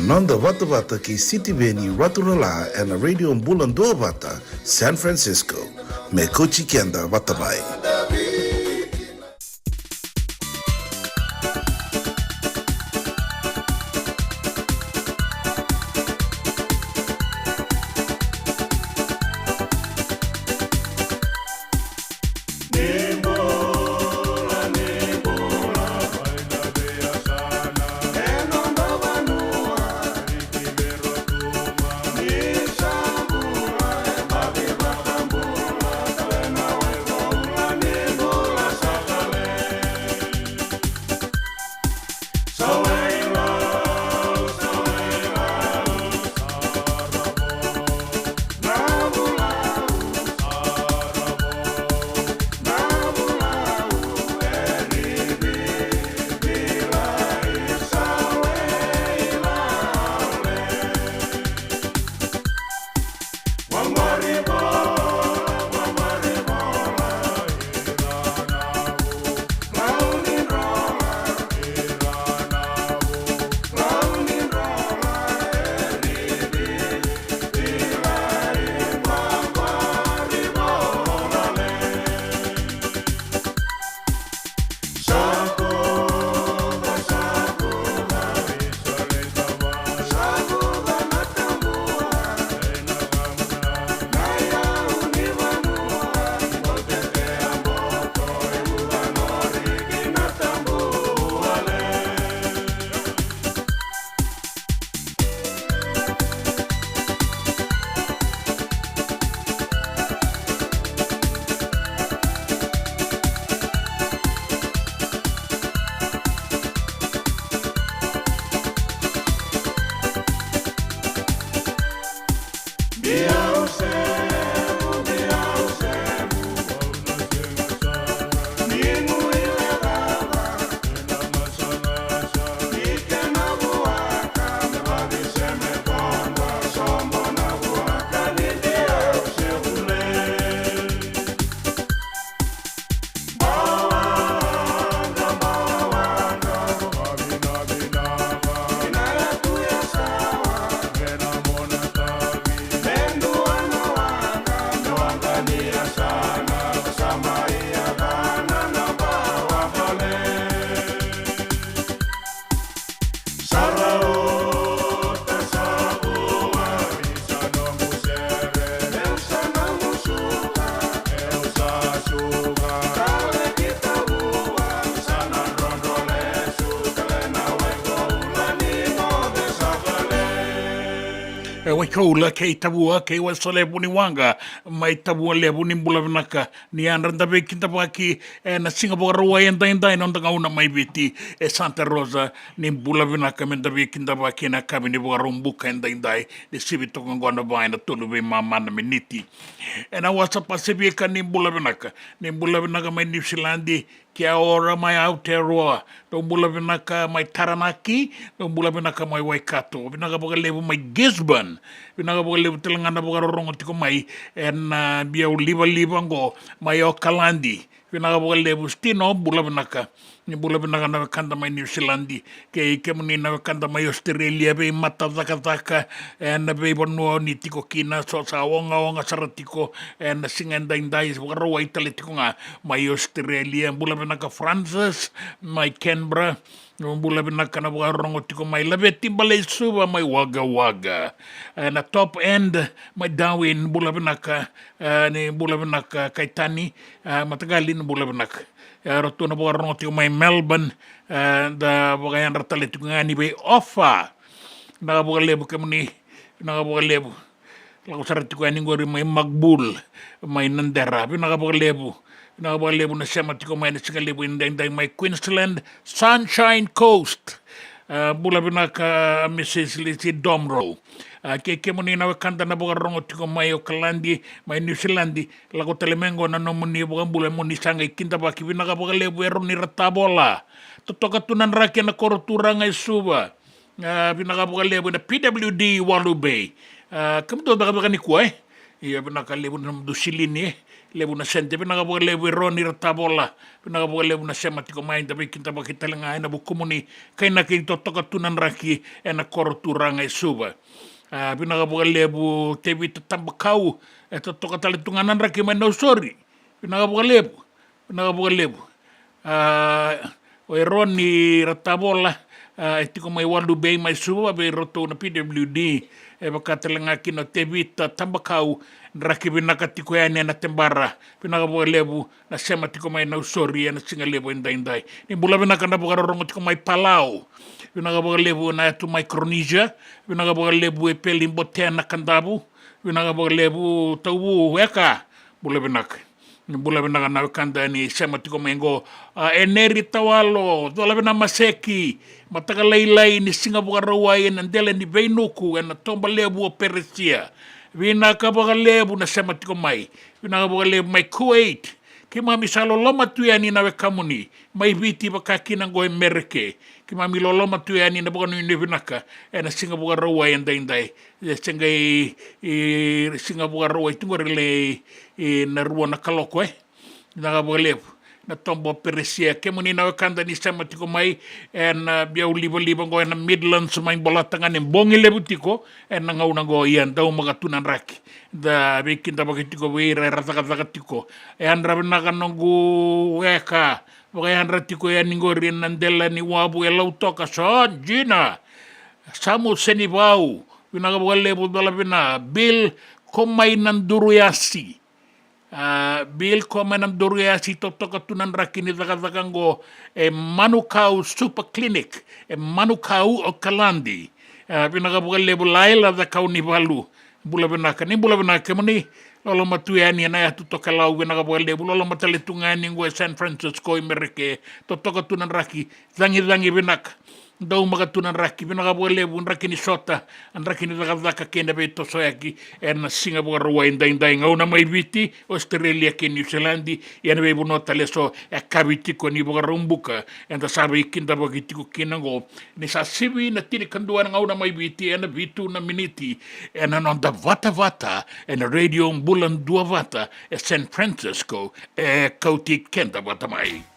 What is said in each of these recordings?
Nanda Vata Vata ki City Beni Raturala and a radio Bulandua Vata, San Francisco. Me Kochi Kenda Vatabai. Waikaula kei tabua kei wasole buni wanga mai tabua le buni bulavinaka ni anranda be kinta paki na Singapore rua enda no tanga una mai biti Santa Rosa ni bulavinaka menda be kinta paki na kabini rumbuka enda de sibito ngona bai na tulu be mama na miniti na wasa pasibika ni bulavinaka mai New Zealand kia ora mai Aotearoa, no bulavinaka mai Taranaki, no bulavinaka mai Waikato, vinaka boka levu mai Gisborne, vinaka boka levu telangana boka rorongo tiko mai biau liva ngo mai Okalandi, vinaka boka levu stino bulavinaka, ni bulavinaka na kanda mai New Zealand, ke muni na kanda mai Australia be mata taka na be bonua ni tiko kina so sa onga saratiko na singenda indai boka roa itali tiko nga mai Australia bulavinaka Francis mai Canberra bulavinaka na boka rongo tiko mai labeti balai suba mai waga na top end mai Darwin bulavinaka ni bulavinaka Kaitani matagali ni bulavinaka roto na boka rongo tiko mai Melbourne da boka yan ratale tiko ngani be offer na boka lebu kemuni na boka lebu lagu saratiko ani ngori mai Makbul mai Nandera na boka lebu na sema tiko mai na lebu indai mai Queensland Sunshine Coast bulavinaka Mrs. Lizzie Domro ke muni na kanta na boka rongo tiko mai Okalandi mai New Zealand lago telemengo na nomuni boka bula muni sanga ikinta baki vinaka boka lebu ni ratabola totoka tunan rakia na korotura ngai suba vinaka boka lebu na PWD Walubay kamu baka ni kuai ia vinaka lebu na mdusilini levu na sente pina ka levu roni ratabola pina ka levu na sema tiko mai da bikin taba kitalenga ena bukumuni kaina ki to toka tunan raki ena koroturanga e suba pina ka levu te vita tambakau e to toka tale tunganan raki mai no sori pina ka levu o e roni ratabola e tiko mai walu bei mai suba be roto na PWD e wakatelenga kino te vita tambakau raki binaka tiko yani na tembara pinaka levu na sema tiko mai na usori na singa levu indai ni bula binaka na rongo tiko mai Palau pinaka levu na tu Micronesia pinaka levu e pelimbo tena kandabu pinaka levu tau weka bula binaka na kanda ni sema tiko mai ngo eneri tawalo dola bina maseki mataka lailai ni singa bukarawai na ndele ni veinuku na tomba levu o Peresia vina ka levu na sema tiko mai vina ka levu mai Kuwait ki mami salo loma tuyani na wekamuni mai viti bakakina go Amerike ki mami loma tuyani na baka ni vinaka na singa bukarawai ndai singa singa bukarawai tungorele na rua na kaloko na ka levu na tombo Peresia ke muni na kanda ni sema tiko mai na biau liba go na Midlands mai bolatanga ne bongi lebu tiko na ngauna go ian dau magatunan raki da bikin da bakitiko weira rataka tiko andra na kanongu weka andra tiko ya ningori nandela ni wabu e lautoka so jina samu seni bau vina ka lebu dola vina bil komai nanduruyasi bil komenam doria si totoka tunan rakini zakazakango manukau super clinic manukau o kalandi pinaka lebu laila zakau ni balu bula binaka mani lolo matuyani na ya tutoka lau pinaka lebu lolo matalitungani ngo San Francisco Amerike totoka tunan raki zangi binaka dau magatunan raki pinaka lebu raki ni sota raki ni zakazaka kenda beto soyaki na Singapore ruwa indai ngauna mai viti Australia ke New Zealand yana be bunota leso kabiti ko ni boga rumbuka enda sabe kinda bogiti ko kinango ni sa sibi na tiri kandua ngauna mai viti na vitu na miniti na nonda vata na radio bulan dua vata San Francisco kauti kenda vata mai.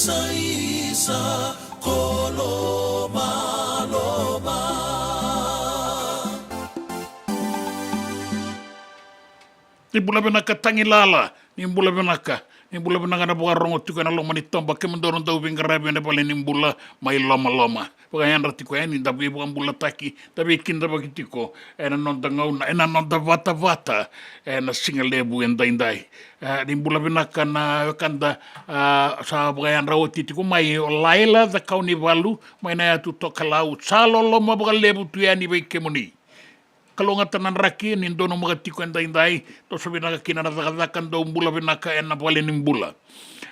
isa koloma-loma. Ni bula benaka tangi lala, ni bula benaka na buka rongo tuka na loma ni tomba ke mendoron tau pingarabi ane pale ni bula mai loma-loma. Paka yan ratiko yan, ni tabi bukan bula taki, tabi kinda baki tiko, ena nonta ngauna, ena nonta vata-vata, ena singa lebu endai-endai. Ni bula benaka na kanda sa paka yan rawa titiko mai o laila da kau ni valu, mai na atu toka lau, salo loma baka lebu tu yani bai kemoni. Kalau ngatanan raki ni dono mga tiko endai-endai to sabi na kinaradakan daw bula binaka en napali ning bula.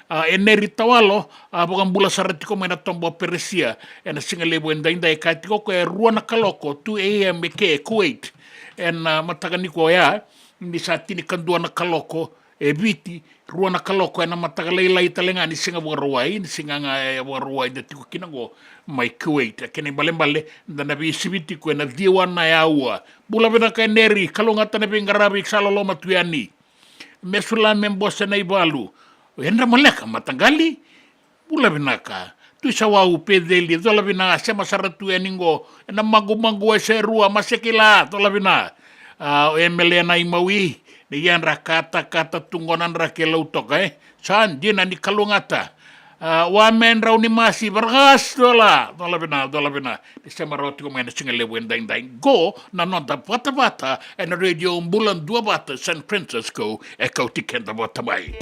Eneri tawalo bukan bula saratiko may natombo Persia en singalebo endai-endai katiko ko rua na kaloko 2 AM ke Kuwait en matagani ko ya ni sa tini kandua na kaloko biti rua na kaloko en matagalaylay talenga ni singa buruai ni singa nga buruai de tiko kinango mai Kuwait kene bale-bale dan nabi sibiti ko na diwan na yawa bula bena ka neri kalau ngata na pingarabi salolo matuyani mesulan membosa na ibalu endra maleka matangali bula bena ka tu sawau pedeli dola bena sema saratu eningo na magu-magu serua masekila dola bena emelena imawi ni yan kata tunggonan rakelau tok san dina ni kalau ngata wamen raw ni masi bargas dola bina di sema raw tiko mena singa lebu endai go na nonta bata en radio bulan 2 bata San Francisco kau tikenda bata bai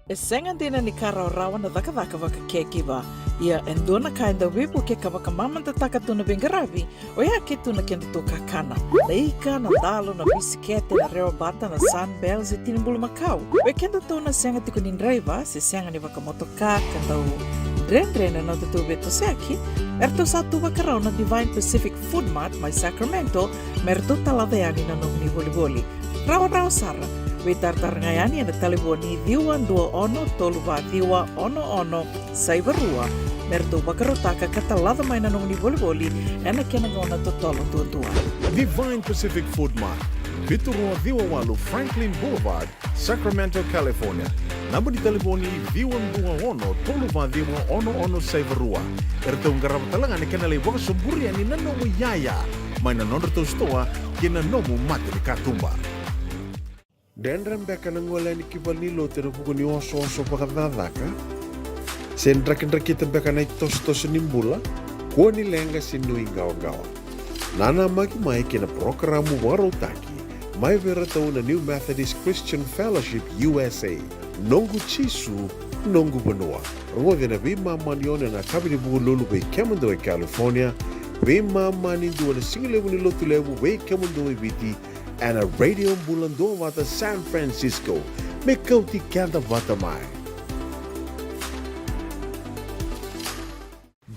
E senga dina ni kara o rawa na vaka kekiwa Ia endona ka enda wipu ke kawaka mamanta taka tuna bengaravi, o ia ke tuna kenda tō kakana. Leika na dalo na bisikete na reo bata na sunbells e tinimbulu makau. We kenda tō na senga tiko ni driver, se senga ni waka motoka kandau dren na tō beto seaki, erto sa tō wakarau na Divine Pacific Food Mart mai Sacramento, merto talaveani na nong ni voli. Rao sara, we tartarangayani na taliboni diwa ndua ono toluwa diwa ono saibarua. Merto bakarotaka katalada mai na nong ni voli ena kena ngona totolo tua. Divine Pacific Food Mart, Viturua Viwawalu Franklin Boulevard, Sacramento, California. Namba di telefoni Viwan Dua Ono Toluwa Diwa Ono Saivarua. Erto ngarabatalanga ni kanale waka suburia ni nanomu yaya. Mai na nonderto stoa kina nomu mate ni katumba. Dendram beka nangola ni kibalilo tero puku ni oso pakadadaka. Sen kita beka na tos nimbula. Kuo ni lenga sinui gawa. Nana mai kina programu warotaki. Mai vera tau na New Methodist Christian Fellowship USA. Nongu chisu, nongu banua. Rua na vima manione na kabini buku lulu bei Kemando e California. Vima mani dua na singilewu ni lotu lewu bei Kemando e viti. And a radio bulando vata San Francisco. Me kauti kanda vata mai.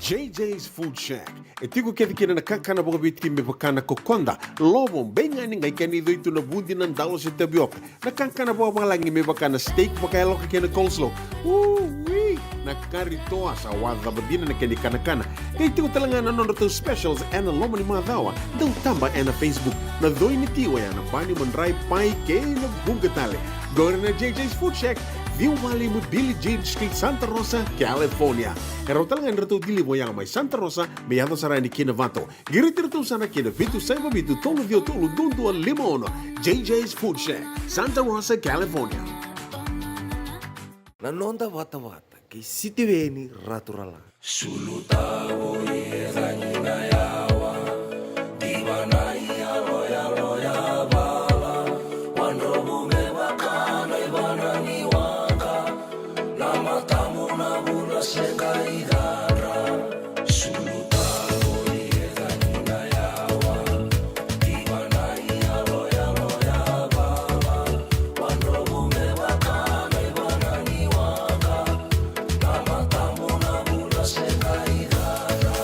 JJ's Food Shack. E tiku kete kina na kakana boka biti me pakana kokonda. Lobo benga ni ngai kani doitu na bundi nan dalo se tabioka. Na kakana boka malangi me pakana steak baka loka kena coleslaw. Wee! Na kari toa sa wadha badina na kani kana. Kaya tiku talanga na nono to specials and na lomo ni madawa. Dau tamba na Facebook. Na doi ni tiwa ya na bani mandrai pai kaya na bungatale. Gore na JJ's Food Shack. Viu Valley mo Billie Jean Street, Santa Rosa, California. Karo talaga nito dili mo yang may Santa Rosa, may yato sarani kinavato. Giritirito sana kinavitu sa mabitu tolo vio tolo dundu al limono. JJ's Food Shack, Santa Rosa, California. Nanonda vata kay City Veni Raturala. Sulutavo yezanyina yawa, divana ya bala, wanobu mebakana ibana niwaka, lama tamu na bula senga idara. Sulutavo yezanyina yawa, divana ya bala, wanobu mebakana ibana niwaka, lama tamu na bula senga idara.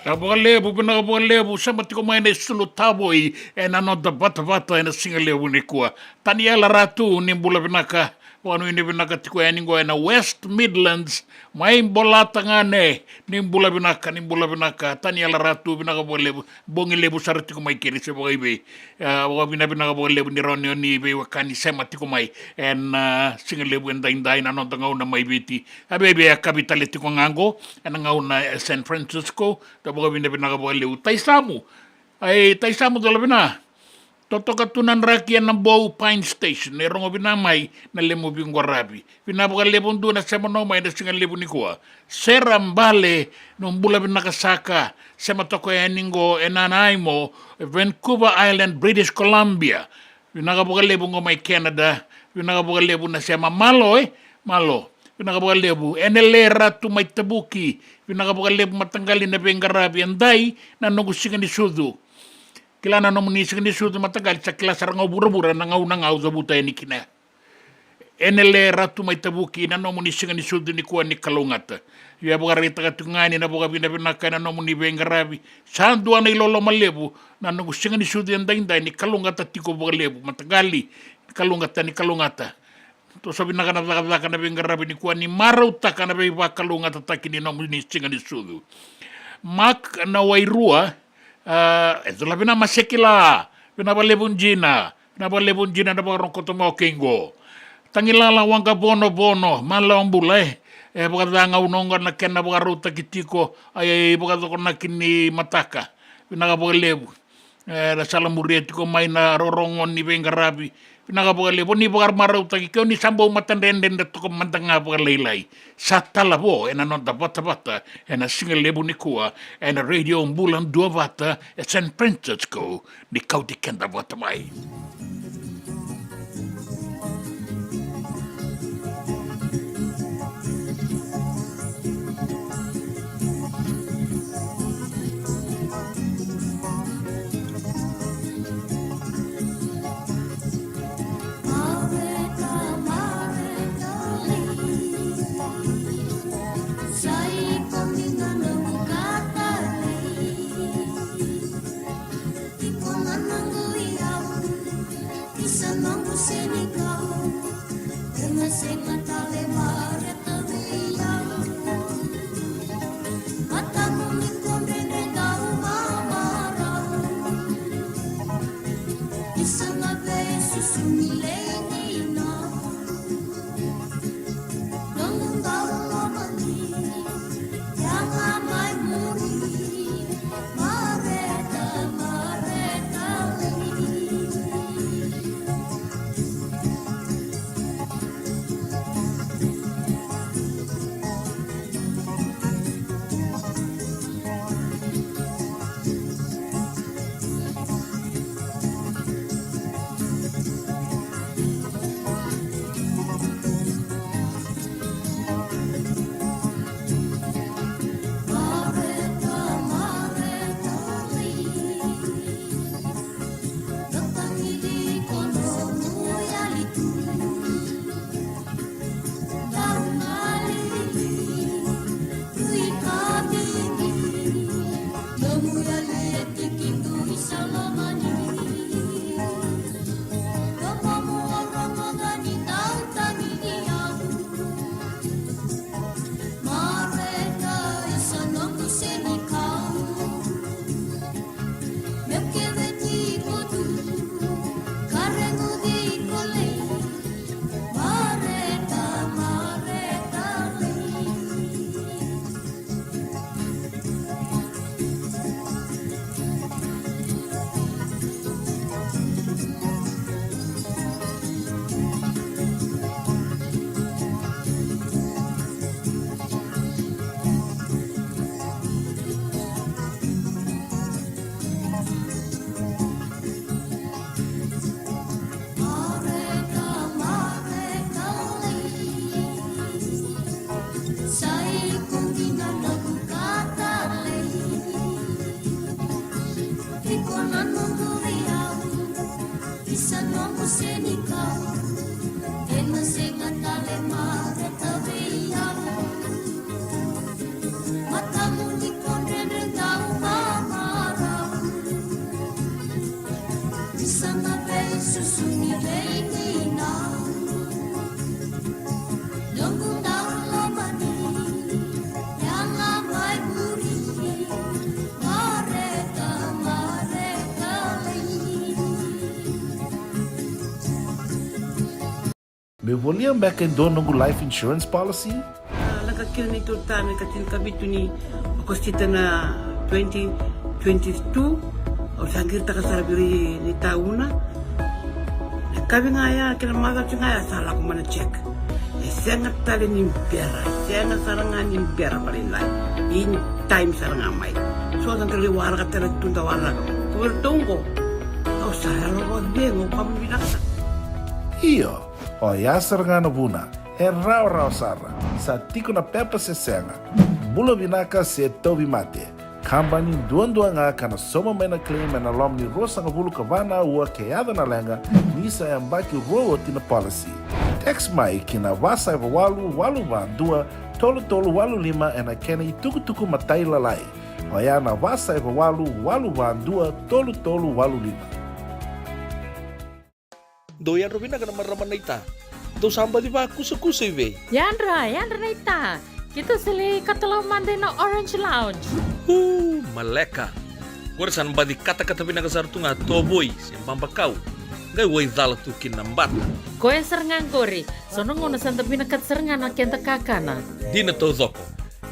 Kapagalebu, pinakapagalebu, sa matiko may na sulutaboy, nanoda bata-bata, singalebo ni kuwa. Taniela ratu, nimbula pinaka, wano ini pinaka tiko yaningo na West Midlands, may bolata nga nimbula pinaka, Taniela ratu, pinakapagalebu, bongilebu sa ratiko may kiri sa mga ibe, waka pinakapagalebu ni Ronyo ni ibe, wakani sa matiko may, singalebo and dain nanoda nga una may biti. Abebe, kapitaliti ko ngango, nga una San Francisco, buka pinakapagaliw. Taisamu dala bina. Toto katunan rakian ng Bow Pine Station. Nerong binamay na lemo bingwarabi. Pinapakalepon doon na sa manomay na singa lebo ni kuwa. Serambale nung bula binakasaka sa matokoyaningo enanay mo Vancouver Island, British Columbia. Pinakapakalebo ngo may Canada. Pinakapakalebo na siya malo. Pinakapakalebo. Enelera tu may tabuki. Pinakapakalebo matanggalin na bengarabi. Anday na nugusingan ni Sudu. Kila na nomunisigan ni Sudu matagal sa klasar nga bura-bura na ngaw sa butay ni kina. Enelera tu may tabuki na nomunisigan ni Sudu ni kuwa ni Kalungata. Iya bagarita katungani na buka binabinaka na nomuni bengarabi. Sando na ilolo malebu na nugusingan ni Sudu anday ni Kalungata tiko bagalebo. Matagali ni Kalungata. To sabi na kanabaka na bengarabi ni kuwa ni marauta ka na kalunga tataki ni nomunistinga ni Sudu. Mak na wairua, ito labi na masekila, pinabalebon jina na parang kotomo kengo. Tangilala wangka bono, malawang bulay. Baka nga unongan na ken na baka ruta kitiko, ay baka ko na kini mataka, pinakabalebo. Salamuriet ko may na rorongon ni bengarabi. Pinakapagalebo ni bakar maraw tagi ko ni sambo matandenden da to mantang nga pagalaylay sa talabo nanon da bata singal lebo ni kuwa radio bulan dua bata San Francisco ni kautikan da bata mai. Me volia back in do nungu life insurance policy? Laka kira ni tutana katin kabitu ni kostita na 2022 o sangir takasarabiri ni tauna. Kabi nga ya kila maga nga ya sala ko mana check. Sengat tali ni biara, sengat sarangan ni biara paling lain. In time sarangan mai. So ang kali warga tala tunda warga. Kubertungko. Au sala lo bengo kamu binasa. Iyo, o ya sarangana buna, e rau sara, sa tiko na pepa se senga, bula binaka se tobi mate, kambani duan-duanga kana soma mena claim na lom ni rosa nga bulu kavana ua keada na lenga, nisa e ambaki roa tina policy. Text mai kina wasa e walu ba dua, tolu walu lima e na kena i tuku matai lalai, o ya na wasa e walu ba dua, tolu walu lima. Doyan Robina ka naman raman na ita. Do samba di ba kusa-kusa iwe? Yandra na ita. Kita sili katalaw manday na Orange Lounge. Maleka. Warasan ba di kata-kata pinakasar tu nga toboy, simbang bakaw. Ngay way dala tu kinambat. Koe serengan kori, sono ngona santa pinakat serengan na kenta kakana. Di na to zoko.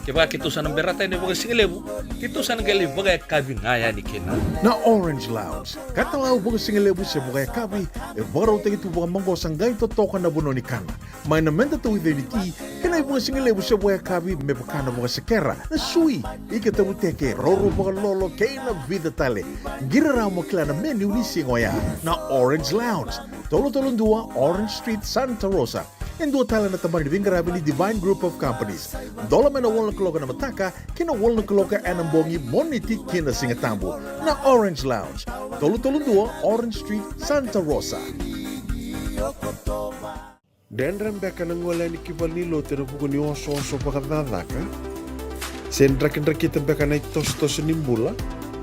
Kaya kito sa nang berata ni baga singalebu, kito sa nang gali baga kabi ngaya ni kina. Na Orange Lounge, katalaw buka singalebu siya buka kabi, e baraw tayo ito buka manggo sanggay totoka na buno ni kana. May namenda to with ti, kanay buka singalebu siya buka kabi, may baka na buka sekera, na sui, ikatabu teke, roro buka lolo, kay na vida tale. Giraraw mo kila na menu ni singoya, na Orange Lounge, tolo-tolong dua, Orange Street, Santa Rosa. And dua tala na tamang nivingarabi ni Divine Group of Companies. Dola may na wala kaloka na mataka, kina wala kaloka anambongi moniti kina singatambo na Orange Lounge. Tolo-tolong dua, Orange Street, Santa Rosa. Dendram beka nang wala ni kibal ni lote na buko ni oso-oso pakadadaka. Sendra-kendra kita beka na itos-tos nimbula,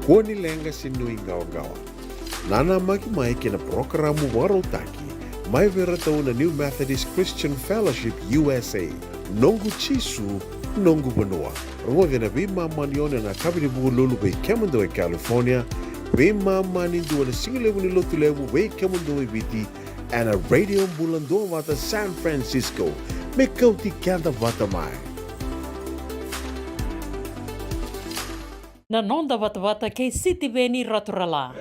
kuha ni lenga sinuing gawa-gawa. Nana maki-mai kina programo warotaki. Mai vera tau na New Methodist Christian Fellowship USA. Nongu chisu, nongu banua. Ruwa na bima manione na kabini buku lulu bei kemando e California. Bima mani dua na singilewu ni lotu lewu bei kemando e biti. And a radio bulando wata San Francisco. Me kauti kanda wata mai. Na nonda wata kei City Beni Rotorala.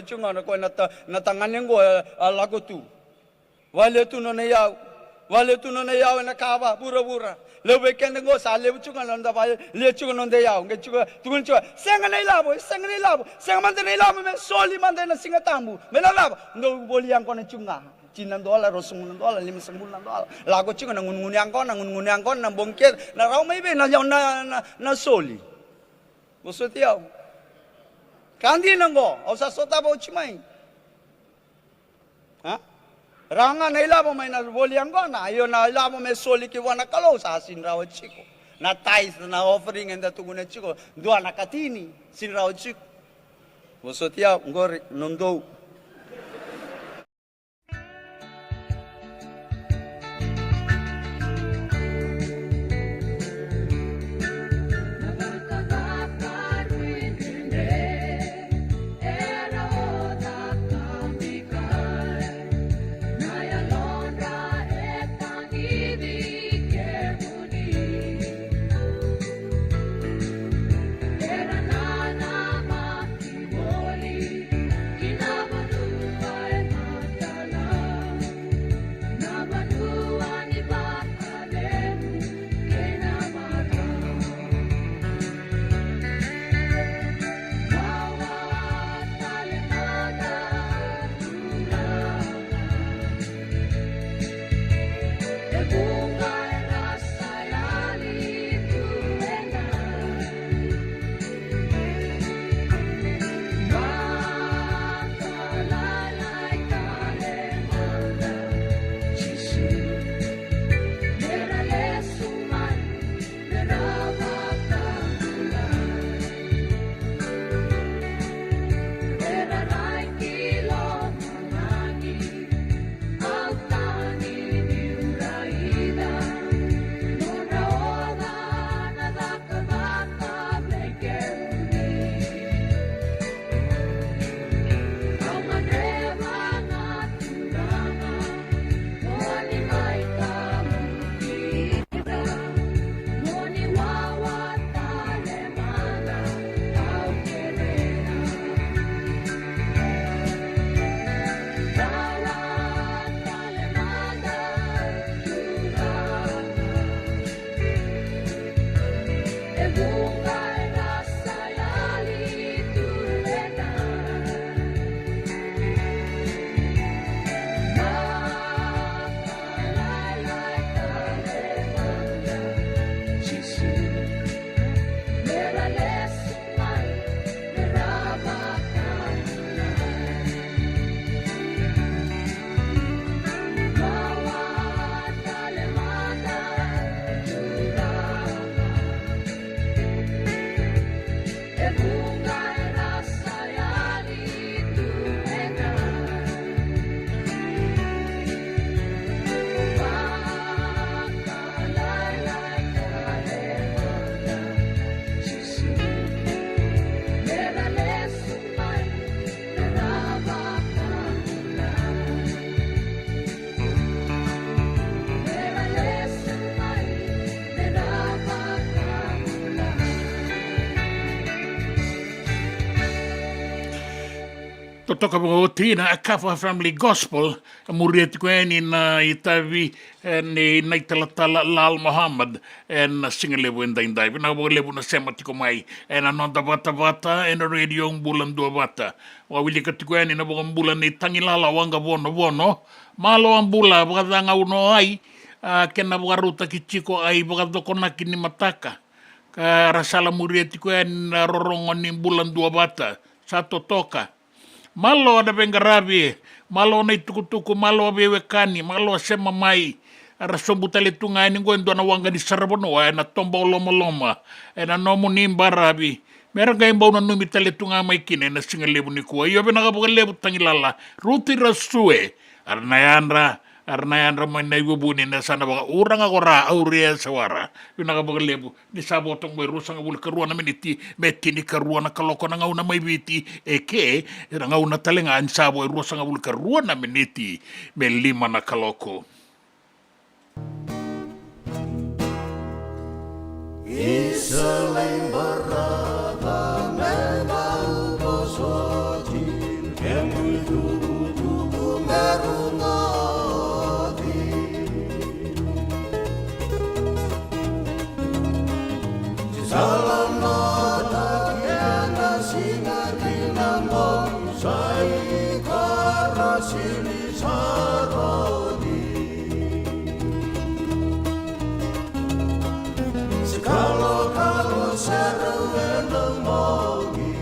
chunga na ko na tanganen go lago tu wale tu no ne yau na kaba bura le weekend go sa le chunga na ba le chunga no de yau nge chunga tugun chunga senga nei labo senga man de nei labo me soli man de na singa tambu me na labo no boli yang ko na chunga $9 $10 $50 lago chunga na ngun yang ko na bongket na raw mai be na soli boso tiao kandi nango o sa sota ba uchimai ha ranga na ilabo may na bolianggo na ayo na ilabo may soli ki wana kalo sa sinraw chiko na tithe na offering and tuguna chiko dua na katini sinraw chiko boso tiao ngor nondo Toka po tina a Kafa Family Gospel muriet ko na itavi ni naitalatala Lal Muhammad en singalebu inday pinabalebu na semati ko mai en anonda bata en radio bulan 2 bata wawili katiko na bulan ni tangilala wanga bono malo ang bula baka nga uno ay kena bukaruta kichiko ay baka dokona kini mataka ka rasala muriet ko na rorongon ni bulan 2 bata sa totoka malo ada bengarabi, malo na itukutuku, malo bewekani, malo sema mai. Ara sombutale tunga ini go ndo na wanga di sarbono na tomba loma na nomu nimbarabi. Mera ga imba una numi tale tunga mai kine na singalebu ni kuwa. Iyo bena ga lebu tangilala. Ruti rasue. Arnayandra may naibubuni na sana baka urang ako ra aurea sawara. Pinakabagalebu ni sabotong may rusang abul karuan namin iti meti ni karuan na kaloko na ngauna may biti eke na ngauna talingaan sabo ay rusang abul karuan namin iti may 5 na kaloko. Isa lain berapa memang bosotin rasili saroni Sekalo-kalo serewen lemongi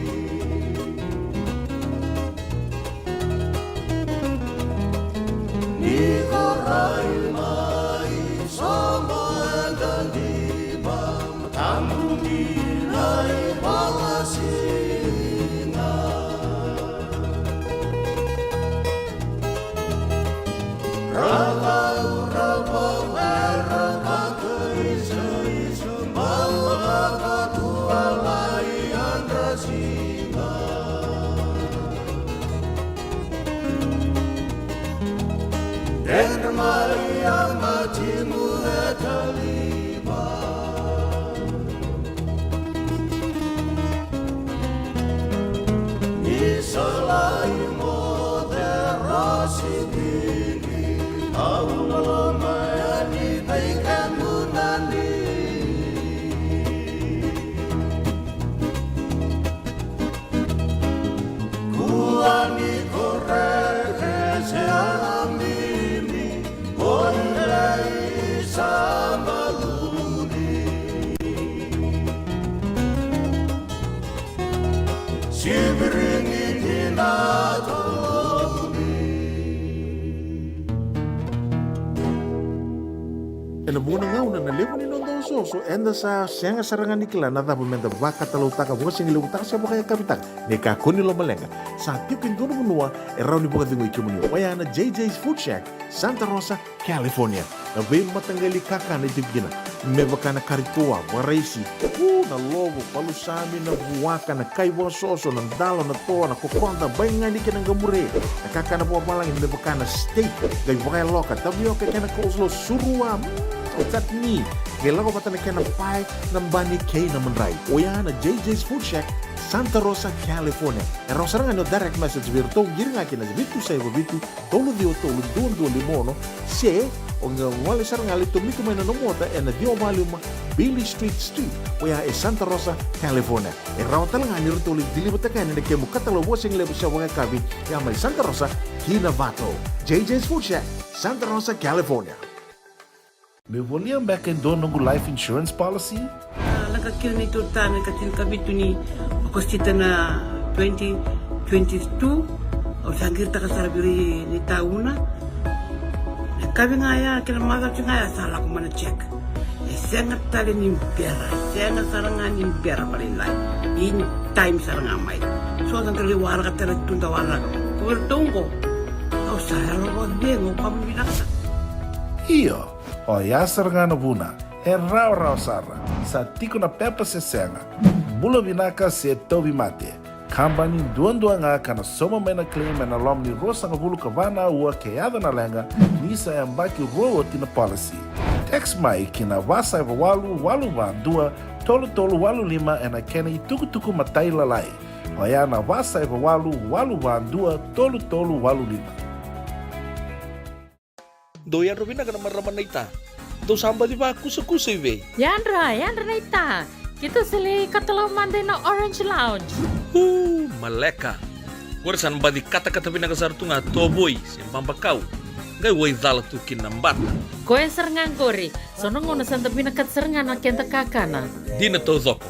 Nikorai mai sama dan diba Tamu dinai balasinga Ragau-ragau meraka-isa-isa Malaka-tualaian rasinga Dan Maria matimu etalima Nisalai moderasi bini Allah mayani baikan munani Kuani koreke sealami Onlai sama luni Sibiringin hinatolumi Ena muna ngau na nalevo ni nondo soso enda sa senga sarangan nikla na tabu menta baka talau taka buka singi lewu taka siapa kaya kapitak neka kuni lo malenga sa tipin dono menua erau ni buka tingu ikimuni wayana JJ's Food Shack Santa Rosa, California na vei matanggali kaka na tipgina mebaka na karitua waraisi na lobo palusami na buwaka na kaiwa soso na dalo na toa na kokonda bayangani ka ng gamure na kaka na buwa malangin mebaka na steak gay baka loka tabioka ka na kauslo surua tatni gelago pata na kena pai ng bani kay na manray oya na JJ's Food Shack Santa Rosa, California. Era sarangan no direct message virtu giring akin na bitu sa bitu tolo dio tolo doon limono se o nga wala sarangan ito mito may nanomota na dio volume Billy Street oya e Santa Rosa, California. Era talangan ni rito dilibot ka ni kemo katalo wasing lebo sa mga kabi ya may Santa Rosa, Kinavato. JJ's Food Shack, Santa Rosa, California. Me volia back in doon ng life insurance policy? Nakakil nito tayo kasi kabito ni kostita na 2022 o sagir ta kasarabiri ni tauna kabi nga ya kila maga nga ya sala ko mana check sengat tali ni pera sengat sarangan ni pera palinlay in time sarangan mai so ang kaliwara ka tala tunda wala ko tungko o sarang ko dengo pamilaksa Iyo o yasar nga na buna e rau sarra sa tiko na pepa se senga bula vinaka se tobi mate kambani duan nga kana soma may na claim na lom ni rosa nga bulu kavana ua keada na lenga nisa e ambaki rowo tina policy text mai kina wasa eva walu van dua tolu walu lima e na kena i tuku matai lalai o ya na wasa eva walu van dua tolu walu lima Doyan Robina ka naman raman na ita. Do samba di ba kusa-kusa iwe? Yandra na ita. Kita sili katalaw mande na Orange Lounge. Maleka. Warasan ba di kata-kata pinakasartunga toboy siyang pambakaw. Gay way dala tukin ng bata. Koe serangan kori. Sonong na santa pinakat serangan na kenta kakana. Di na to zoko.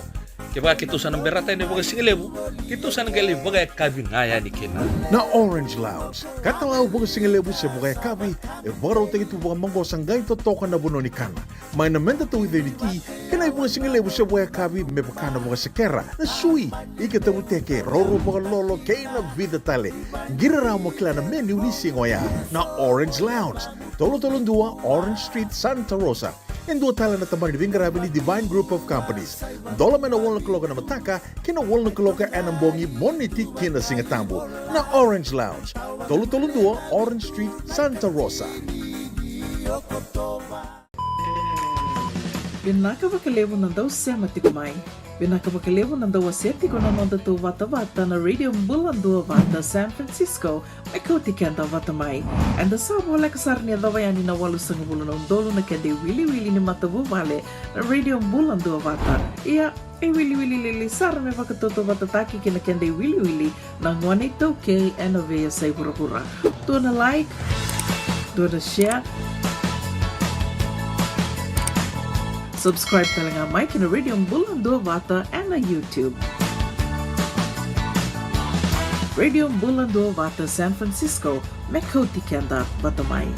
Kaya kita sana berata ni baga singelebu, kita sana gali baga kabi ngaya ni kena. Na Orange Lounge, katalaw baga singelebu sa baga kabi, e baraw tayo ito baga manggo sanggay totokan na buno ni kana. May namenda to ito ni ti, kanay baga singelebu sa baga kabi, may baka na baga sekera, na sui, ikataw teke, roro baga lolo, kay na vida tale. Giraraw mo kila na menu ni singoya, na Orange Lounge, tolo-tolong dua, Orange Street, Santa Rosa. En dua tala na taman ni Vingarabi ni Divine Group of Companies. Dola man na wala kaloka na mataka, kina wala kaloka anambongi moniti kina singatambo na Orange Lounge. Tolo-tolong dua, Orange Street, Santa Rosa. Binakabakalevo ng daw siya matikumay. Binakabakalevo ng daw aseti ko naman dato vata-vata na Radio Bulandua Vata San Francisco may kautikan daw vatamay. And the sabo wala kasar niya daw yan inawalo sa ngulo ng dolo na kende wili-wili ni matabu vale na Radio Bulandua Vata. Iya E wili lili sara me wakatoto watataki kina kende wili na ngwane tau kei ena vea sai hura. Tuna like, tuna share, subscribe talenga mai kina Radio Bulan Wata ena YouTube. Radio Bulan Wata San Francisco, me koti kenda watamai.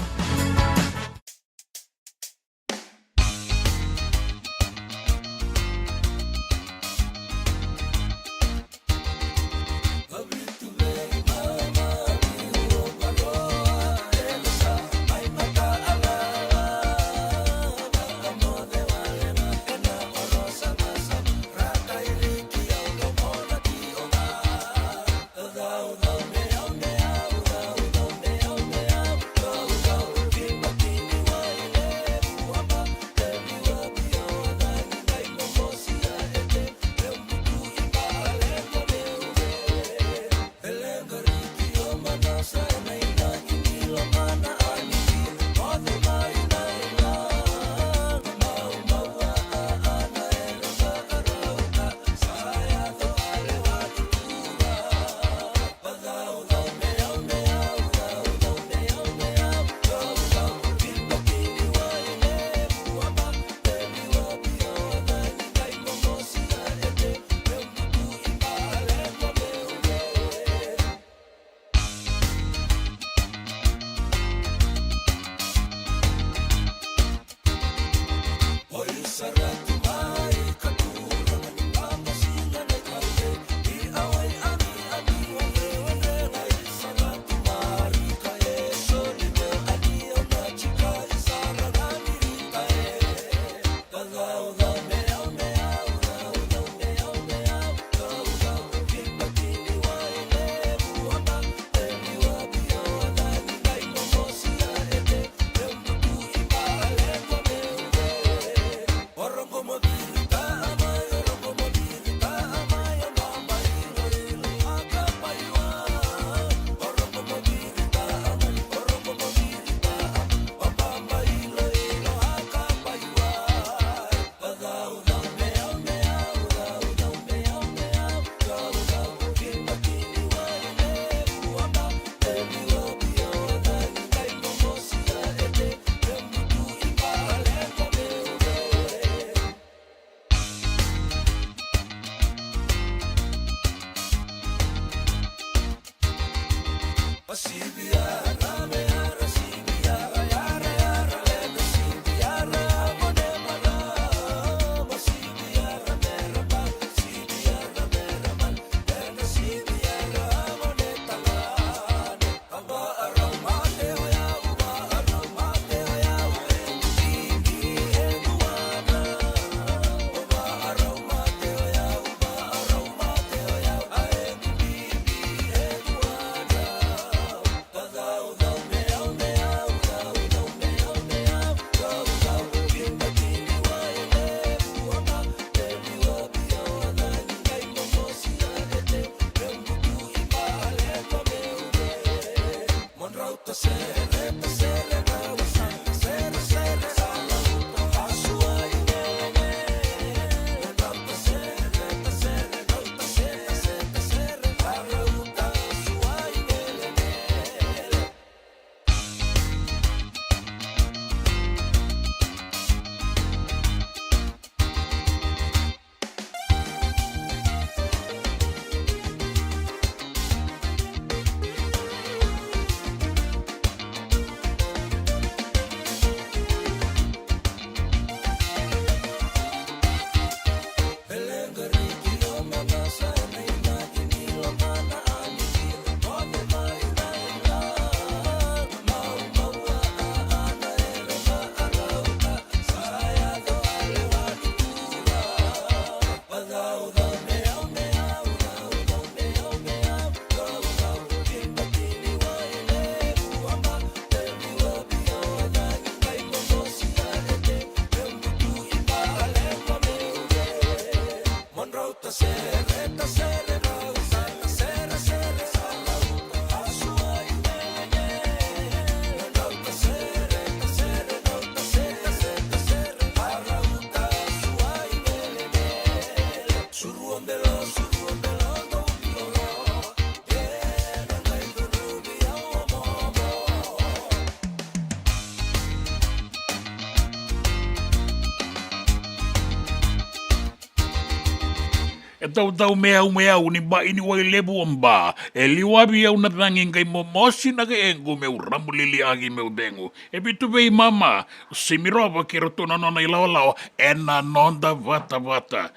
tau mea ni ba ini wai lebu amba. Liwabi au na tangin kay momosi na kay engo meu rambulili agi meu dengo. Bitu bei mama. Simirova kiro tuna nona ilawalawa. Na nonda vata.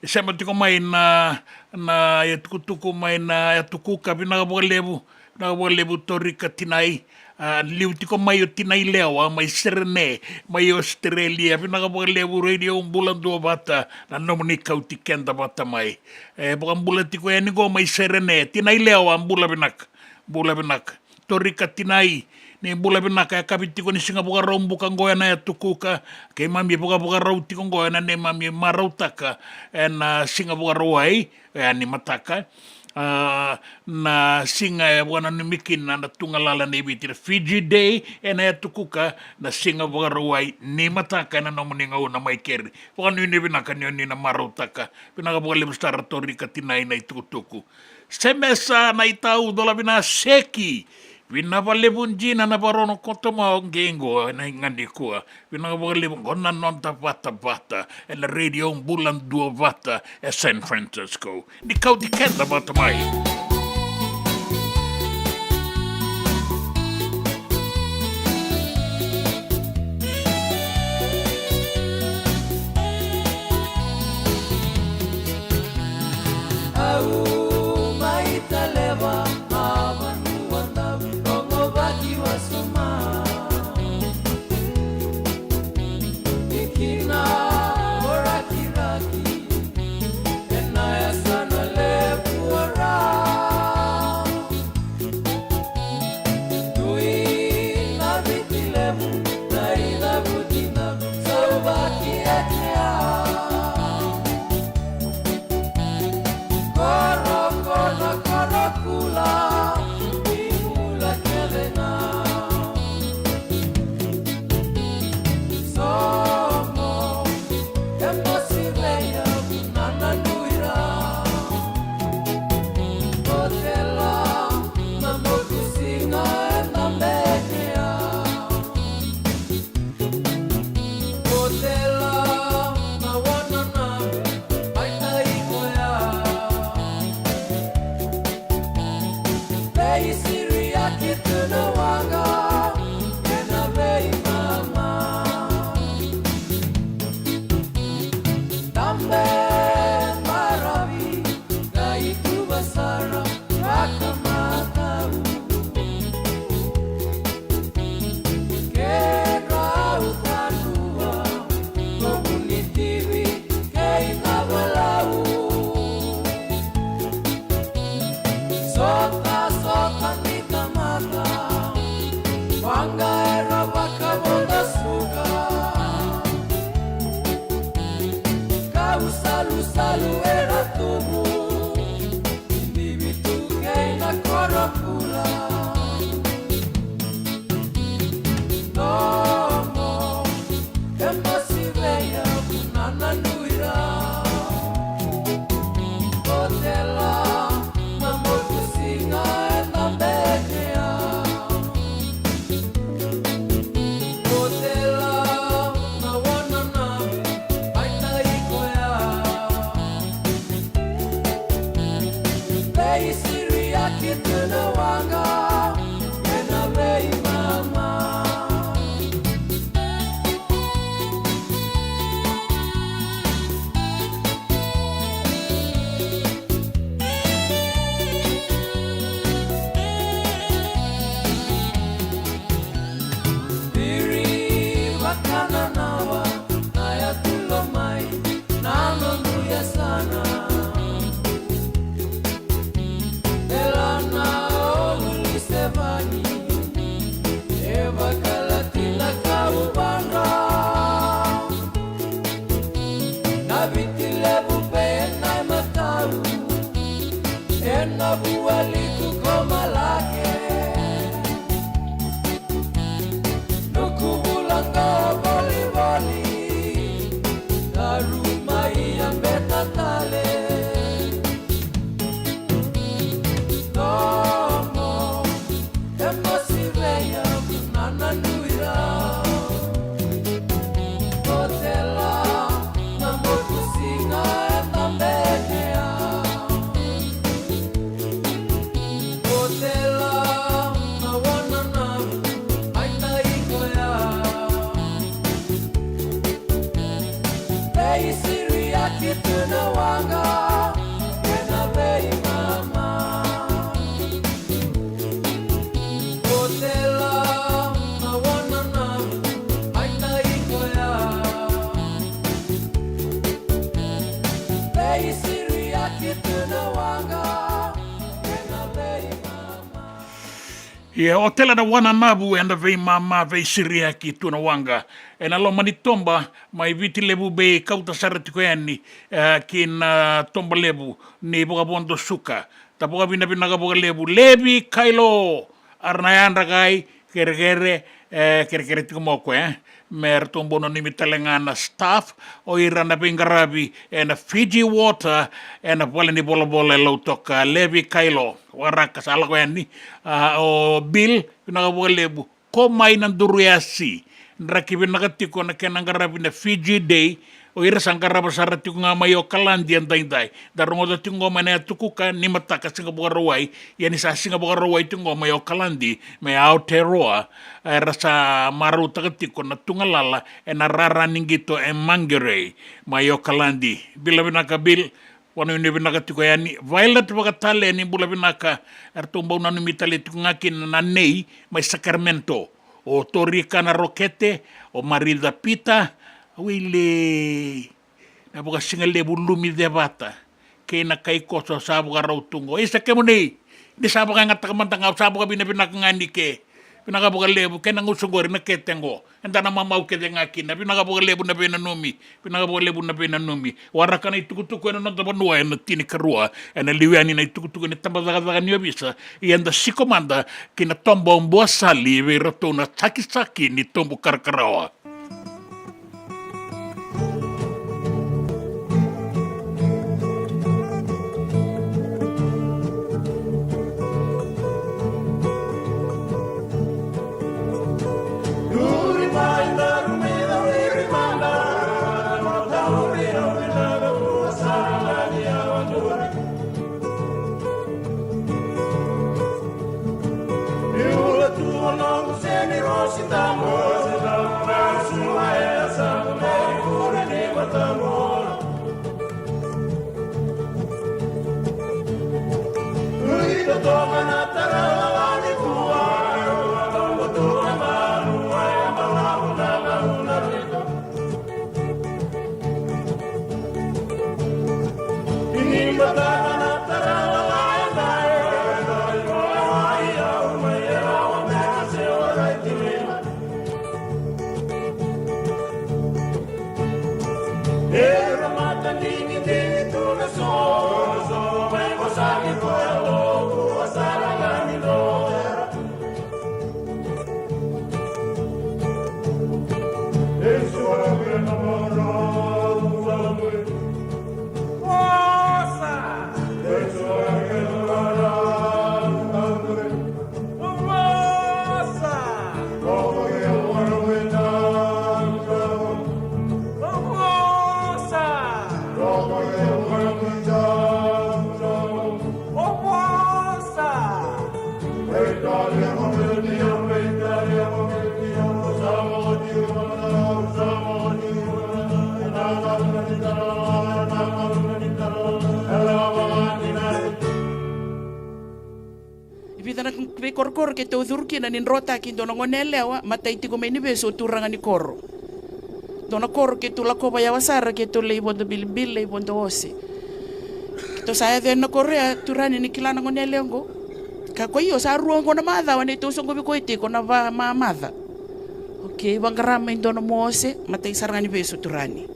Sema tiko mai na tuku mai na tukuka pinaka torika tinai. Liu tiko mai o tinai lewa, mai serene, mai Australia, pinaka radio bulan dua bata, na nomoni kauti kenda bata mai. Bukan bulan tiko ko mai serene, tinai lewa bula binak. Torika tinai, ni bula binaka kapiti ko ni singa buka rombu kang goya na tukuka kay mami buka rauti kong goya na ni mami marautaka na singa buka roai ni mataka na singa buka na numikin na tungalala ni biti Fiji Day na tukuka na singa buka roai ni mataka na nomuninga na may keri buka ni binaka ni na marautaka pinaka buka lebustara torika tinay na itutuku semesa na itau dola bina seki Vinapalipun jina na parono kotoma gengo na ngandi kua. Vinapalipun kona nonta bata na radio bulan dua bata San Francisco. Di kau di kenda bata mai. Ia o tela na wana nabu anda vei mama vei siria ki tuna wanga. E na lo mani tomba mai viti lebu be kauta sarati ko yani ki na tomba lebu ni boka bondo suka. Ta boka bina bina ka boka lebu. Lebi kailo arnayanda kai kere tiko moko mer tombono ni mitalengana staff o irana bingarabi na Fiji water na pole ni bola lo toka lebi kailo waraka sala ko yani o bill pinaka lebu ko mai nan duruyasi nraki binaka tiko na kenangarabi na Fiji day o ira sangkaraba sarati ko nga mayo kalandi ang day darungo da tingo mana tukuka ni mataka singa bukarawai yani sa singa bukarawai tingo mayo kalandi may Aotearoa rasa maru takatiko na tungalala na raraning gito mangere mayo kalandi bila binaka bil wano ini binaka tiko yani violet bakatale ni bula binaka ertumba unanu mitali tiko ngakin na nei may Sacramento o Torika na Rokete o Marilda Pita wile na buka singa lebu lumi de bata kay na kay koso sabu ka raw tungo isa ke mo ni di sabu ka nga takamantang sabu ka binabinakangani ke pinakabuka lebu kay nang usungori na ketengo enda na mamaw ke nga kina pinakabuka lebu na pinanumi waraka na itukutuko na natabanua na tinikarua na liwani na itukutuko ni tambazaka niyo bisa ianda sikomanda kina tombo mbua sali virato na saki ni tombo karkarawa. Korkor ke to dhurki na ninrota ki dona ngonelewa matai tiko meni beso turanga ni korro dona korro ke tu la koba ya wasara ke to le bondo bilbil le bondo ose to saya de na korea turani ni kilana ngonelengo ka ko yo sa ruongo na madha wane to songo bi ko itiko na va ma madha okay wangarama dona mose matai saranga ni beso turani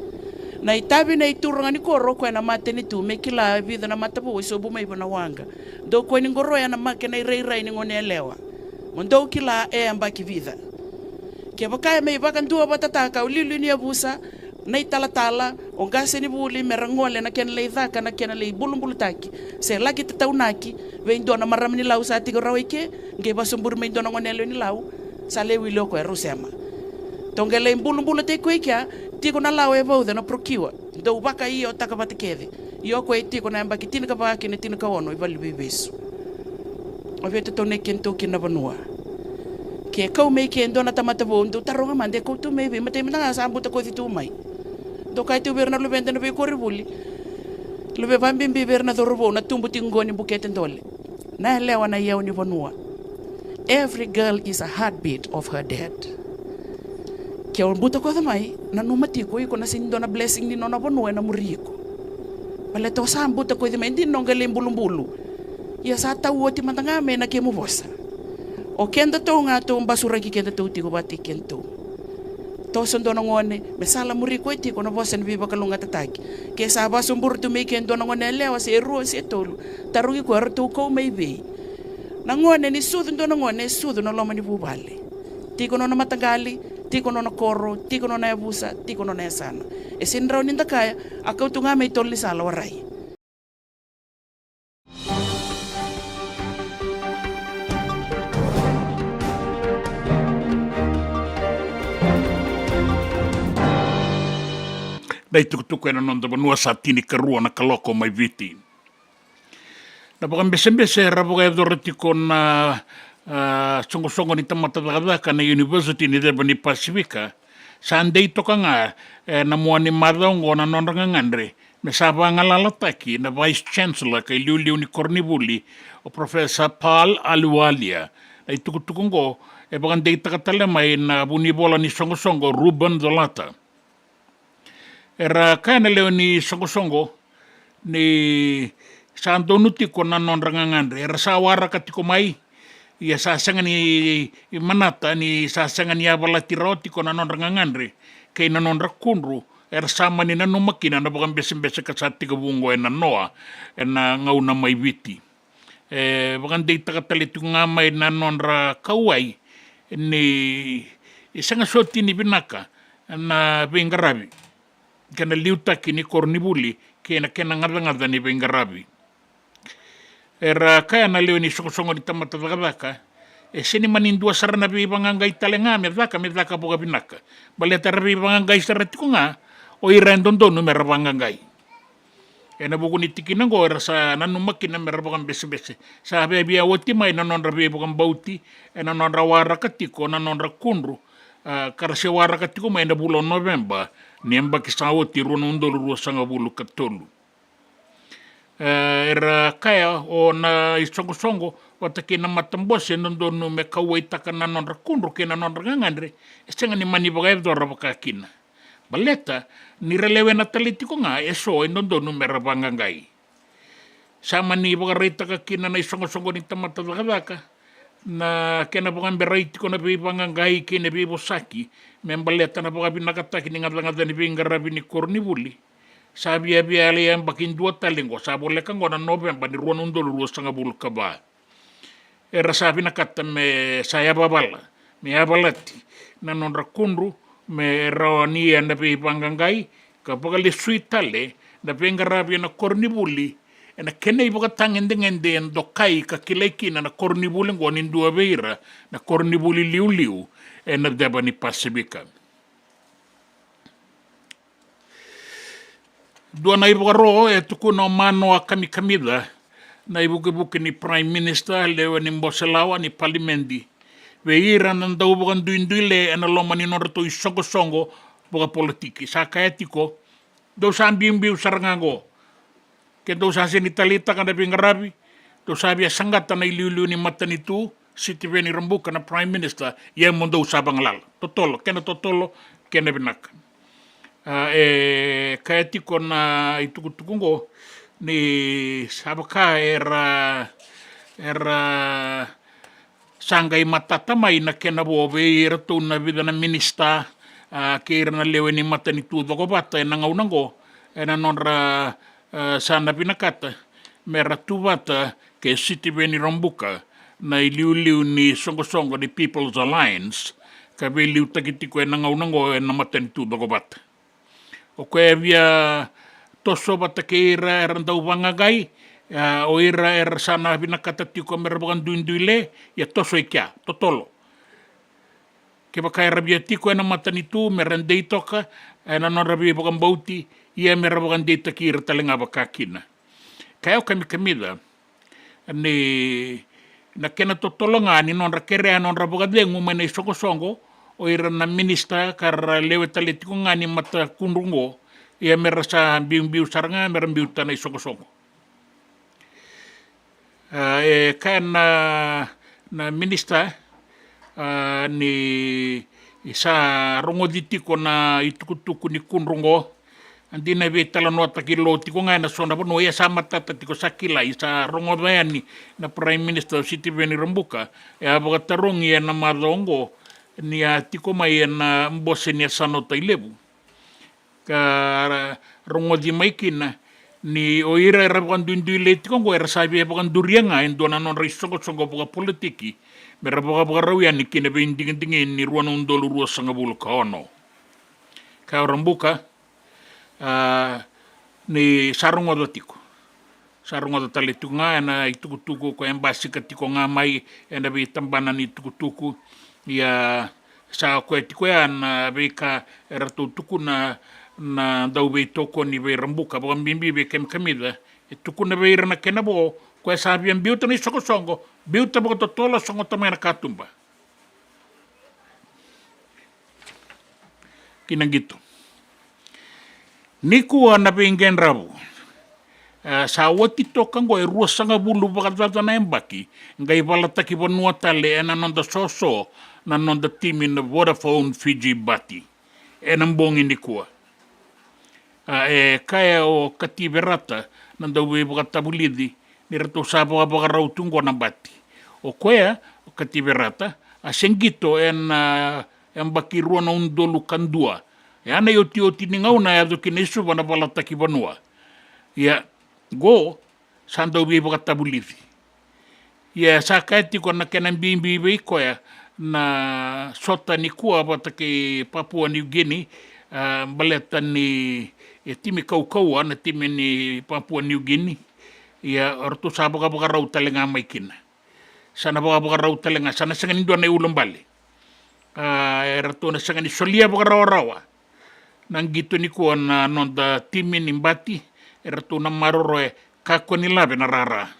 na itabi na ituranga ni korro ko na mateni tu mekila vida na matapo so bu mai bona wanga do ko ni ngoro ya na make na irai ni ngonelewa mondo kila amba ki vida ke baka me baka ntua batata ka ulilu ni abusa na itala ongase ni buli merangole na ken leithaka na ken le bulumbulutaki se lagi tataunaki ve ndona maramni lau sa tigo rawike nge basumbur me ndona ngonelo ni lau sa le wilo ko erusema tongele bulumbulute ko ikia tiko na lau e vaude no prokiwa do baka io takabatikede io ko tiko na amba kitina ka baki ne tina ka ono i vali bebesu o vete tone kento kina vanua ke kau me ke ndona tamata vondo taronga mande ko tu me mate mna sa ambuta ko tu mai do kai tu berna lu bende no be koribuli lu be vambi berna do robo na tumbu tingoni bukete ndole na lewa na yeu ni vanua every girl is a heartbeat of her dad ke on buta ko mai na numati ko iko na sindo na blessing ni nona vanua na muriko pale to sa ambuta ko di mai ndi nongale mbulumbulu ya sa tawoti matanga me na ke mubosa O kenda tau ngā tau basura ki kenda tau tiko bati kento. Toson dona ngone, me sala muri koe tiko na vosa ni biba kalunga tataki. Ke sa baso mburu tu mei kendo na ngone lewa se rua se tolu. Tarungi ko aratu kou mei bei. Na ngone ni sudu dona ngone, sudu na loma ni bubale. Tiko na matagali, tiko na koro, tiko na yabusa, tiko na yasana. E sindraw ninda kaya, akaw tu nga may toli sala waray. Dai tukutuku ena nonda banua sa tini karua na kaloko mai viti. Na baka mbese raboga e dorati na songo ni tamata dagadaka na University ni Deba ni Pasifika. Sa andei toka nga na mua ni madongo na nonda ngangandre. Me sa ngalalaki na Vice Chancellor kay Liuliu ni Cornibuli o Professor Paul Aluwalia. Dai tukutuku ngo e baka andei takatalemay na bunibola ni songo Ruben Dolata. Era kaya na leo ni songo ni sa andonuti ko na nonrangangandre. Era sa wara katiko mai. Ia sa sanga ni manata ni sa sanga ni abalatiraoti ko na nonrangangandre. Kay na nonrakunru. Era sama ni nanumakina na bakang bese ka sa tigabungo na noa. Na ngaw na may witi. Bakang day takatalitu nga may na nonra kawai. Ni isang asoti ni binaka na bingarabi. Kena liutaki ni Cornibuli kena ngada ni Bengarabi. Era kaya na leo ni songo ni tamata dagadaka sini manindua sarana bibangangai talenga medaka boga binaka. Baleta bibangangai saratiku nga o irendondo no merabangangai. Na buku ni tikinango era sa nanumakin na merabangan bese. Sa bebia woti mai na non rabi bogan bauti na non rawara katiko na non rakunru. Karase wara katiko mai na bulan November niamba kisawo tiru nundol ruwa sanga bulu katolu. Era kaya o na isongo wataki na matambose nondo no me kawai taka na non rakunru kena non rangangandre esenga ni mani bagai dora bakakina. Baleta ni relewe na talitiko nga eso nondo no me rabangangai. Sama ni bagai takakina na isongo ni tamata dagadaka na kena bukan beraiti ko na bibangangai kena bibosaki membaleta na bukan binakataki ni ngada ni bingarabi ni Cornibuli sabi ale yang bakin 2 talingo sabole kan na November ni ruan undol ruas sanga bulu kaba era sabi nakata me saya babala me abalati na non rakunru me rawani na bibangangai kapag suitale na bingarabi na Cornibuli na kena ibuka tangende en dokai ka kileki na Cornibuli ngonin dua beira na Cornibuli liu na Deba ni Pasifika. Dua na ibuka roho tuku na mano a kamida na ibuka ni Prime Minister lewa ni Mboselawa ni Palimendi. Veira na daw bukan duindule na loma ni norto songo buka politiki. Sa kayatiko do sa ambiumbiu sarangango. Kendo sa sinitalita ka na bingarabi, do sabi sangat na iliuliu ni matanitu, City Veni Rambuka na Prime Minister, yan mo daw sabang lal. Totolo, kena binak. Kaya tiko na itukutukungo, ni sabaka era sanggay matatamay na kena bobe, ito na vida na minista, kaya na lewe ni matanitu, doko bata, nangaunango, na nonra, sana pinakata meratubata ke City Veni Rambuka na iliuliu ni songo ni People's Alliance kabeliu takitiko e nangaunango e namatanitu doko bata. O kaya via toso bata ke ira erandau bangagai o ira sana pinakata tiko merabakan duinduile ya toso ikia, totolo. Ke baka rabia tiko e namatanitu merandei toka e nanon rabia bakan bauti ia merabakan data kira talenga bakakina. Kaya kamida ni na kena totolonga ni non rakere non rabogadengu mena songo o ira na minista kar lewe talitiko nga ni mata kunrungo ia merasa biu saranga merambiu tanai songo. Kaya na minista ni isa rongoditiko na itukutuku ni kunrungo andi na ve tala no taki lo tiko ngai na sona no ia sa matata tiko sakila i sa rongo veani na Prime Minister Siti Veni Rambuka e ava tarongi e na madongo ni a tiko mai e na mbose ni a sano tailevu ka rongo di mai kina ni o ira era pakandundui le tiko ngo era sabi e pakandurianga e dona non risongo songo paka politiki me ra paka rawia ni kina ve indingi ni ruana undolu rua sanga bulu ka ono ka Rambuka ni sarunga do tiko. Sarunga do tale tunga na itukutuku ko embassy ka tiko nga mai ena be tambana ni tukutuku ia sa ko tiko na be ka era tuku na dau be toko ni be Rambuka ba mbimbi be kamida tuku na be na kenabo ko sa bien biuta ni songo biuta bo to tola songo tamena katumba. Kinangito. Niku ana pengen rabu. Sa wati toka ngo e rua sanga bulu bakatata na embaki. Ngai balataki vanua tale ena nonda soso na nonda timi na Vodafone Fiji Bati. Ena mbongi nikua. E kaya o katiberata nanda ue bakatabulidi ni rato sabo bakarau tungo na bati. O kwea o katiberata a sengito ena embaki rua na undolu kandua. Ya na yoti ni ngau na yado kinesu wana balataki vanua. Ya go sanda ubi bakatabulidi. Ya sa kaiti ko na kenan bimbi ko ya na sota ni kua batake Papua New Guinea baleta ni timi kau na timi ni Papua New Guinea. Ya orto sa baka rau talenga mai kina. Sana baka rau talenga sana sangan indua na ulang bali. Erto na sangan solia baka rawa. Nang gitu ni ko na nonda timi ni Bati erto na maroro kako ni labe na rara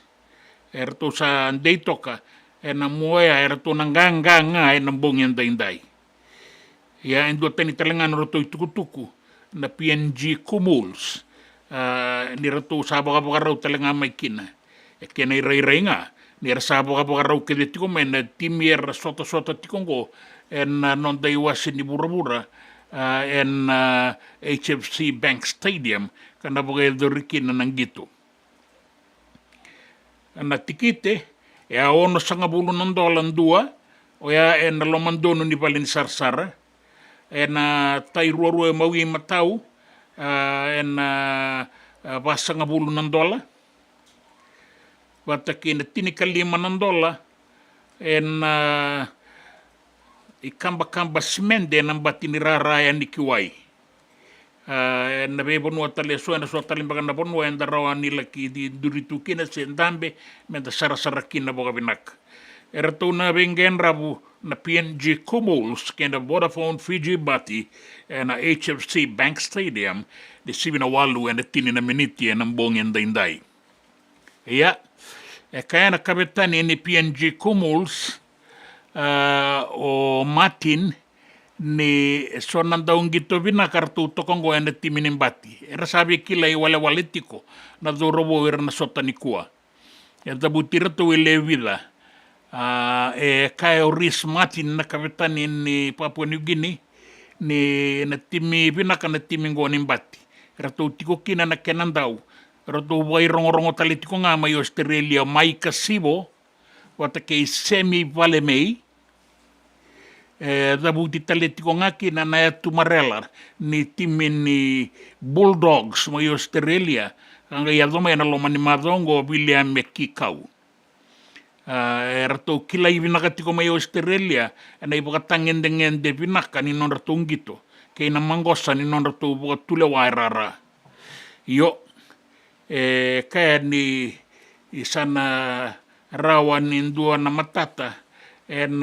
erto sa ndei toka na moya erto na nganga na bongyan daindai ya endo tani talengan roto itukutuku na PNG Kumuls ni rato sa baka raw talenga mai kina kena irai nga ni sa baka raw kede tiko men timi er sota tikongo en nonda iwasi ni burabura en HFC Bank Stadium kana bagay dorikin na nanggito. Na tikite e ono sanga bulu ng dolan dua o ya en lomandono ni balin sarsara en tairuro mawi matau en basanga bulu ng dola watakin tinikalima ng dola en ikamba simende ng batiniraraya ni kiwai. Na bebo no tale so na so tale baga na bono en darawa ni laki di duritu kina sendambe men da sara kina boga binak. Erto na bengen rabu na PNG Kumuls kenda Vodafone Fiji Bati na HFC Bank Stadium de sibina walu en tini na miniti en mbongen daindai. Ya kaya na kapitani ni PNG Kumuls o Martin ni sonan daung gitu bina kartu tokongo ena timinin bati. Era sabi kila i wale tiko na dorobo era na sota ni kua. Ya tabutira to ile vida. Kaya Oris Martin na kapitani ni Papua New Guinea ni na timi bina ka na timingo ni bati. Era to tiko kina na kenandau. Era to wai rongo tali tiko nga mai Australia mai kasibo wata kei semi vale mei. Dabuti taletiko ngaki na tumarela ni timi ni Bulldogs mo Australia ang yadoma na lomani madongo William Mekikau erto kilai binakatiko mo Australia na ibakatangin dengan de binaka ni non ratungito kay na mangosa ni non ratu buka tulewa rara yo kaya ni isana rawan indua na matata en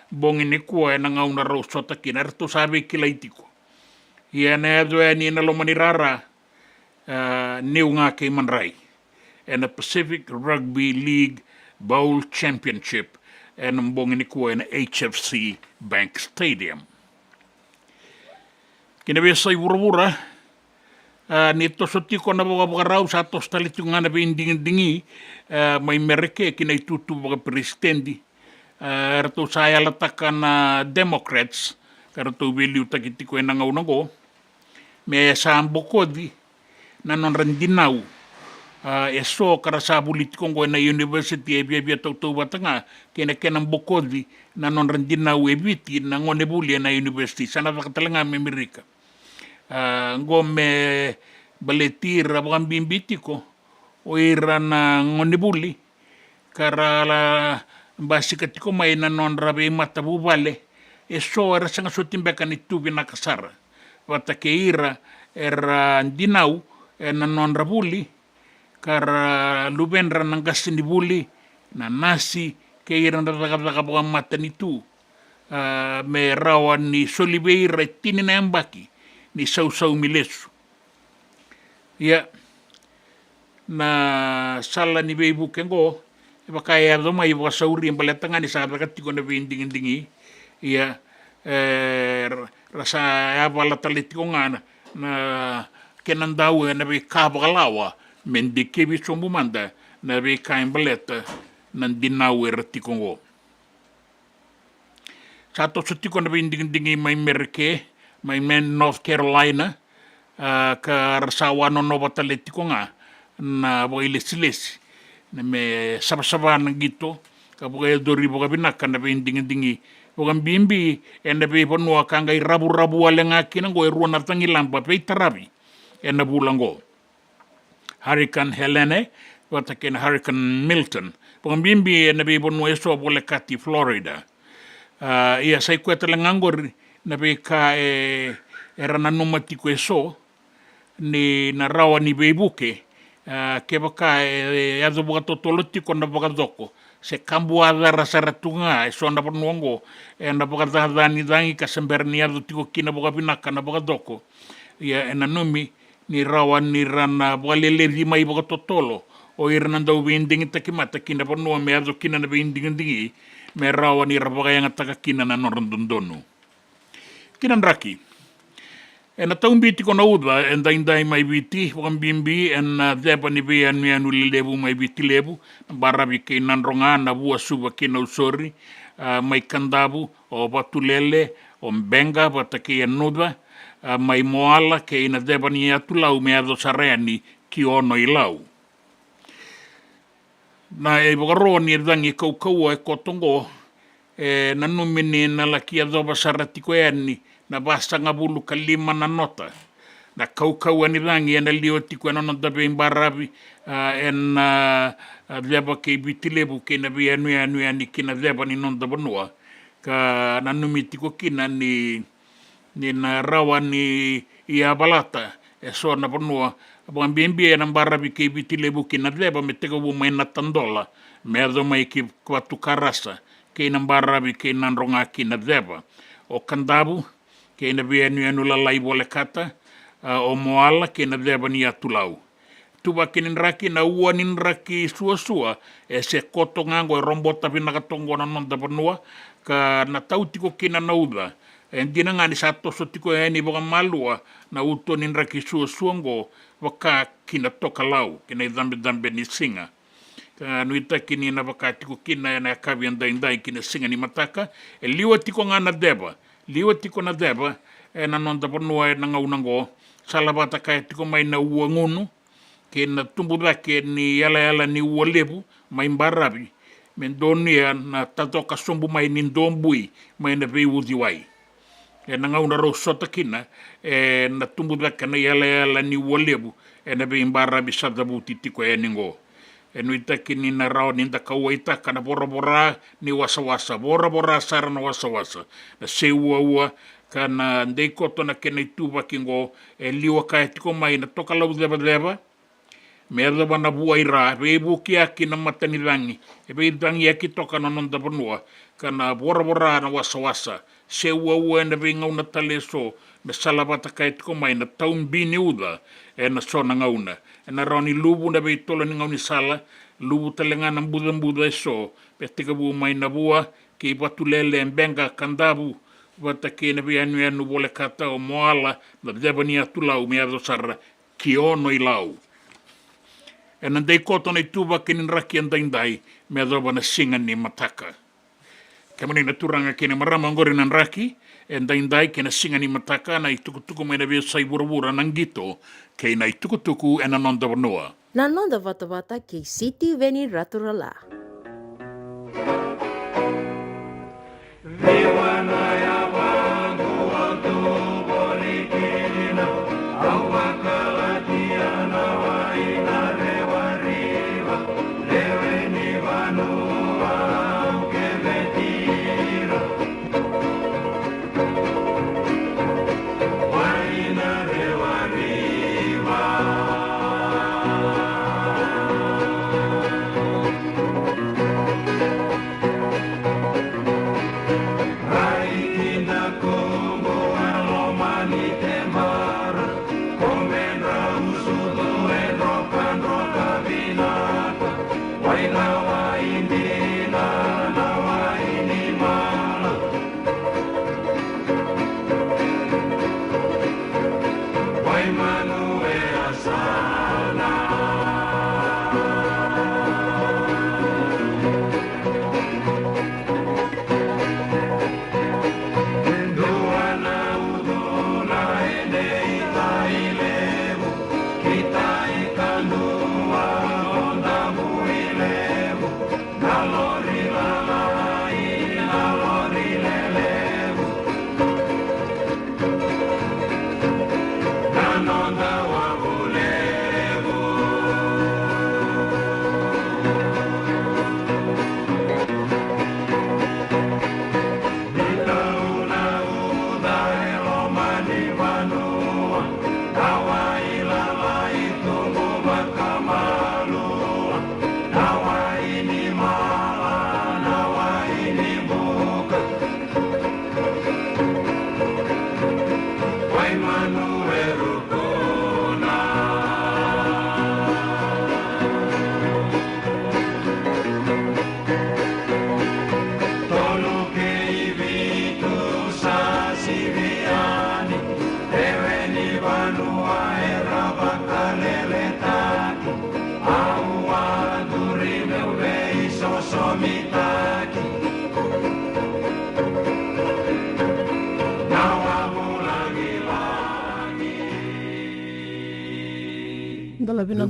bongin ni kuwa en ngau na raw sota kina erto sabi kilaitiko ia na doa ni na lomani rara new nga kay manray en Pacific Rugby League Bowl Championship en bongin ni kuwa en HFC Bank Stadium kinabesa ibura nito sotiko na baga raw sa tos talitunga na bindingi may mereke kinaitutu baga presidente erto saya letakkan Democrats karena tu beliau tak kita kau nangau me sa ambokodi na non rendinau e so kara sa politiko ngo na university e bia tau watanga kena mbokodi na non rendinau e biti na ngone buli na university sana vakatalenga me Amerika ngo me baletira bimbitiko o ira na ngone buli kara la basika tiko mai na non rabe matabu vale e so era sanga sotimbeka ni tubi na kasara wata ke ira era dinau na non rabuli kara lubenra nang gasini buli na nasi ke ira na daga mata ni tu me rawan ni solibeira tini na ambaki ni sau milesu ya na sala ni beibu kengo baka ya do mai wa sauri yang baletanga ni sabe katiko na binding ya rasa ya bala talitiko ngana na kenandau na be kabalawa mendike bi sombu manda na be kain baleta nan dinau ertiko ngo sato sutiko na binding mai merke mai men North Carolina ka rasawa no bataletico nga na boilesilesi na me sabasaba gitu ka boy dori boga binaka na binding boga bimbi enda be ponua kanga rabu alenga kina go ruana tangi lampa pe tarabi ena bulango Hurricane Helene wata ken Hurricane Milton boga bimbi ena be ponua so bole kati Florida ia sai kweta langangor na be ka era na numatiko so ni na rawa ni beibuke ke baka azo boga totolotiko na boga doko se kambu ada rasa ratunga so na ponongo na boga dani ka sembernia do tiko kina boga binaka na boga doko ya na numi ni rawa ni rana boga lele di mai boga totolo o irna do binding takimata kina ponua me azo kina na binding dingi me rawa ni raboga yang taka kina na norondondonu kina raki na taun biti ko na uda en daindai mai biti wakam bimbi en depa ni be an mianu lebu mai biti lebu barabi ke nanronga na bua suba ke na usori mai kandabu o batulele o mbenga batake en nuda mai moala ke ina depa ni atulau me ado sareani ki ono ilau na e bogaro ni dangi kau e kotongo na numini na laki adoba saratiko eni na basta nga bulu kalima na nota na kau ani rangi ena lioti ko na nota be barabi en deba ke bitilebu ke na be anu ani kina deba ni nonda bonua ka na numiti ko kina ni na rawa ni ia balata e so na bonua bon bimbi na barabi ke bitilebu kina deba metego bu mena tandola merdo mai ki kwatu karasa ke na barabi ke na ronga kina deba o kandabu ke na anu lalai bole kata o moala ke na deba ni atulau tuba kinin raki na uanin raki sua e se koto ngango e rombota pina katongo na nonda panua ka na tautiko kina nauda e dina ngani sato sotiko e ni boka malua na utonin raki sua ngo waka kina toka lau kina dambe ni singa ka nuita kini na waka tiko kina na kabi andai kina singa ni mataka e liwa tiko ngana deba liwa tiko na deba e na nonda panua e na ngaunango salabata kai tiko mai na ua ngunu ke na tumbuda ke ni yala ni ua lebu mai mbarabi men donia na tatoka sombu mai ni ndombui mai na vei udiwai e na ngauna ro sota kina e na tumbuda ke na yala ni ua lebu e na vei mbarabi sadabuti tiko e ningo e nuita kini na rao ni ndakaua itaka na bora ni wasa bora sara na wasa na se ua kana ndei koto na kena ituwa kingo e liwa kai tiko mai na toka lau leba me ada wana bua ira be buki aki na matani rangi e be rangi aki toka na nonda panua kana bora na wasa se ua na be ngauna tale so me salabata kai tiko mai na taun bini uda e na so na ngauna e na raoni lubu na be tola ni ngauni sala lubu talenga na mbuda e so pe tika bua mai na bua ki batu lele mbenga kandabu wata ke na be anu bole kata o moala na deba ni atulau me ado sara ki ono i lau e na dei koto nei tuwa kinin raki andaindai me adoba na singa ni mataka Kamanina turanga kene marama ngore nan raki, endai kena singa ni mataka na itukutuku mena vea sai wura nang gito, kei na itukutuku ena nonda wanoa. Na nonda vata kei City Veni Raturala.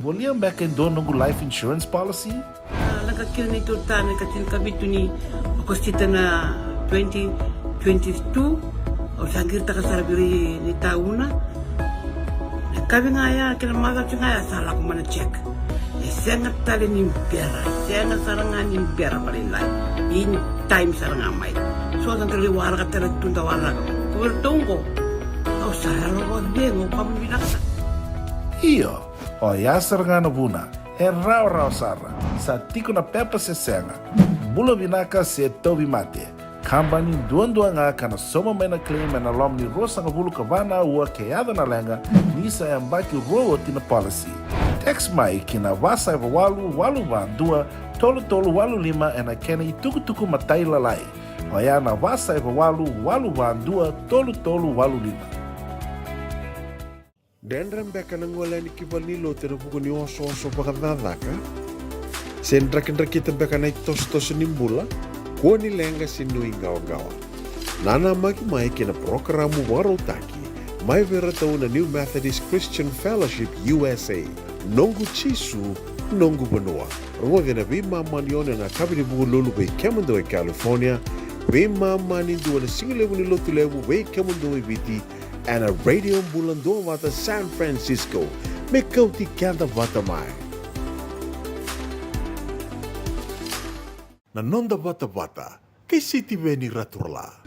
William back in donongu life insurance policy? Laka kira ni turtana katin kabitu ni okostita na 2022 o sangir takasarabiri ni tauna. Kabi nga ya kila maga nga ya sala ko mana check. Sengat tali ni pera, sengat sarangan ni pera paling lain. In time sarang amai. So ang kaliwara ka tala tunda wala ko. Kuwertongko. Kau sarang ko dengo kamu binaksa. Iyo, o yasar nga nabuna, rau sara, sa tiko na pepa se senga, bula binaka se tobi mate, kambani duan nga kana soma mena claim na lom ni rosa nga bulu kabana ua keada na lenga, nisa e ambaki roa tina policy. Text mai kina wasa eva walu dua, tolu walu lima ena kena ituku matai lalai, o ya na wasa eva walu dua, tolu walu lima. Dendram beka nangola ni kivalilo tera puku ni oso pakadadaka. Sen drakin beka na tos nimbula, kuo ni lenga sinui gawa. Nana mai kina programu warotaki, mai vera tau na New Methodist Christian Fellowship USA, nongu chisu, nongu banua. Rungo vina vima manione na kabini buku lulu bei kemando e California, vima mani dua na singilewu ni lotu lewu bei kemando e viti, and a radio bulando wata San Francisco. Me kauti kanda wata mai. Na nonda wata kay City Veni Raturla.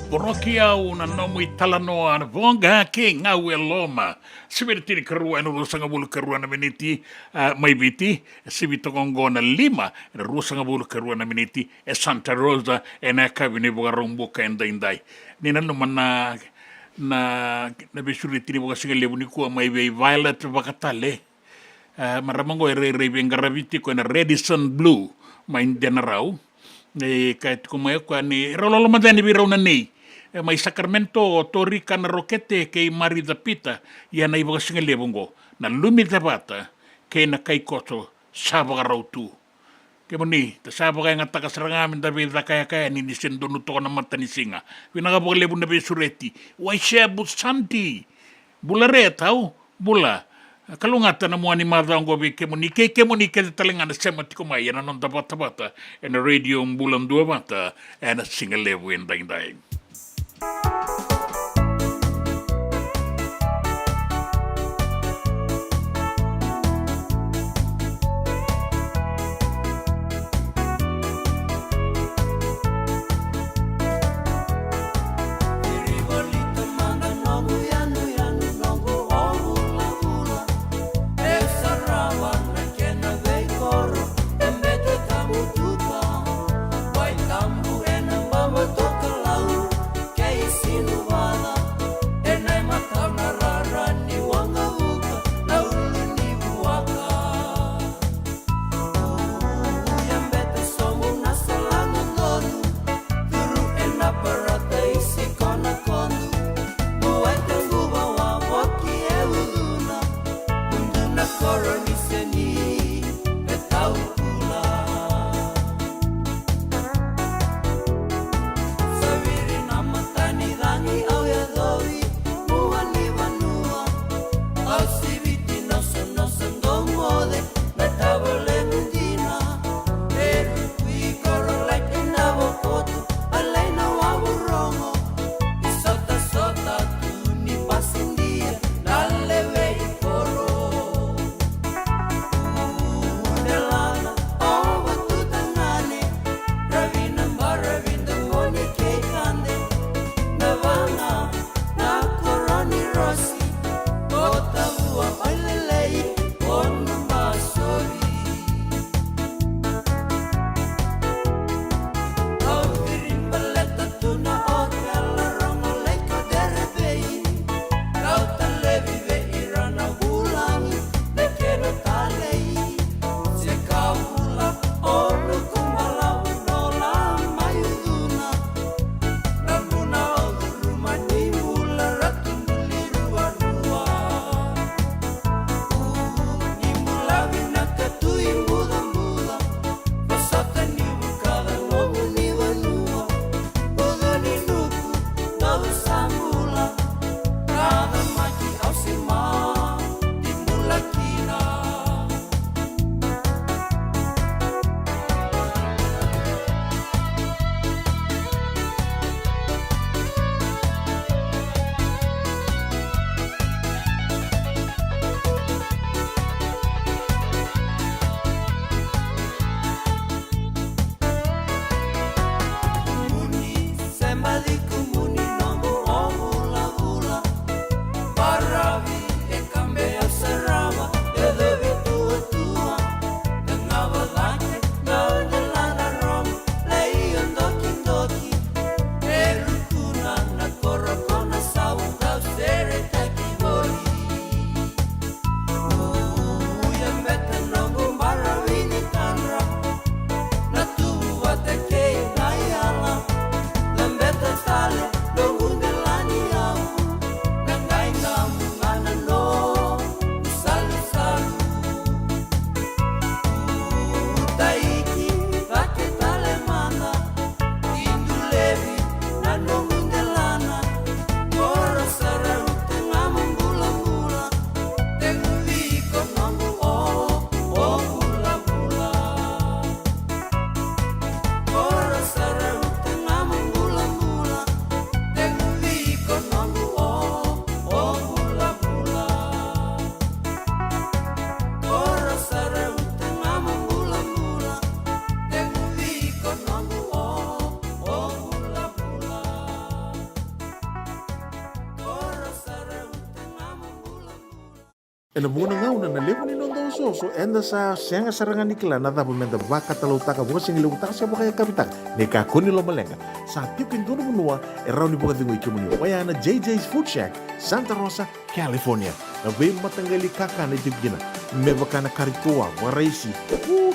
Poroki au na nomu I talanoa na vonga ke ngau e loma. Sibiritiri karua enu rusanga bulu karua na miniti mai biti. Sibitokongo na 5 na rusanga bulu karua na miniti e Santa Rosa e na kavini boga romboka e ndaindai. Nina no mana na besuri tiri boga singa lebu ni kua mai vei violet vakatale. Maramango e rei vengaraviti ko na Redison Blue mai denarau. Ne kai tuko mai ko ni rololo madani bi rona nei. Mai Sacramento o Torika na rokete kei Mari da Pita ia na iwa singa lebongo na lumi da bata kei na kai koto sabaga rautu. Ke moni, ta sabaga nga taka saranga min da veda kaya kaya ni nisendo no toko na mata ni singa. Wina ka lebu na be sureti. Wai shea but santi. Bula rea tau, bula. Kalungata na mua ni madhango be ke moni ke talenga na sema tiko mai na non da bata e na radio mbulan dua bata e na singa lebu en daindai. Vai tambu e na mama toka lau E na muna ngauna na levo ni nondo soso enda sa sianga sarangan ikila na dapat menda baka talau taka buka singi levo taka siapa kaya kapitang neka kuni lo malenga sa tiukin dono menua e rauni buka tingu ikimuni wayana JJ's Food Shack Santa Rosa, California na be matanggali kakana itibgina mebakana karitoa waraisi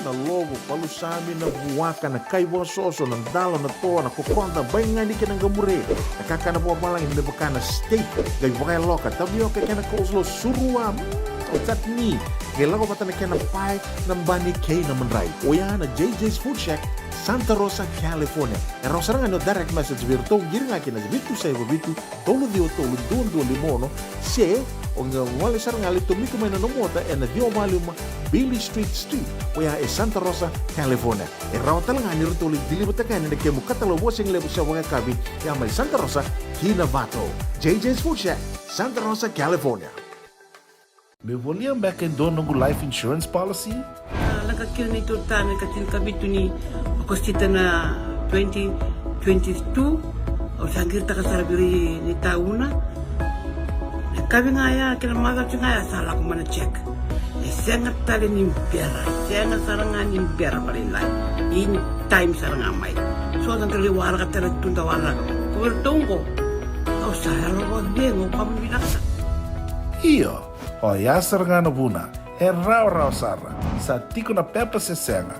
na logo palusami na buwaka na kaiwa soso na dalo na toa na kokonda bayangani ka ng gamure na kakana buwa malang mebakana steak gay wakay loka tabioka ka na coleslaw surua o tatni gailangan pa na kena pie ng bani kay na manray o yan na JJ's Food Shack Santa Rosa, California. E rosarangan no direct message virto giringa kina bitu sai bitu tolo dio tolo dondo limono se o ngale saranga le tomiko mena no mota e na dio maluma Billy Street oya e Santa Rosa, California. E rawtalanga ni rito le dili butaka ni ke mukatalo bosing le busa wanga kabi ya mai Santa Rosa, Kinavato. JJ's Food Shack, Santa Rosa, California. Me voliam back in dono life insurance policy? Laka kira ni tutana katil kabitu ni kostita na 2022 o sangir takasarabiri ni tauna kabi ngaya kila maga ngaya sala ko mana check e senga tali ni biara senga saranga ni biara palilai in time saranga mai so dan kali wala ka tala tunda wala ko tongo o sala ko dengo pambinaksa Iyo, o yasar ngana buna, e rau sara, sa tiko na pepa se senga,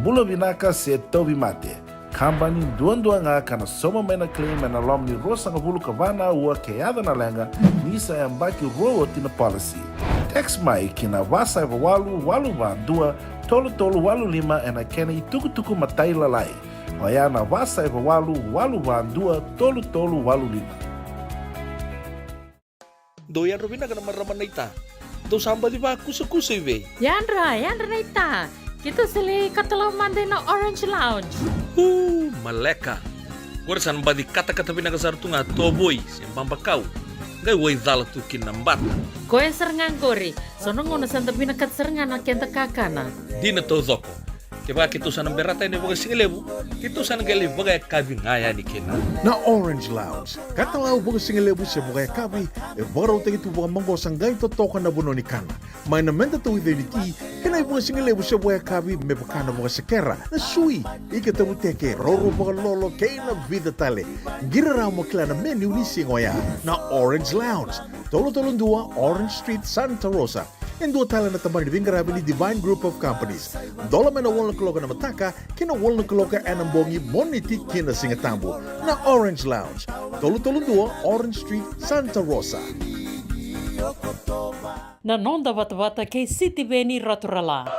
bula vinaka se tobi mate, kambani duan nga kana soma mena claim na lom ni rosa nga bulu kavana ua keada na lenga, nisa e ambaki roa tina policy. Text mai kina wasa eva walu van dua, tolu walu lima e na kena i tuku matai lalai, o ya na wasa eva walu van dua, tolu walu lima. Doyan Robina ka naman raman na ita. Ito samba di ba kusa-kusa iwe? Yandra na ita. Kita sili katalaw mande na Orange Lounge. Maleka. Kuarasan ba di kata-kata pinakasar tu nga toboy siyang pambakaw. Ngay way dala tu kinambat. Koe serengan kori. Sonong una santa pinakat serengan na kenta kakana. Di na to zoko. Kaya kita sana berata ini bagai singelebu, kita sana gali bagai kabi ngaya ni kena. Na Orange Lounge, katalaw bagai singelebu siya bagai kabi, e baraw tayo ito bagai manggo sanggay totokan na buno ni kana. May namenda to identity, kanay bagai singelebu siya bagai kabi, may bakana bagai sekera, na sui, ikatabu teke, roro bagai lolo, kay na vida tale. Giraraw mo kila na menu ni singoya, na Orange Lounge, tolo-tolong dua, Orange Street, Santa Rosa. En dua tala na tamang nibingarabi ni Divine Group of Companies. Dola may na walang kaloka na mataka, kina walang kaloka anambongi moniti kina singatambo na Orange Lounge. Tolo-tolong dua, Orange Street, Santa Rosa. Na nonda wata kay City Veni Raturala.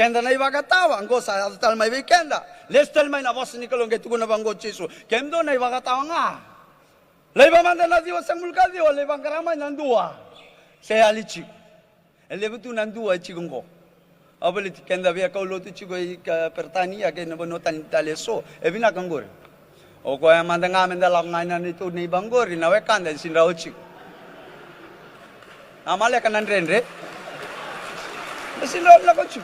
Kenda na iwakatawa, ngo sa tal may weekenda. Lestel may na boss ni kalong ketu na bango chisu. Kemdo na iwakatawa nga. Leba manda na diwa sang mulka diwa, leba karamay nandua. Saya alichi. Leba tu nandua chigungo. Abali kenda via kaulo tu chigo pertania ke na bonotan taleso. Ebina kangor. O ko manda nga menda lam na itu ni bangori na wekanda sinra uchi. Amale kanan rendre. Sinra la kochu.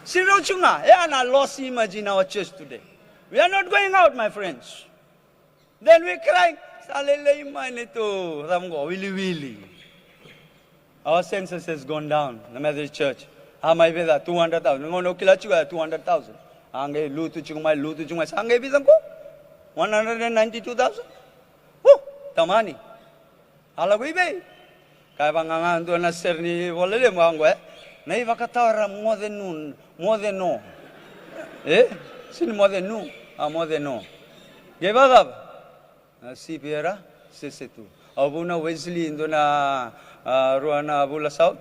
Sirochunga, I lost imagine our church today. We are not going out, my friends. Then we cry, Salele manito, Ramgo, willy. Our census has gone down, the Methodist Church. How may be that 200,000? No, kilachuga 200,000. Ange lutu chungma, sange bizanko 192,000. Oh, tamani. Alagui bay. Kaya bangangan doon na sir ni Walele Mwangwe. Na iwakatawara more than no. Sin more than no. More than no. Gevagab. Si Piera, sesetu. Abuna Wesley indo na Ruana Abula South.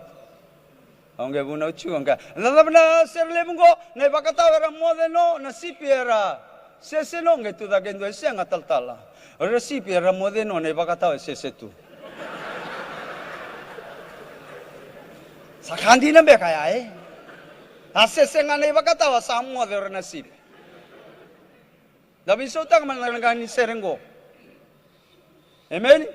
Ang abuna uchunga. Lalab na Sir Lebungo, na iwakatawara more than no, na si Piera. Sesenong ito da gendo siyang ataltala. Ora si Piera more than no, na iwakatawara sesetu. Sakandi na ba kaya eh? Asese nga na ibakatawa sa amo der nasib. Dabi sotang man lang ni serengo. Amen.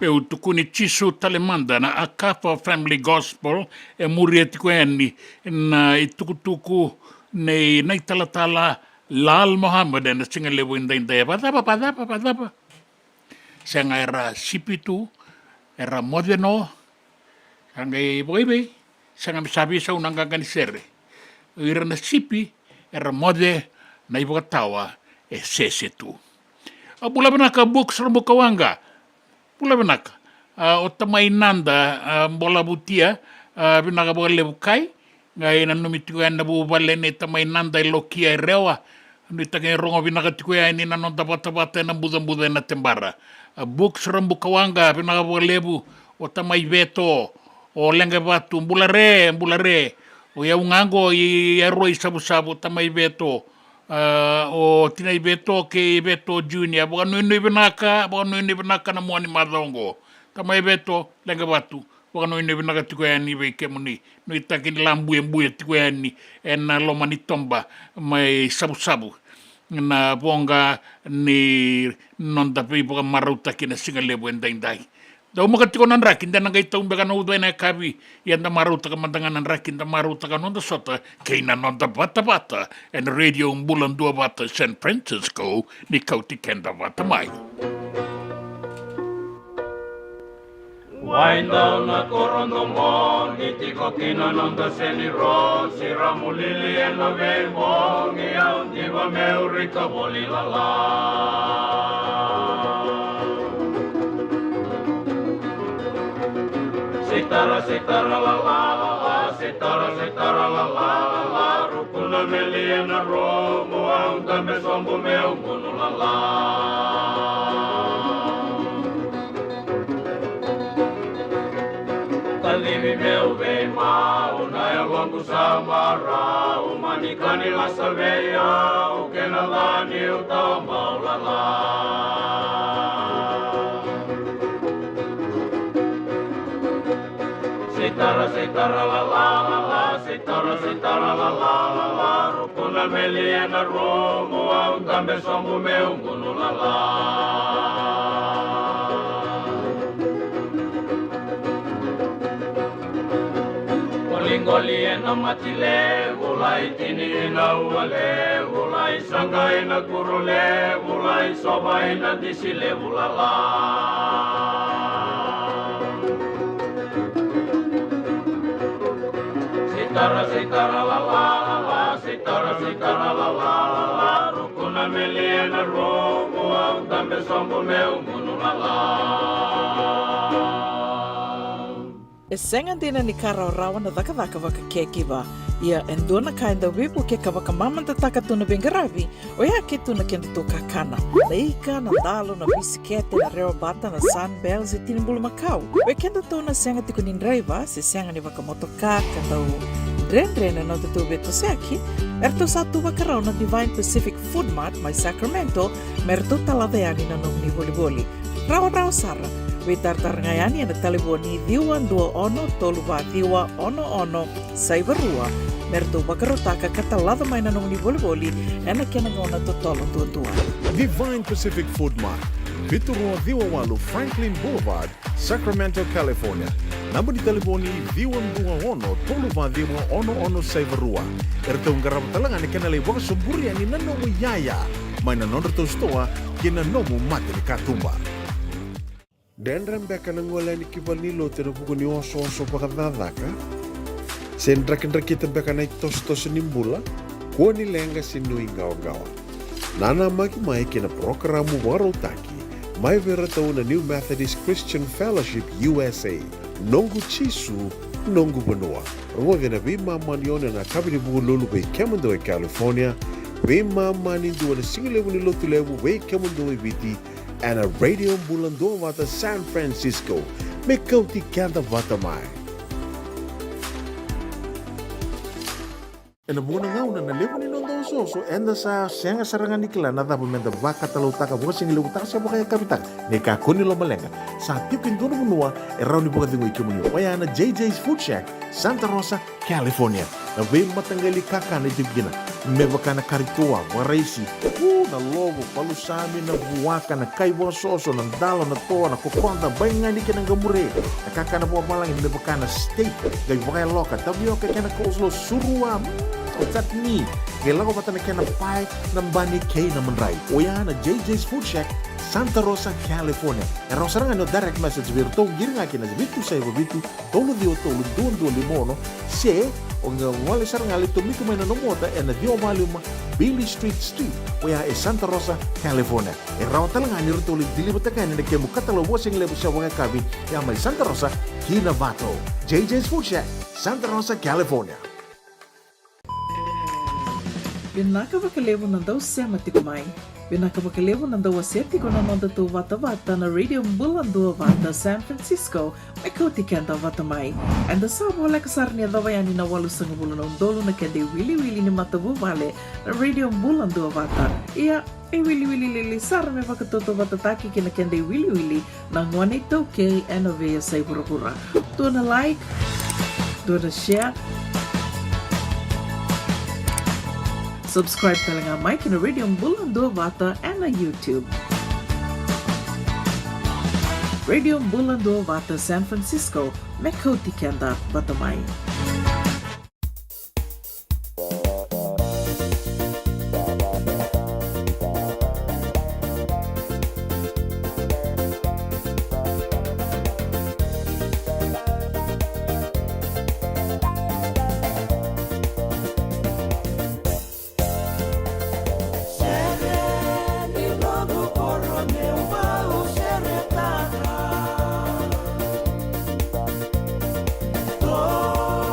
Peu tukuni chisu talemanda na Akapa Family Gospel e murieti kweni na itukutuku nei talatala Lal Muhammad na singa lewo inda padapa. Sanga era sipitu, era modeno, sanga boibe, sanga misabi sa unang kaganisere. Ira na sipi, era mode na ibukatawa e sesetu. Abula banaka books ramukawanga. Pula banaka, o tamai nanda bola butia vinaka bola lebu kai ngai na numitiko na bu vale ne tamai nanda lokia rewa ni take rongo vinaka tiko ya ni na nonta bata na buda na tembara books rambu kawanga vinaka bola lebu o tamai veto o lenga batu mbulare o ya ungango i roi sabu tamai veto o tina beto ke beto junior boka no benaka na moani madongo tamai beto lenga batu boka no benaka tiko yani be kemuni no itaki lambu tiko yani en loma ni tomba mai sabu na bonga ni non da pe boka maruta kina singa lebo endai da uma katiko nan rakin dan ngai tau bega no na kabi yanda maruta ka mandangan nan rakin da maruta ka non da sota keina non da bata and radio mbulan dua bata San Francisco ni kauti kenda bata mai Wainda na korondo mo itiko kina non da seni ro siramulili e la vemo ngi au diva meurika bolilala Sitara la la, sitara la, rukuna meliana ro, muaunta me sombo meu munu la. Talivi meu vei mau, na e longo samara, umanikani la saveia, o que na lani o tau mau la. Sitara la la, rukuna meliana ro, muaunta me sombo meu munu la. Olingoli ena matile, ulai tini na uale, ulai sangai na kurule, ulai sobai na disile ulala. Sitara la, rukuna meliana ro, muaunta me sombo meu munu la. E senga dina ni kara rawa na daka waka kekiwa. Ia endona ka enda wipu ke ka waka mamanta taka tuna bengaravi, o ia ke tuna kenda tō kakana. Na ika, na dalo, na bisikete, na reo bata, na sunbells e tinimbulu makau. O kenda tō na senga tiko ni driver, se senga ni waka motoka, ka tau dren na tō beto seaki, erto sa tu waka rau na Divine Pacific Food Mart, mai Sacramento, merto talaveani na nong ni boli. Rawa sara. We tartarangayani na telefoni diwa 21 saibarua merto bakarotaka katalada mai na nong ni boli ena kena ngona totolo tua. Divine Pacific Food Mart, Viturua Diwawalu Franklin Boulevard, Sacramento, California. Namba di telefoni diwan 21 saibarua. Erto ngarabatalanga ni kena le waka sumburi ani nanomu yaya. Mai na nonreto stoa kena nomu mate ni katumba. Dan rembeka na ngola ni kibalilo tena puko ni oso pakadadaka. Sen kita beka na itos nimbula, ko ni lenga sinui gawa. Nana mai kina programu warotaki, mai vera tau na New Methodist Christian Fellowship USA, nongu chisu, nongu banua. Rongo vena vima manione na kabini buku lulu bei Kemando e California, vima mani dua na singilewu ni lotu lewu bei Kemando e viti, and a radio bulando vata San Francisco, me kauti kanda vata mai. E na muna ngau na lewa ni nondo soso, enda sa senga sarangan ikila na dapat menda vaka talau taka buka singi lewu taka siapa kaya kapitang, ne kakuni lo malenga. Sa tiukin dono menua, e rau ni buka tingu ikimuni, waya na JJ's Food Shack, Santa Rosa, California. Na vei matanggali kaka na itibigina, me baka na karitua, waraisi, na logo, palusami, na buwaka, na kaiwa soso, na dalo, na toa, na kokonda, baingan di kena gamure. Na kaka na buwa malang, me baka na steak, gai wakay loka, tabi oka kena coleslaw, surua, o chutney. Gai lago bata na kena pie, na bani kay na manray. O yan na JJ's Food Shack, Santa Rosa, California. E rosaranga no direct message virtual, giringa kina zibitu sa iwabitu, tolo di otolo, duon limono, se o nga ngole sarangale tumiko mena no mota e na dio maluma Billy Street oya e Santa Rosa, California. E rawatalangan ni rutuli dilibatakan ni kemu katalo wasing lebu sa wanga kabi ya may Santa Rosa, Kinavato. JJ's Food Shack, Santa Rosa, California. Binakabakalevo ng daw siya matikumay. Binakabakalevo ng daw aseti ko na nanda to vata-vata na Radio Mbulando Vata San Francisco may kautikan daw vatamay. And the sabo wala kasar niya daw yan inawalu sa ngabulo ng dolo na kende wili-wili ni matabu vale na Radio Mbulando Vata. Iya, ay wili-wili sar may pagkatuto vatataki kina kende wili-wili ng 182K NOV sa Ibura-Bura. Doon na like, doon na share, subscribe talaga Mike na Radio Mbulando Vata and na YouTube. Radio Mbulando Vata San Francisco, Mekoti Kenda Batamay. Oh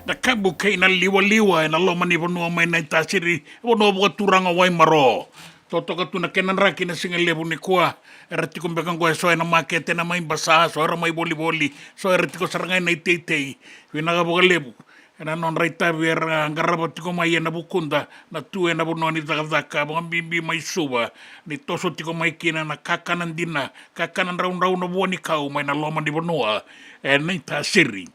na kabu kei na liwa na loma ni vanua mai nai tasiri vanua buka turanga wai maro totoka tuna kenan raki na singa lebu ni kua eratiko mbekang koe soe na makete na mai basaha so era mai boli so eratiko sarangai na itei winaga buka lebu ena non raita vera ngaraba tiko mai na bukunda na tu na bunua ni takataka bunga bimbi mai suwa ni toso tiko mai kina na kakanan dina kakanan raun na buani kau mai na loma ni vanua nai tasiri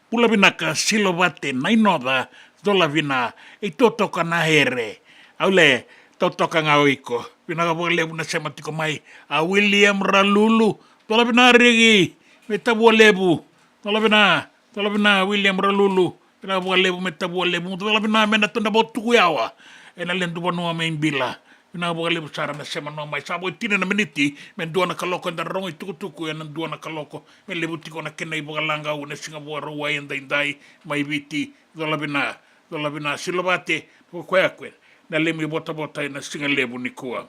pula vinaka silovate nainoda dola vina e totoka na here aule totoka nga oiko vinaka vole una sema tiko mai a William Ralulu dola vina rigi metabu lebu dola vina William Ralulu vinaka vole metabu lebu dola vina mena tunda botu yawa ena lendu vanua meimbila na vale busara na sema no mai sabo tina na miniti men duana kaloko nda rongo tukutuku na duana kaloko men le butiko na kenai bogalanga una singa boa roa indai mai viti dola bina silobate ko kwekwe na lemi bota na singa lebu nikua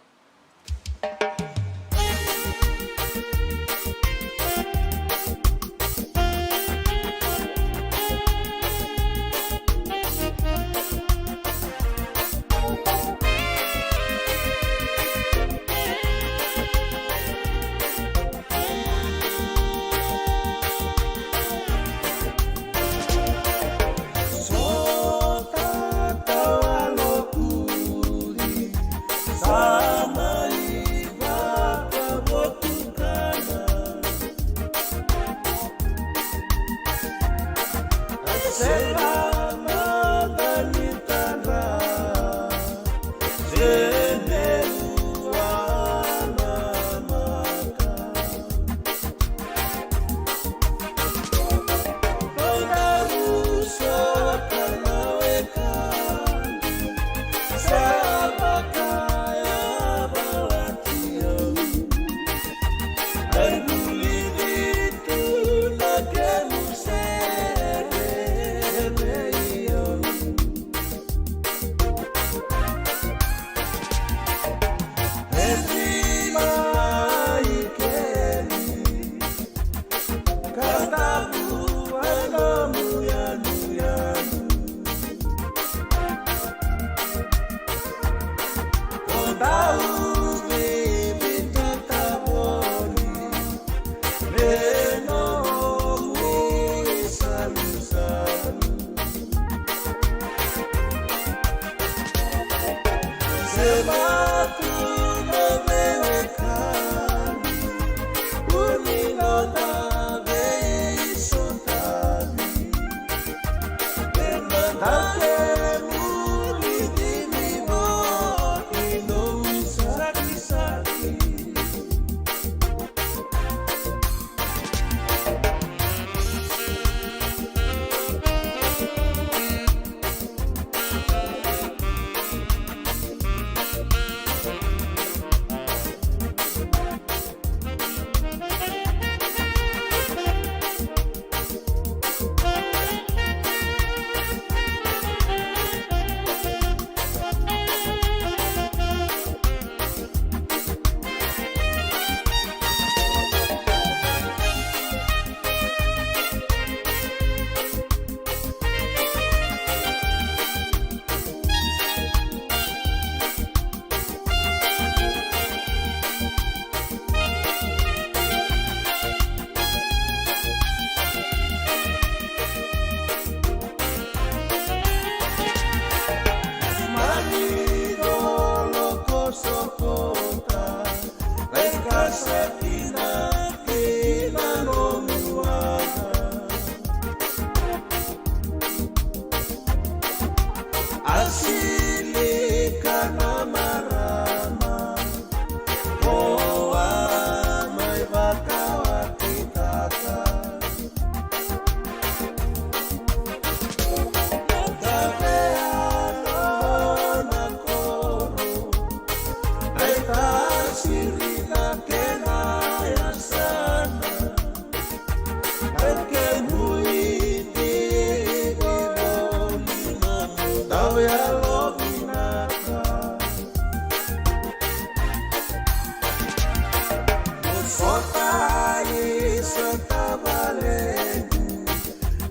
Kota isa tabalegu,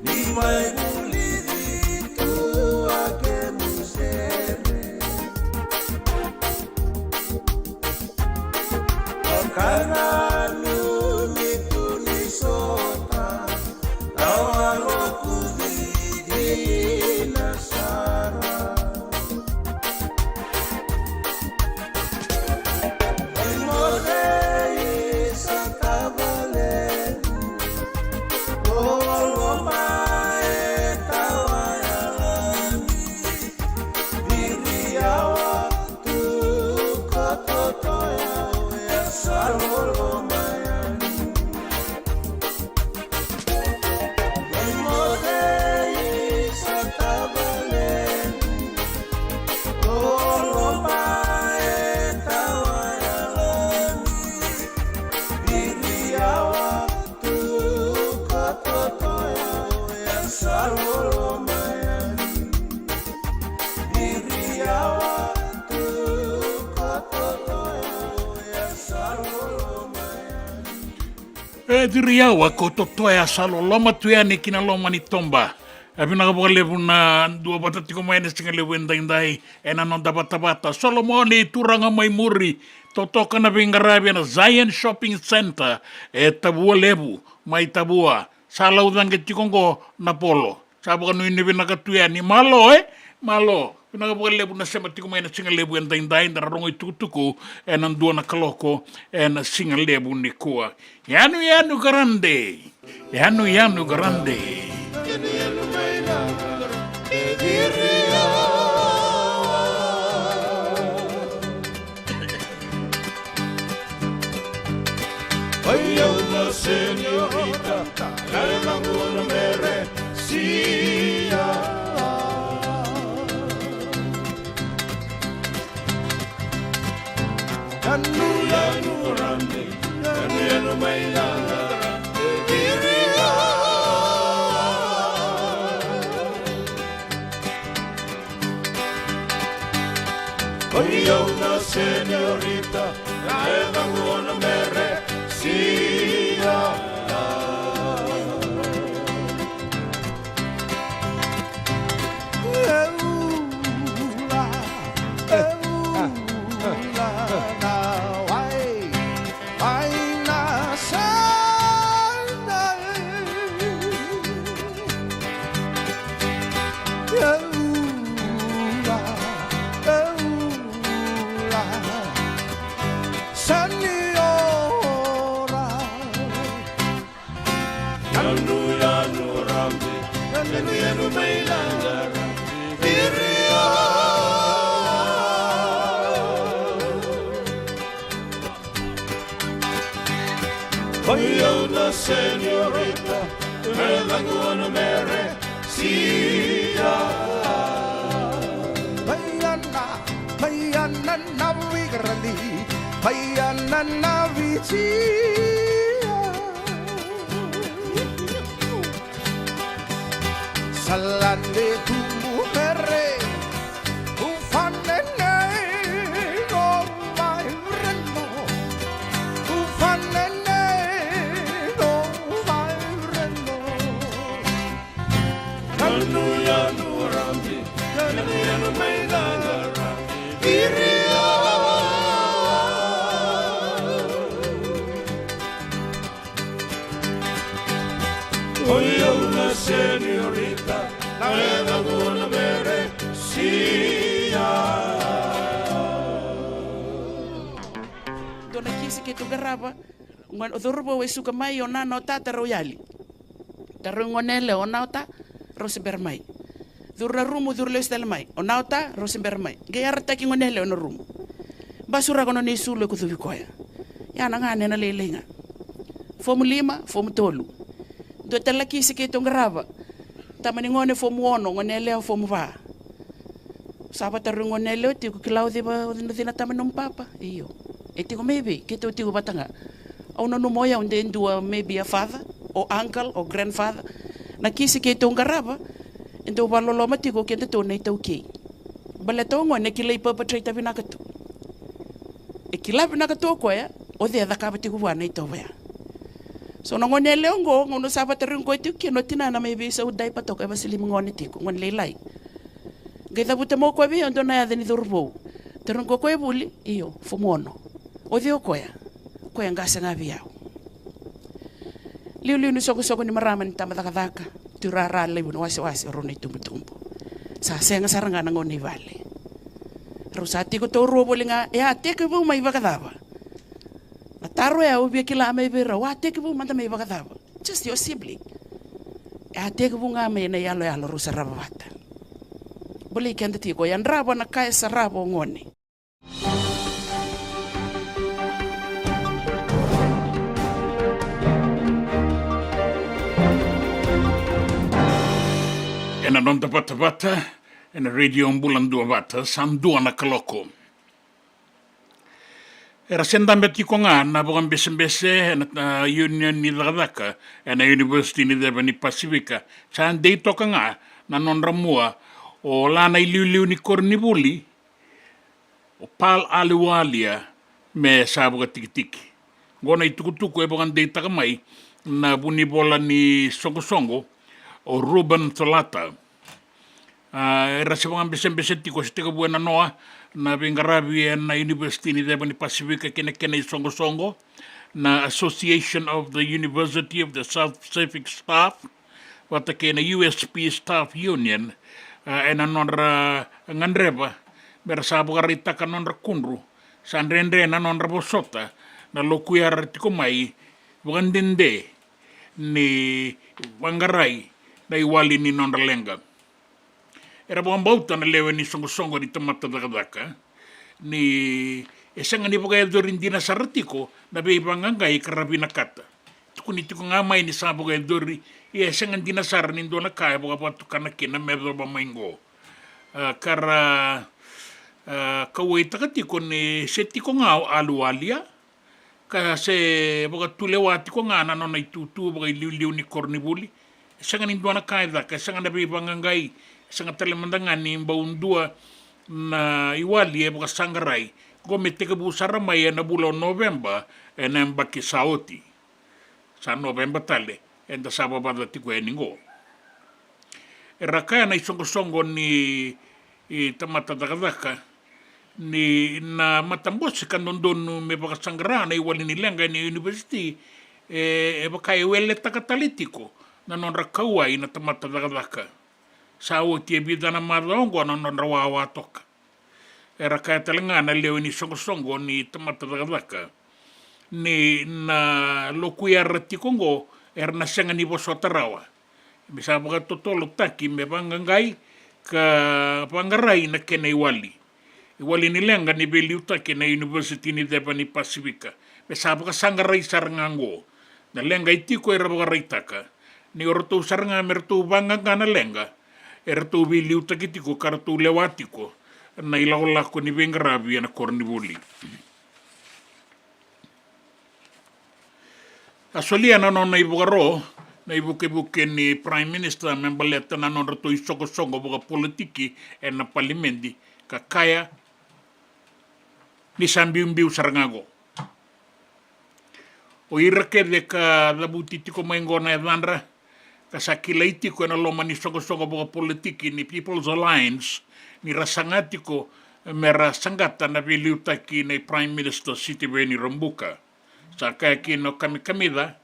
di may Diriawa ko totoya salo loma tuya ni kina loma ni tomba. Abi na kapag levo na dua bata tiko may nasinga levo inday non bata Solomoni turanga may muri. Totoka na bingarabi na Zion Shopping Center. Tabua levo may tabua. Salaw lang kitikongo na polo. Sabi ka nung inibin nakatuya ni malo malo. Pinakapagalebu na siya matiko may nasinga lebu and dain dararong itutuko ang dua na kaloko na singa lebu ni kuwa. Yanu grande. Yanu grande. Ayaw na senyorita, kailang una mere siya. Yanu grande, yanu may diriya. Ayaw na senyorita, kailang una mere siya. Yanu may langara diriya. Ayaw na senyorita, melango na mere siya. Mayana na wigrandi, mayana na vicia. Salande tu mujer, un fanene, no vai reno, un fanene, no vai reno. Yanu rambi, yanu may langara diriya. Ayaw na senyorita, kailango na mere siya. Dona kisi ke tu garaba, ngan odorbo we suka mai ona no ta royali. Tarungonele ona ta roseber mai. Durra rumu durle stel mai. Ona ta roseber mai. Gayarta ki ngonele ona rumu. Basura kono ni sulu ku koya. Ya na ngane na lelenga. Fomu 5, fomu 3. Do tala kisi ke tu garaba. Tamani ngone fomu 1, ngonele fomu 2. Saba tarungonele ti ku klaudi ba dina tamani papa. Iyo. Eti ko maybe kito ti ko batanga. Au no moya unde ndua maybe a father or uncle or grandfather. Na kisi ke tu garaba. Endo balolo mati ko kente to nei tau kei. Baleto ngone kilai perpetrator binakatu. E kila binakatu ko ya, o de da kabati ko wana ito ba. So na ngone leongo ngono saba terung ko itu kino tina na may bisa udai patok e basili ngone tiko ngon lelai. Gaita buta mo ko bi ondo na ya deni durbo. Terung ko e buli iyo fumono. O de ko ya. Ko ya ngasa ngabi yao. Liu ni soko ni maraman tamadaka. Turara le buno wasi roni tumbu. Sa senga saranga ngoni vale. Rusati ko to robo linga ya teke bu mai bakadaba. Ataro ya ubi kila mai bera wa teke bu manda mai bakadaba. Just your sibling. Ya teke bu nga mai na yalo rusaraba bata. Boli kende ti ko yan rabo na kaya sarabo ngoni. Ena nonta bata ena radio ambulan dua bata sam dua na kaloko. Era sendambe tiko nga na bukan bese ena union ni Ladaka ena university ni Devani Pacifica. San dei toka nga na non ramua o lana iliu ni kornibuli o pal aliwalia me sabu ka tiki. Gona itukutuku e bukan dei taka mai na bunibola ni songo-songo o Ruben Tolata. Era se mga besen-besen tiko se teka buena noa na Bingarabi na University ni Deba ni Pasifika kene songo-songo na Association of the University of the South Pacific Staff wata kena USP Staff Union nonra ngandreba bersabu karita nonra kunru sanrendre nonra bosota na lokuyar tiko mai wandende ni wangarai na iwali ni nonra lenga era buang bauta na lewe ni songo-songo ni tamata dakadaka ni esanga ni pagaya dorin dina saratiko na beibangangai karabina kata tukuni tiko ngamai ni sabu gaya dori esanga dina sar ni dona kaya boga patu kana kina mebdo ba maingo kara kawai takatiko ni setiko ngau alualia ka se boga tulewati ko ngana nona itutu boga liu ni kornibuli esanga ni dona kaya daka esanga na beibangangai esanga telemandangan ni baundua na iwali boga sangarai gomete ke busara mai na bulan November enem baki saoti sa November tale enda saba bada tiko eningo kaya na isongo-songo ni tamata dakadaka ni na matambos kan dondon me baka sangra na iwali ni lenga ni university baka iwele takatalitiko na non rakawai na tamata dakadaka sa oti bida na madongo na non rawawa toka era kaya talenga na leo ni songo-songo ni tamata dakadaka ni na lokuyar tikongo na senga ni bosotarawa bisa baka totolo taki me bangangai ka pangarai na kena iwali ni lenga ni beliuta kena University ni Deba ni Pasifika bisa baka sangarai sarangango na lenga itiko era baka raitaka ni orto saranga merto banganga na lenga erto beliuta kitiko karto lewatiko na ilaolako ni Bingarabi na kornibuli. Asolia na non na ibugaro na ibuke ni Prime Minister membaleta na non rato isongo-songo buka politiki na palimendi kakaya ni sambiumbiu sarangago. O irake de ka labutitiko maingo na edandra kasakilaitiko na loma ni songo-songo buka politiki ni People's Alliance ni rasangatiko mera sangata na biliutaki na Prime Minister Siti Beni Rambuka. Sa kaya kino kami-kamida,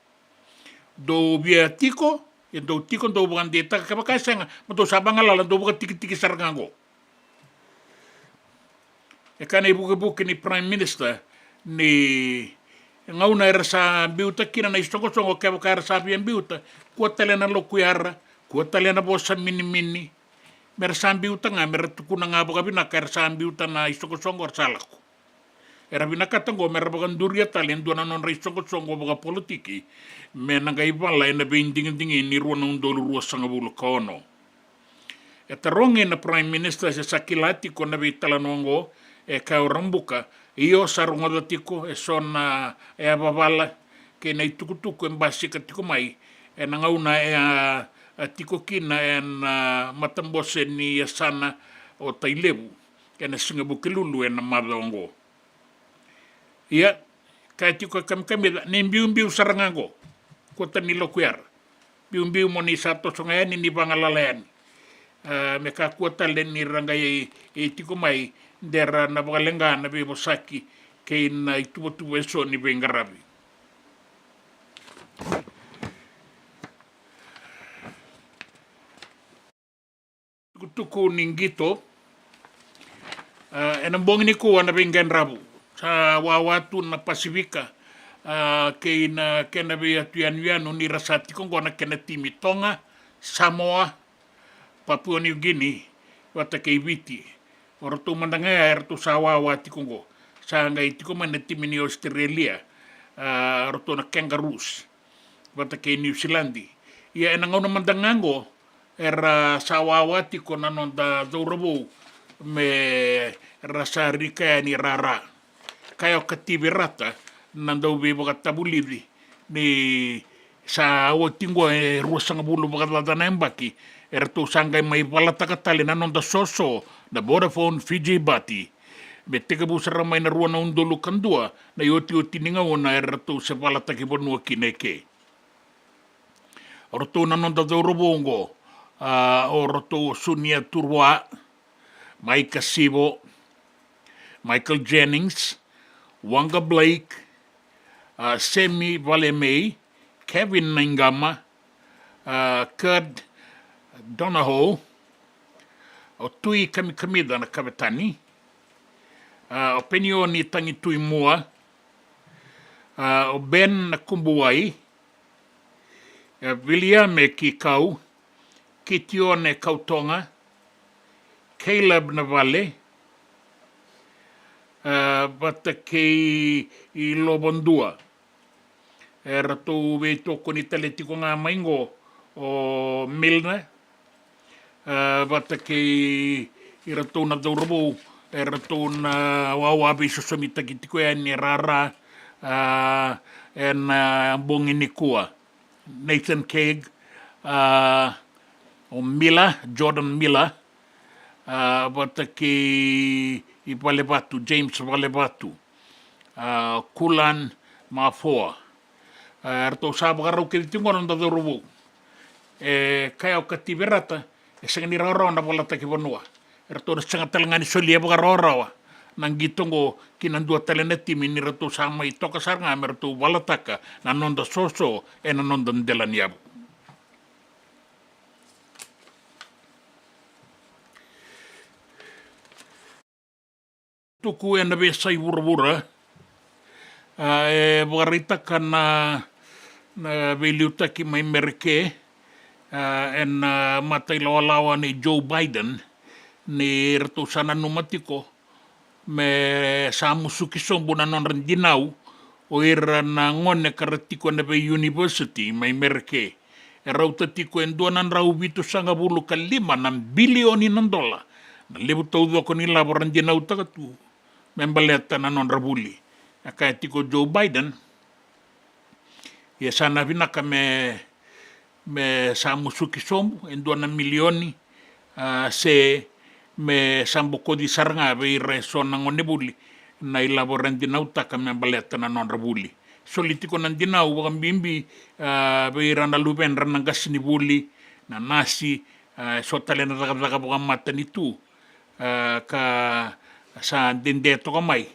do biya tiko, do tiko do bukan deta, kapag kaya mato sabang alalan, do bukan tiki-tiki sarangango. Kana ibuke-buke ni Prime Minister, ni ngauna era sa biuta kina na isongo-songo kaya kaya sabi ang biuta, kuat tala na lokuyara, kuat tala na bosa mini-mini, mera sambi uta nga mera tukuna nga boga binaka era sambi uta na isongo-songo salako era binaka tango mera boga duria talen dua na non isongo-songo boga politiki mena nga ibala ena beinding-dingin ni ruwa na undolu ruwa sanga bulu kaono eta ronge na Prime Minister sa sakilati ko na bitala nongo kaya Rambuka iyo sarunga datiko sona ababala ke na itukutuku embasi katiko mai nangauna tiko kina matambose ni sana o tailebu kena singabu kelulu madongo ia kaya tiko kam-kamida ni biu-biu sarangango kota ni lokuyar biu-biu mo ni sato songayan ni bangalalayan meka kuota len ni rangai tiko mai dera na bagalenga na bebosaki kay na itubo-tubo eso ni Bingarabi tuku ninggito enambong ni kuwa na binggan rabu sa wawatu na Pasifika kay na kenabi atuyan ni rasati kong na kenatimi Tonga, Samoa, Papua New Guinea, wata kay Viti orto mandangaya erto sa wawati kong sa ngay tiko manatimi ni Australia orto na kangaroos wata kay New Zealandi iya enangaw na mandangango era sawawati ko nanon da dorabo me rasari kaya ni rara kayo katibirata nando bibo katabulidi ni sa awatinggo ruasang bulu bakata na embaki erto sangay may balata katali nanon da soso da Vodafone Fiji Bati betega busara may naruwa na undolo kandua na yoti-yoti ningaw na erto sa balata kibonua kineke O roto na nonda tau robongo, o roto Sunia Turwa, Mike Sivo, Michael Jennings, Wanga Blake, Semi Valemei, Kevin Nangama, Kurt Donahoe, o Tui Kamikamida na Kavetani, o Penioni Tangi Tui Mua, o Ben na Kumbuai, William e ki kau, Kitione Kautonga, Caleb na Vale, bata kei I Lobondua. E ratou vei toko ni tale tiko ngā maingo o Milner, bata kei I ratou na daurabou, e ratou na wawabi sosomita ki tiko e ni rara, e na bongi ni kua. Nathan Craig, o Miller, Jordan Miller, bata kei I Valevatu, James Valevatu, Kulan Mafoa. Ratou sabagarau ke tingonan da daurabou. Kai au kati verata, e sangani raurau na walata ki vanua. Ratou na sanga talangani soli e rauraua. Nang gitongo ki nandua taleneti mi ni ratou sama I toka saranga me ratou walataka na nonda soso e na nonda ndela niabu. Tuku e na vesai vura e waritaka na veliuta ki mai merke e na matai lawa ni Joe Biden ni ratou sana numatiko me sa musuki sombo na non dinau o ira na ngone karatiko na be university mai merke e rauta tiko en duanan rau vitu sanga bulu ka 5 bilioni ng dola na lebu tau doko ni laboran dinau takatu membaleta na non rabuli kaya tiko Joe Biden ia sana vinaka me sa musuki sombo en 2 milioni se me sambo di saranga be reso na ngone buli na ilaboran dinau taka me baleta na non rabuli solitiko nan dinau wakam bimbi be irana luben ranang gas ni buli na nasi so talena daga wakam mata ni tu ka sa dende to kamai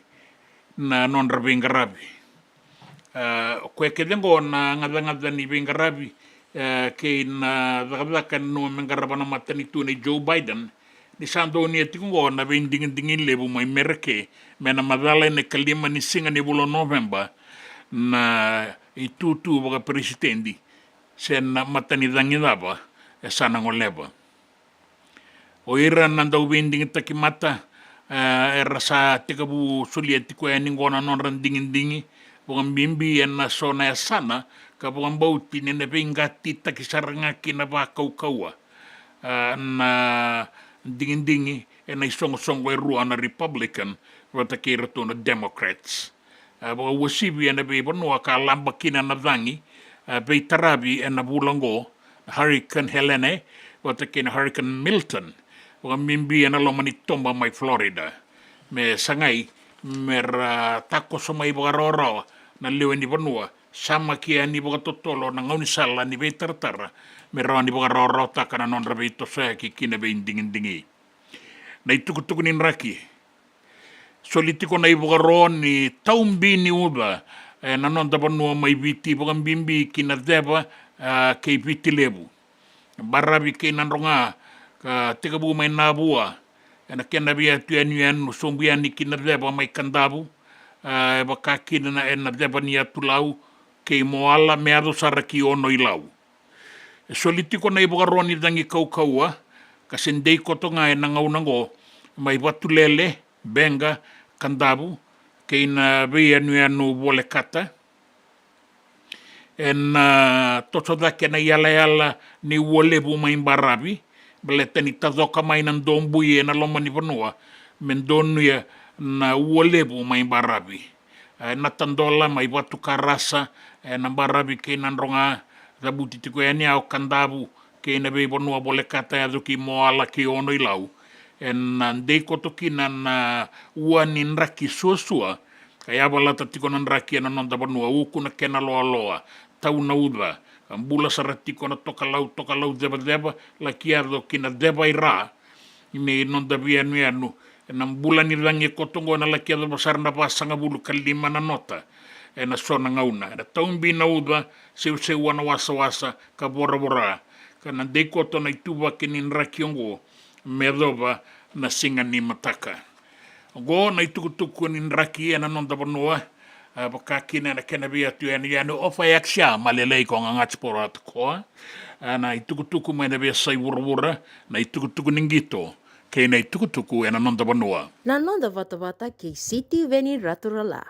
na non rabengarabi kwe kedengo na ngada ni bengarabi ke na daga no mengarabana mata ni tu ni Joe Biden di santo ni tikungo na dingin lebu mai merke mena madala ne kalima ni singa ni bulo November na itutu baka presidenti sen na matani dangidaba e sana ngoleba o ira nanda ubinding taki mata e rasa tikabu sulietiko e ningona non randingin bukan bimbi en na sona e sana ka bukan bauti ne bingati taki saranga kina ba kaua na dingin e na isong-song e rua na Republican wata kira to na Democrats. Baka wasibi e na be banua ka lamba kina na dangi be tarabi e na bulango Hurricane Helene wata kina Hurricane Milton baka mimbi e na lomani tomba mai Florida me sangai mer tako so mai baka rora na lewe ni banua sama kia ni baka totolo na ngauni sala ni be tartara mera ni baka rora taka na non rabe ito sa ki kina be dingin na itukutuku ni raki solitiko na ibuka ron ni taumbi ni uba na non tapanua mai viti bukan bimbi kina deba kei viti lebu barabi kei nanronga ka tikabu mai nabua na kena bia tuan sombian ni kina deba mai kandabu baka kina na ena deba ni atulau kei moala meado saraki ono ilau solitiko na ibuka ron ni dangi kaua kasendei kotonga e nangaunango mai watulele benga kandabu kei na vea anu vole kata en totoda ke na yala ni wolebu mai barabi beleta ni tadoka mai nan dombui e na loma ni vanua men donuia na wolebu mai barabi na tandola mai watu karasa na barabi kei nan ronga tabuti tiko e ni au kandabu kei na vei vanua vole kata ya duki moala ki ono ilau en ndei kotoki na uanin raki suasua kaya balata tiko nan raki na non tabanua uku na kena loa tau na uda Ambula saratiko na toka lau deba la kiado kina deba ira ini non da anu na mbula ni langi kotongo na la kiado basar na pasanga bulu kalima na nota na sona ngauna da taumbi na uda se wana wasa ka bora kana de koto na ituba kinin rakiongo medoba na singa ni mataka go na itukutuku nin raki na non da banua bakakina na kenabia tu yani ofa yaksha malelei ko ngatsporat ko na itukutuku mena be sai wurwura na itukutuku ningito ke na itukutuku na non da banua Na nonda vata ke City Veni Raturala.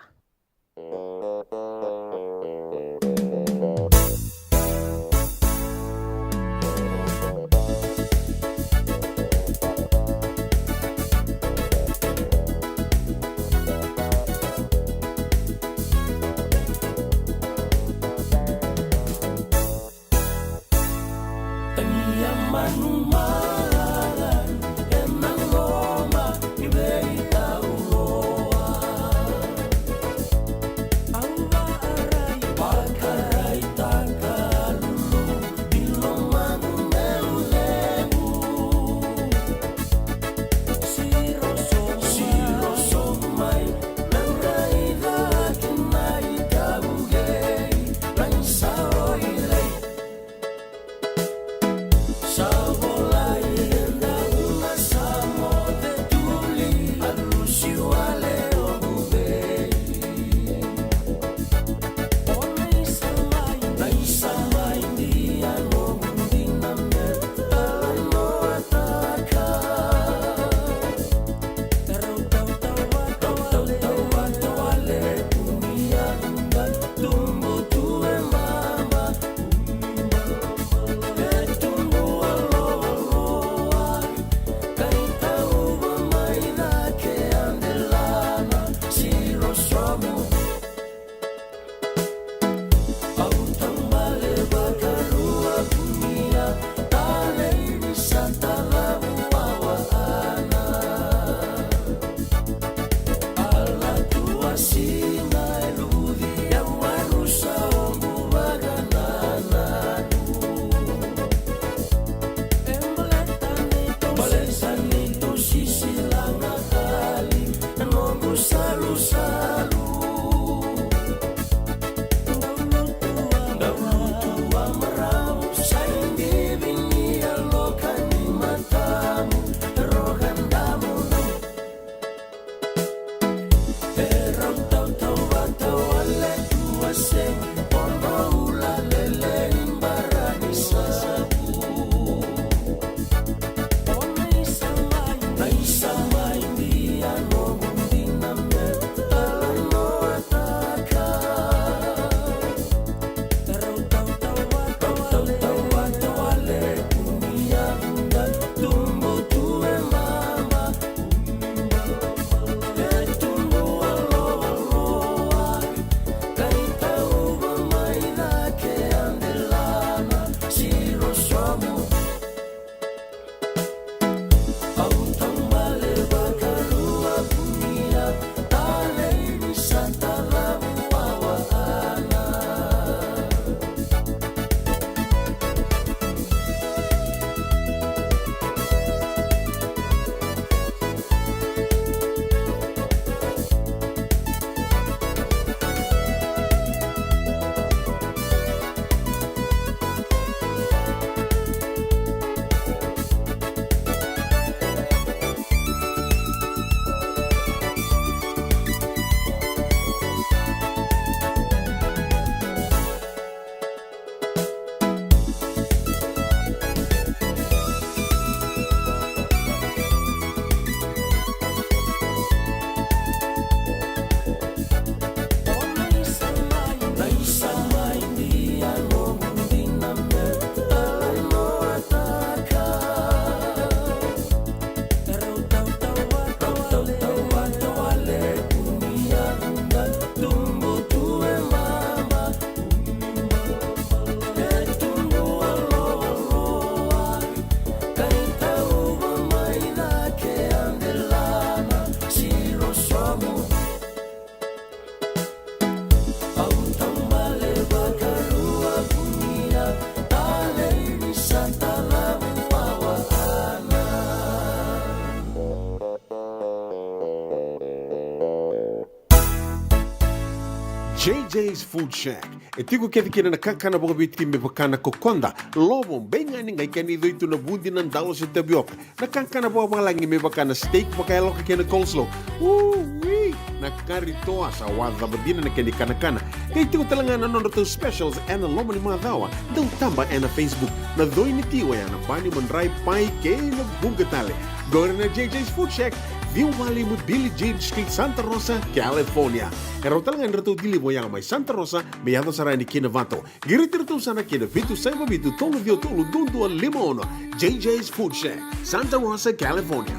JJ's Food Shack. E tiku kevi kina na kakana boka bitki me pakana kokonda. Lobo benga ni ngai kani doitu na bundi na dalo se tabioka. Na kakana boka malangi me pakana steak pakai loka kena coleslaw. Woo-wee! Na kari toa sa wadha badina na kani kana. Kay tiku talanga na nono specials and na loma ni mga dawa. Dong tamba na Facebook. Na doi ni tiwa ya na bani mandrai pai kay na bungatale. Go na JJ's Food Shack. Viu Valley mo Billy Jean Street, Santa Rosa, California. Pero talagang rito dili mo yang may Santa Rosa, may yato sarani kinavato. Giritirito sana kinavitu sa mabitu tolo vio tolo dundo al limono. JJ's Food Shack, Santa Rosa, California.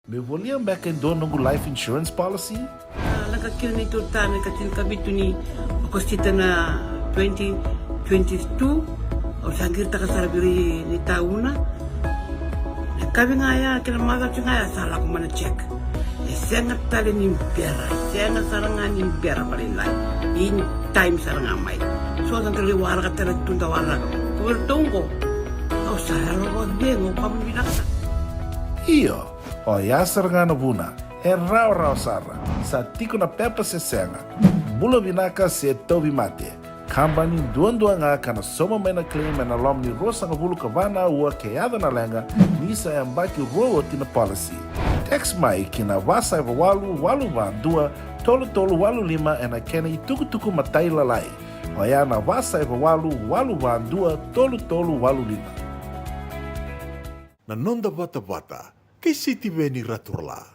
Me volia back in doon ng life insurance policy? Nakakil ni Turtana katil kabitu ni kostita na 2022 o sangir takasarabiri ni tauna. Kabi nga ya, kila mada nga ya sala ko mana check. Sengat tali ni pera, sengat sarangan ni pera paling lain. In time sarangan mai. So ang kaliwara ka tala tunda wala. Kuwertongko. Kau saya lo dengo kamu binaksa. Iyo, o ya sarangan buna, raw sara. Sa tiko na pepa se senga. Bula binaka se tobi mate. Kambani duan nga kana soma mena claim na lom ni rosa nga bulu kavana ua keada na lenga nisa e ambaki roa tina policy. Text mai kina wasa eva walu van dua tolu walu lima e na kena i tuku matai lalai. Oya na wasa eva walu van dua tolu walu lima. Na nonda bata kay City Veni Raturla.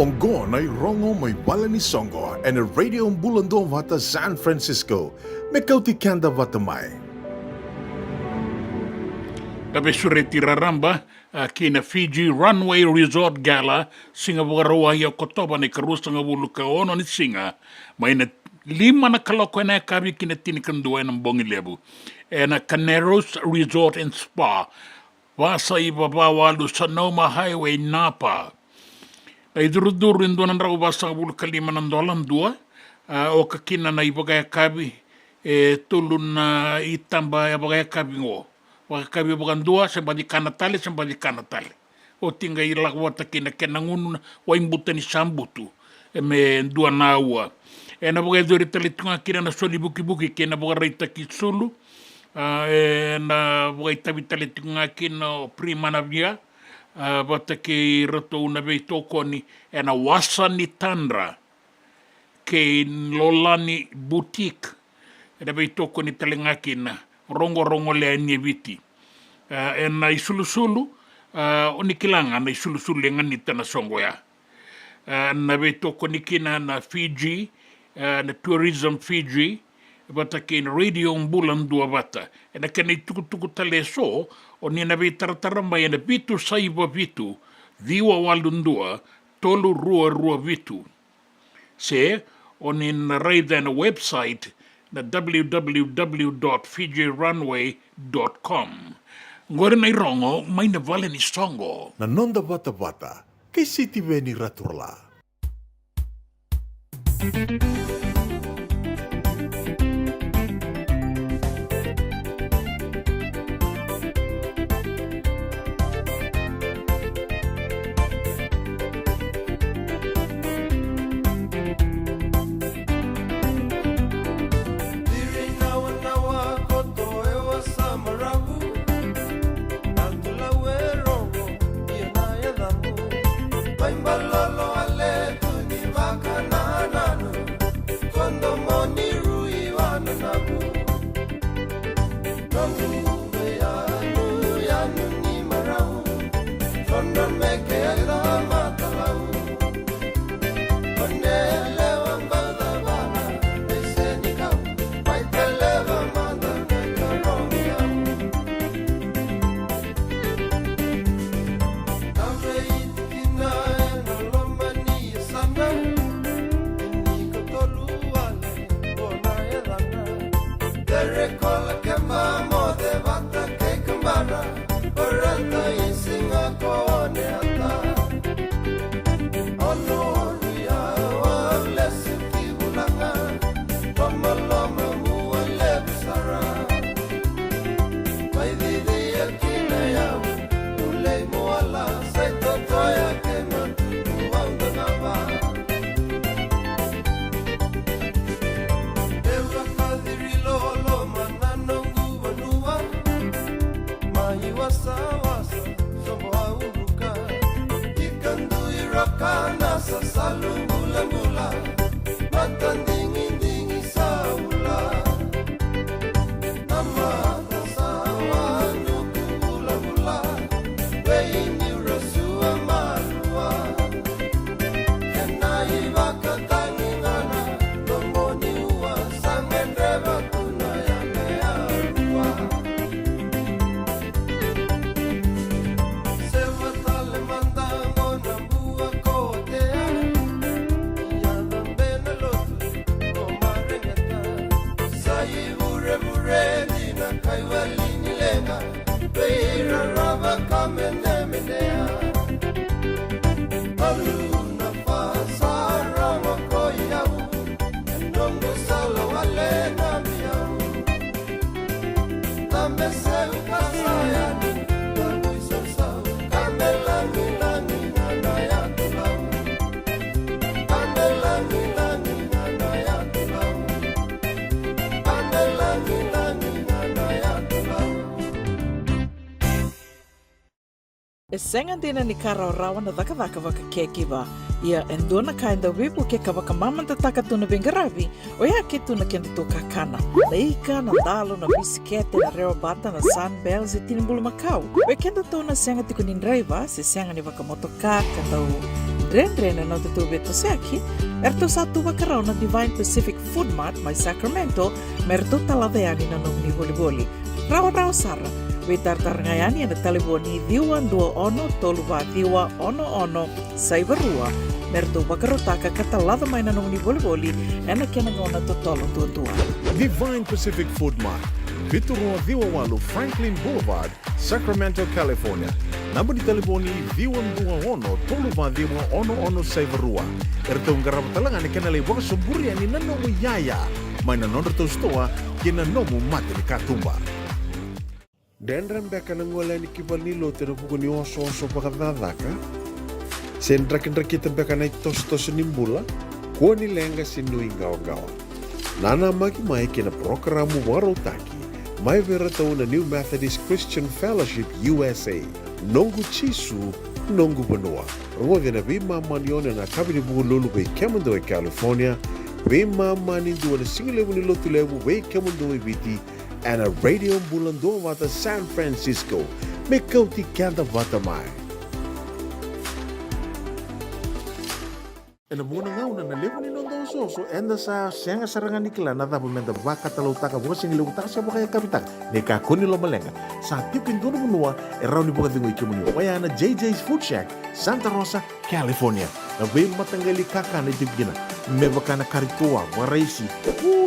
Onggo na rongo may bala ni Songo and a radio bulando vata San Francisco. Mekauti kanda vata mai. Tabe sureti raramba kina Fiji Runway Resort Gala singa bugaroa ya kotoba ni karusa nga bulu ka ono ni singa may na 5 na kaloko na kabi kina tinikandua ng bongi lebu. Na Caneros Resort and Spa wasa ibabawalu Sonoma Highway Napa. Na iduruduru indua na ndrago basa bulu kalima na ndola ndua o kakina na ibagaya kabi tulu na itamba ya bagaya kabi ngo. Bagakabi bagandua sembadi kanatale sembadi kanatale. O tinga ila wata kina kenangunu wa imbuta ni sambutu me ndua na ua. E na bagay dori talitunga kina na soli buki kina bagareita kitsulu na bagay tabi talitunga kina prima na via bata ke rato una vei toko ni na wasa ni tandra ke lolani boutique na vei toko ni talinga kina rongo le ni viti na isulu oni kilanga na isulu ngani tana songo ya na vei toko ni kina na Fiji na tourism Fiji bata ke radio mbulan dua bata na kena tuku tale so oni na vei tarataramba na vitu saiva vitu viwa walundua tolu rua vitu se oni na raida na website na www.fijirunway.com ngore na irongo mai na vale ni songo na nonda bata kay City Veni Raturla. E senga dina ni kara rawa na dhaka waka kekiwa. Ia endona ka enda wipu ke ka waka mamanta taka tuna bengaravi o ia ke tuna kenda tō kakana. Na ika, na dalo, na bisikete, na reo bata, na sunbells e tinimbulu makau. We kenda tō na senga tiku ni driver se senga ni waka motoka ka tau dren na tō beto seaki. Erto satu waka rau na Divine Pacific Food Mart mai Sacramento merto talaveani na nung ni boli. Rawa sara. We tartarangayani na telefoni diwa 21 saibarua merto bakarotaka katalada mai na nung ni boli ena kenangona totolo tuatua. Divine Pacific Food Mart, Viturua Viwawalu Franklin Boulevard, Sacramento, California. Namba di telefoni viwan bunga ono tolu vadima ono saivarua. Erto ngarap talangan kena lewak semburi ani nanomu yaya. Maina nondor stoa kena nomu mate di katumba. Dendram beka nangola ni kibal ni lo tero pugo ni oso pakadadaka. Sendra kita beka na tos nimbula. Kuo ni lenga sinu ingaw-gawa. Nana magi mai kena programu warotaki. Mai vera tau na New Methodist Christian Fellowship USA. Nongu chisu, nongu banoa. Rongo na bima manione na kabini bugo lulu bei kemendo e California. Bima mani dua na singilewu ni lotu lewu bei kemendo e biti. And a radio bulando wata San Francisco. Me kauti kanta wata mai. E na muna ngau na lewa ni nondo so enda sa senga sarangan nikla na dapo menda baka talau taka buka singi lewu taka sa baka kapitang ne ka koni lo malenga sa tipin dono munua e rau ni buka dingo ikimuni waya na JJ's Food Shack Santa Rosa, California na bei matangali kaka na tipgina me baka na karitua waraisi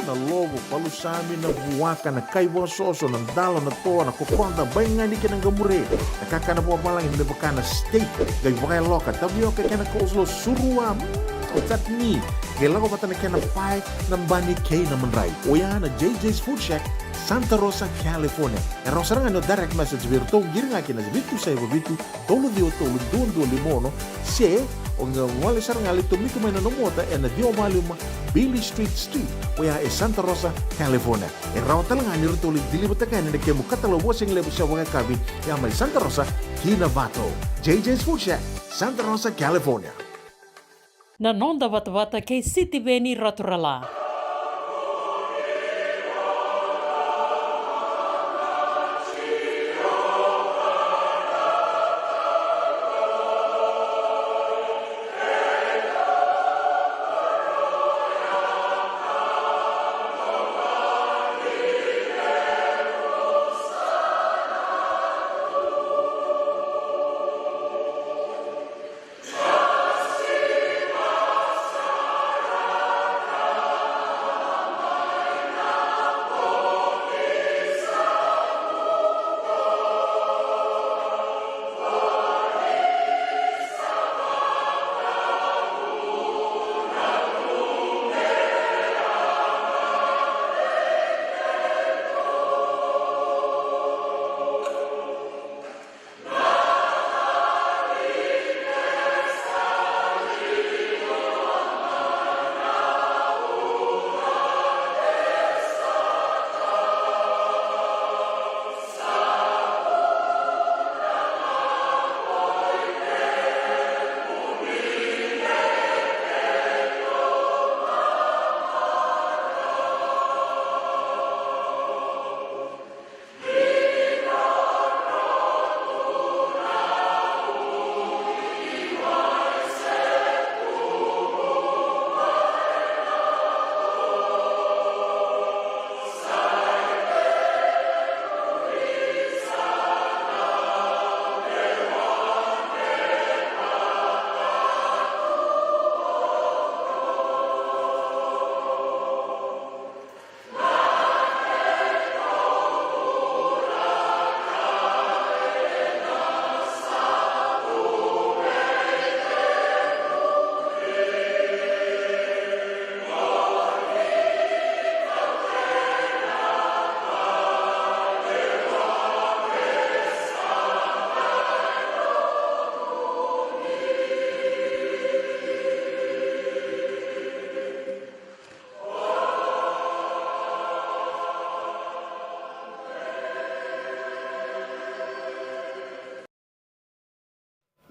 na lobo palusami na buwaka na kaiwa soso na dalo na toa na kokonda bainga ni kena gamure na kaka na buwa malang me baka na steak gai baka loka tabioka kena coleslaw surua tatni gelago batana kena pai nambani kei na manrai oya na JJ's Food Shack Santa Rosa, California. E rosaranga no direct message virto giringa kina bitu sai bitu tolo dio tolo duon limono se o nga wale saranga lito miku mai no mota e na dio maluma Billy Street oya e Santa Rosa, California. E rawtalanga ni rotoli dilibata kana ne kemu katalo washing lebu sa wanga kabi ya mai Santa Rosa Kinavato. JJ's Food Shack Santa Rosa, California. Na nonda wata kei City Veni Raturala.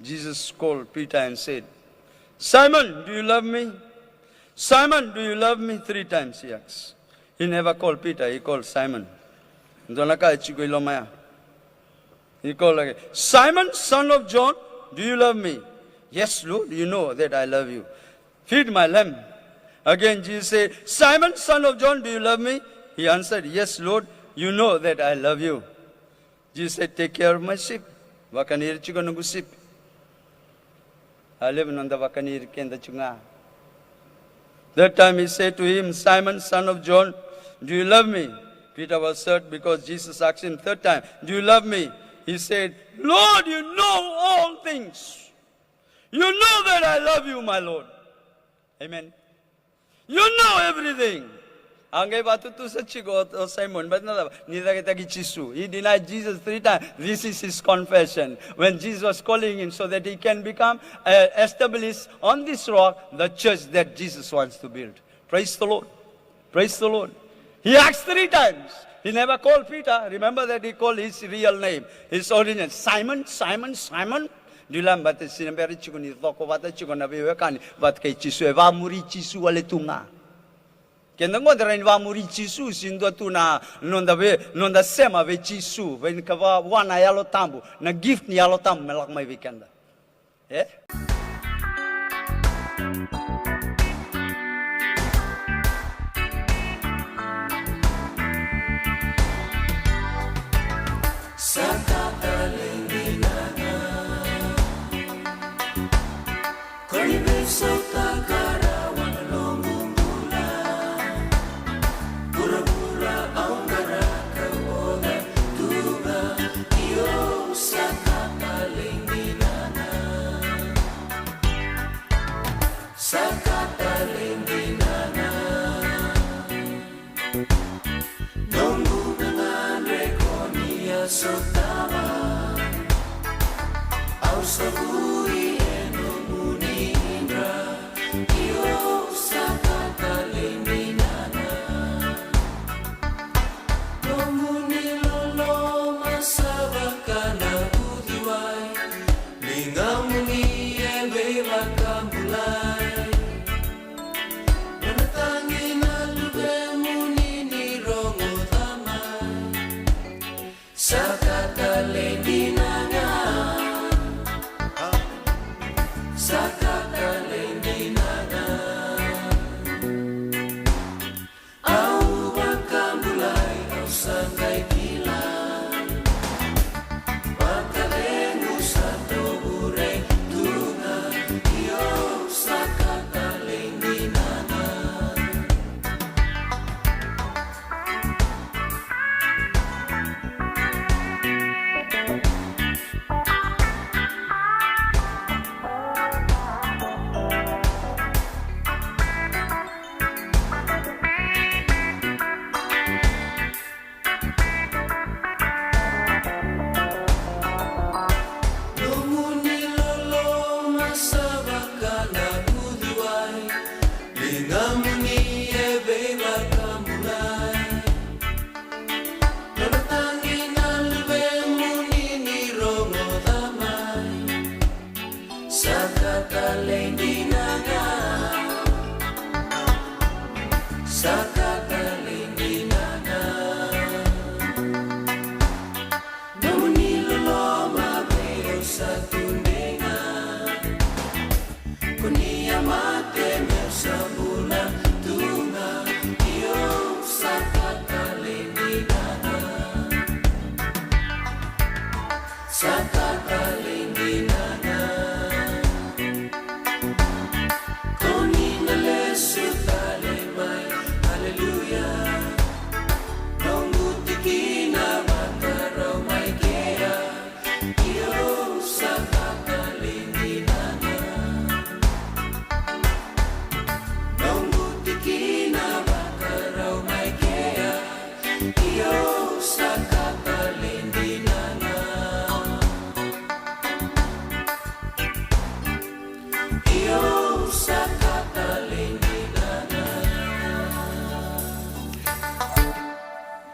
Jesus called Peter and said, Simon, do you love me? Simon, do you love me? 3 times he asked. He never called Peter, he called Simon. He called again, Simon, son of John, do you love me? Yes, Lord, you know that I love you. Feed my lamb. Again Jesus said, Simon, son of John, do you love me? He answered, yes, Lord, you know that I love you. Jesus said, take care of my sheep. Wakanir chigonungu sheep. I live in the Wakanir kenda chunga. That time he said to him, Simon, son of John, do you love me? Peter was hurt because Jesus asked him 3rd time, do you love me? He said, Lord, you know all things. You know that I love you, my Lord. Amen. You know everything. Angay batutu sa chigot o Simon, but no, nita Chisu. He denied Jesus 3 times. This is his confession. When Jesus was calling him so that he can become established on this rock, the church that Jesus wants to build. Praise the Lord. Praise the Lord. He asked 3 times. He never called Peter. Remember that he called his real name, his original. Simon, Simon, Simon. Dilam bata sinamberi chikuni toko bata chikona bewekani bat kay Chisu eva muri Chisu wale tunga. Kenda ngodra ni va muri Chisu sindo tuna nonda sema ve Chisu ven kava wana yalo tambu na gift ni yalo tambu melak mai weekenda. Eh?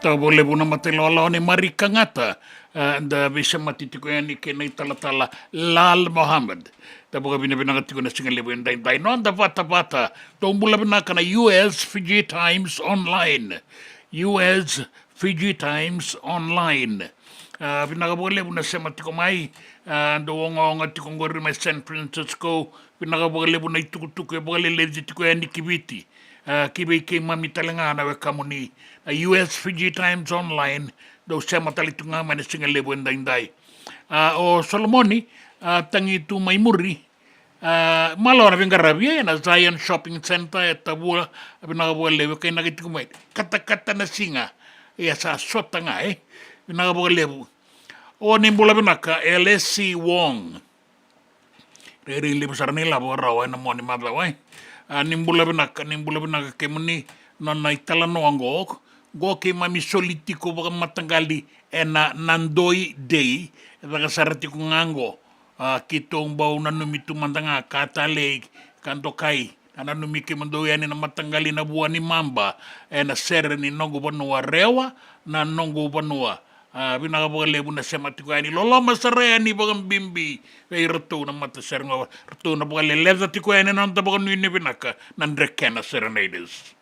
Ta bole buna matelo ne marika ngata da bisa matitiko yani kena talatala Lal Mohammed ta boga bina bina ngatiko na singa lebo ndai non da vata tombula bina kana US Fiji Times Online Fiji Times Online bina ka boga lebo na sema tiko mai ndo wonga tiko ngori mai San Francisco bina ka boga lebo na itukutuku boga lebo tiko yani kibiti kibe ke mami talangana we kamuni US Fiji Times Online do sema talitunga mane singa lebo ndai o Solomoni tangi tu mai muri malora venga rabia na Zion Shopping Center tabua bina bo lebo kai na kitu mai kata na singa ya sa sotanga bina bo lebo O ni mbula binaka LSC Wong. Riri li besar ni labo rawa na mo ni mabla wai. Ni mbula binaka ke muni nana itala no angok. Go ke mami solitiko baka matanggali ena nandoi day. Baka sarati ko ngango. Kitong bau nanumitu mandanga katale kanto kai. Nanumi ke mandoi ani na matanggali na buah ni mamba. Ena sere ni nongo banua rewa na nongo banua. Binaka baka lebu na sematiku ani loloma sare ani baka bimbi. Kaya ratu na mata sere nga ratu na baka leleza tiku ani nanta baka nuni binaka nandrekena serenades.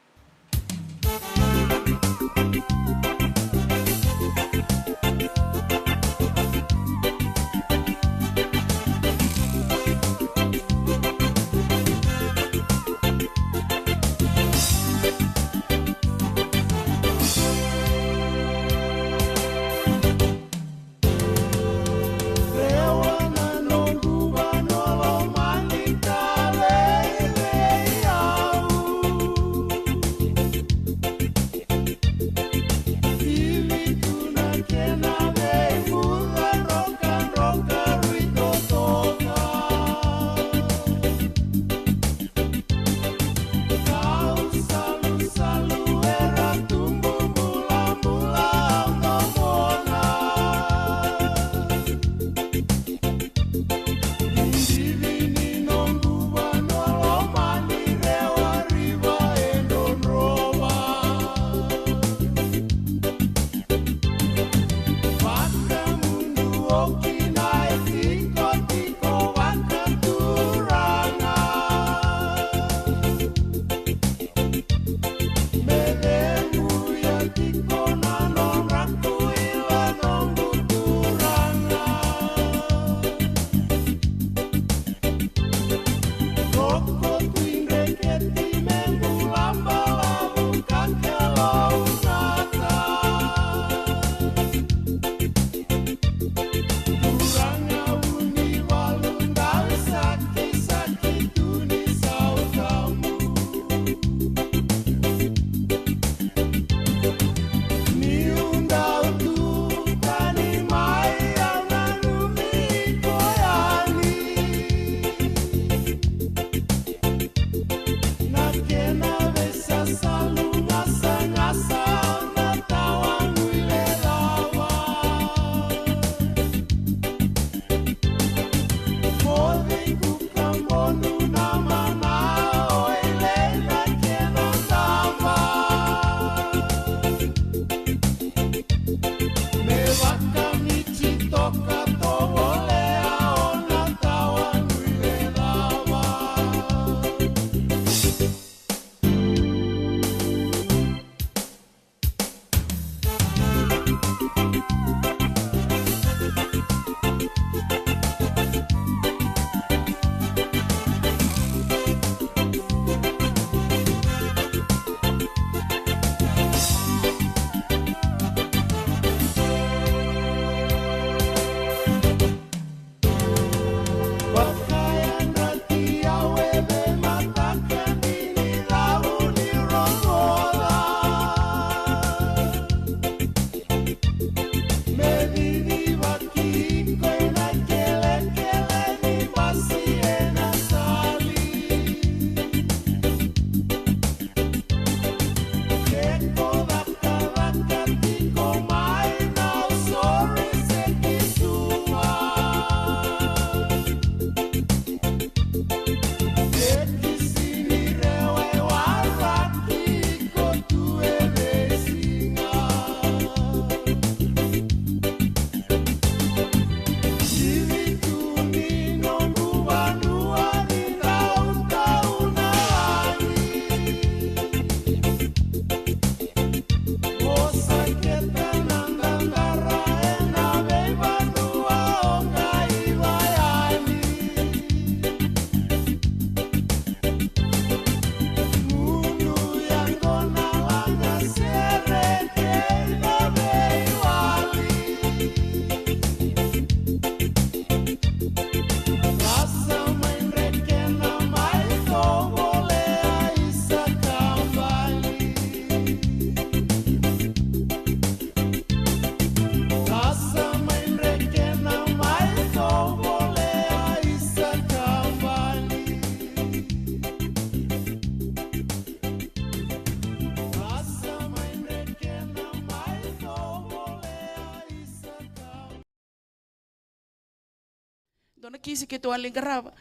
Dona kisi ke to aling garava.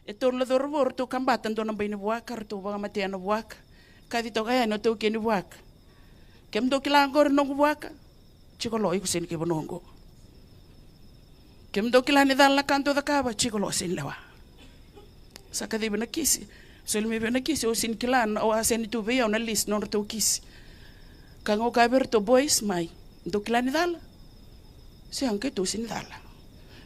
E to la dorvor to kambatan dona baini buaka to banga matiana buaka. Kadi to kaya no to keni buaka. Kem do kila ngor no buaka. Chiko lo iku sen ke bonongo. Kem do kila ni dalla kanto da kaba chiko lo sen lewa. Saka di bena kisi. So me bena kisi o sin kilan o asen tu be na list no to kisi. Kango kaber to boys mai. Do kila ni dalla. Se anke to sin dalla.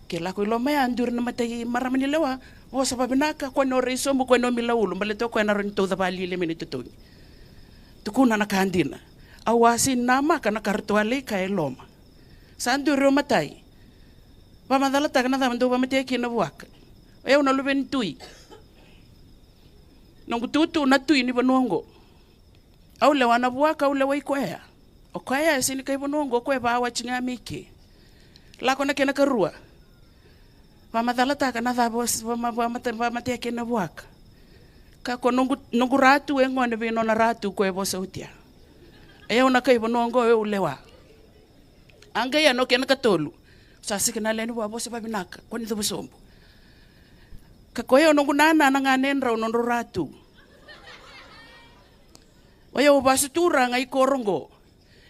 Ke la ko lo mai andur na matai maramani lewa. O sa babinaka ko no reso mo ko no milaulu maleto ko na ron to da bali le minute to. Tukuna na kandina. Awasin nama kana kartuale ka eloma. Sandu romatai. Pamadala takana tamando pamate kina buaka. Eu na luben tui. Nongu tutu na tui ni bonongo. Au le wana buaka au le wai kwea. O kwea sini kai bonongo kwe ba wa chinga miki. La kona kena karua. Pamadala takana tabos pamate kina buaka. Ka ko nongu ratu engone bino na ratu kwe bosa utia. Eu na kai bonongo eu lewa. Anga ya no kena katolu. Sasi kena leni wa bosa babinaka kwani to bosombo. Ka ko eu nongu nana na nganen ra nondo ratu. O eu basu tura ngai korongo.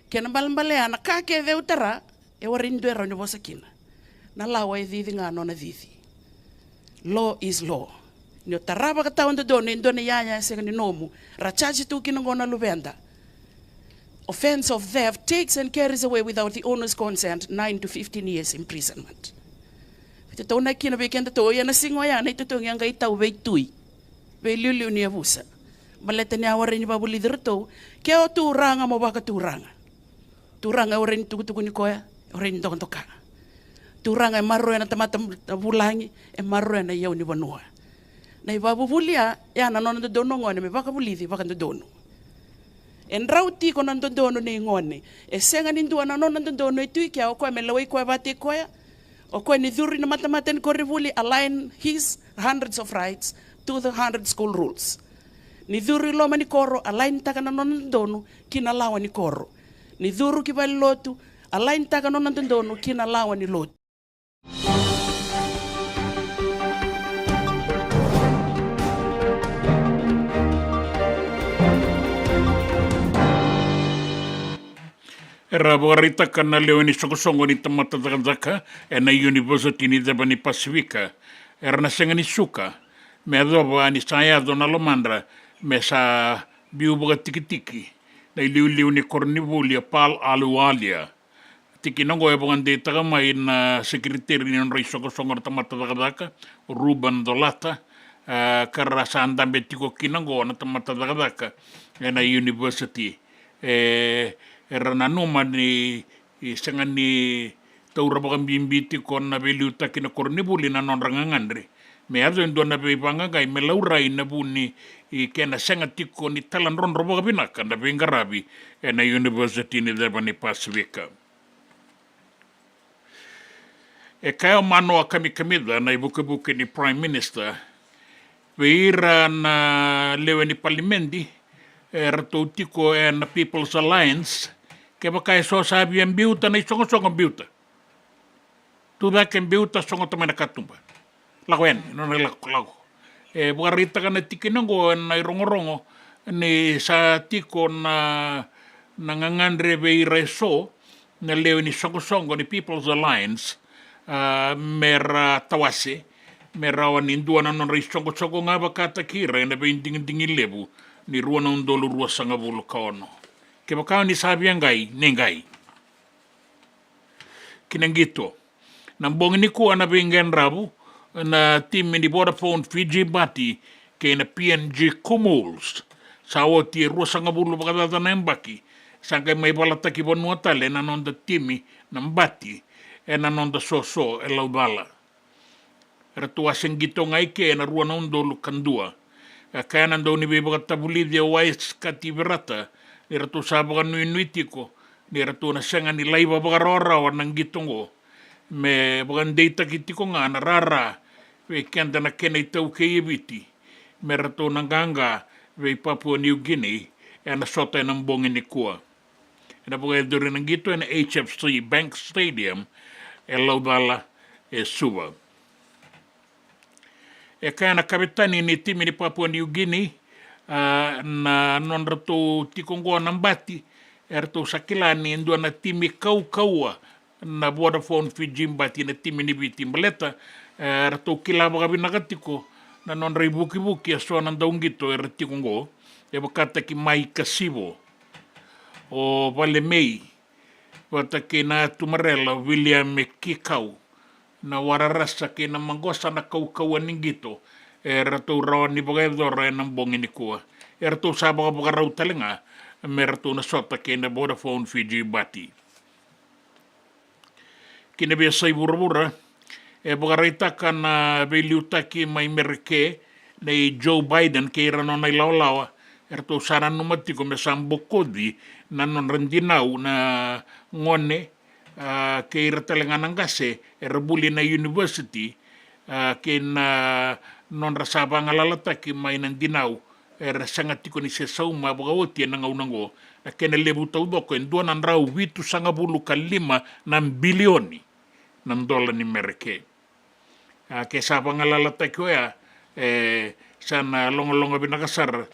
Kena balambale ana ka ke de utara e warindu era no bosa kina. Na lawa e didi ngano na didi. Law is law. Nio taraba ka taonda doni ndone yaya se ni nomu. Rachaji tu kina ngona lubenda. Offense of theft takes and carries away without the owner's consent 9 to 15 years imprisonment. Ito na kina bekenda to ya na singo ya na ito yang ngai tau be tui. Be liu ni abusa. Maleta ni awari ni babu lider to ke o turanga mo baka turanga. Turanga oren tuku ni koya, oren to toka. Turanga marro na tamata bulangi e marro na yau ni banua. Na babu bulia ya na non do dono ngone me baka bulidi baka do dono. En rauti ko nan dono ni ngone e senga ni ndua na non dono e tui kia o ko me lawai ko bate ko ya o ko ni duri na mata ko rivuli align his hundreds of rights to the 100 school rules ni duri lo mani koro align taka na non dono kina lawa ni koro ni duru ki bal lotu align taka non dono kina lawa ni lotu. Era warita kana leo ni sokosongo ni tamata takazaka na University ni Debani Pasifika. Era na senga ni suka. Me adoba ni saya dona lomandra me sa biuboga tiki-tiki. Na iliu ni kornivulia pal alualia. Tiki nongo e bongande tagamai na sekretari ni onrei sokosongo na tamata takazaka. Ruben Dolata. Karasa andambe tiko kinango na tamata takazaka. Na University. Era na numa ni senga ni taura baka bimbiti kon na beliu takina kornibuli na non rangangandre. Me azo endo na be bangagai me laurai na buni I kena senga tiko ni talan ron robo kabinaka na bingarabi na University ni Debani Pasifika. E kaya manoa kami kamida na ibuke ni Prime Minister veira na lewe ni Palimendi rato tiko na People's Alliance ke baka so sabi ang biuta na isongo-songo biuta. Tuda ken biuta songo tamay nakatumba. Lakuan, no naglaku. Bukarita ka na tikinango na irongo-rongo ni sa tiko na nangangandre veira so na leo ni songo-songo ni People's Alliance mera tawase mera wanindua na non songo-songo nga baka takira na ba inding-inding lebu ni ruwa na undolo ruwa sa nga bulo kaono. Kaya baka ni sabi ang gay, nengay. Kinanggito. Nang bongin ni kuha na binggan rabu, na team ni Vodafone Fiji Bati, kaya na PNG Kumuls. Sawa ti ruwa sa nga bulo baka data na yung baki. Saan kayo may balata ki Vanuatale, nanonda timi ng Bati, nanonda soso, elaubala. Ratuasang gito nga ike, na ruwa na undolo kandua. Kaya nandaw ni Bebaka Tabulidya Wais Kativirata, ni ratu sabakan nuinuitiko, ni ratu na senga ni laiba baka rarawan ng gitongo, me bakan data kitiko nga narara, we kenda na kenay tau kayibiti, me ratu ng ganga, we Papua New Guinea, na sota ng bongin ni Kua. Na baga rin ng gito na HFC Bank Stadium, Laudala, Suba. E kaya na kapitani ni timi ni Papua New Guinea na non rato tikongoa ng bati erto sakilani endua na timi kau-kaua na Vodafone Fiji bati na timi ni biti maleta erto kilaba kabi nakatiko na non ray buki-buki aso ng daung gito tikongo e bakata ki mai kasibo o vale mei wata ke na tumarela William Kikau na wararasa ke na manggosa na kau-kauan ng gito rato rawan ni Bagaydora ng bongin ni kuwa rato sabaka baka raw talinga rato na sota ke na Vodafone Fiji bati kinabiya sa ibura-bura baka rita ka na beliutaki may merke na Joe Biden ke rano na ilawlawa rato sana numati ko mesambo kodi na non rendinaw na ngone ke iratalinga ng gase erbuli na university ke na non rasaba ngalalata ki may nandinaw sangat ko ni sesauma bagawati na ngaunango na kenelebu taudoko endua nan raw witu sangabulu kalima ng bilioni ng dola ni merke ke saba ngalalata ko ya sana longa-longa binakasar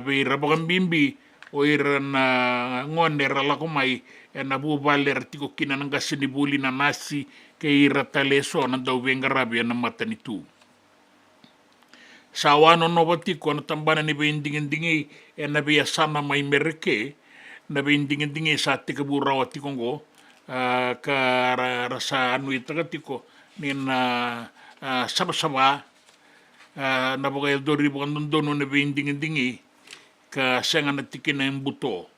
bira bagang bimbi o iran ngone rala kumay na bubaler tiko kinanang gasinibuli na nasi kay irataleso ng daw bengarabia ng mata nitu. Sa wano no batiko na tambana ni bindingin-dingi na biyasama may merke na bindingin-dingi sa tikaburaw at tikongo ka rasa anu itakatiko ni na saba-saba na bagay dori bukan dono na bindingin-dingi ka sengan na tikin na yung buto.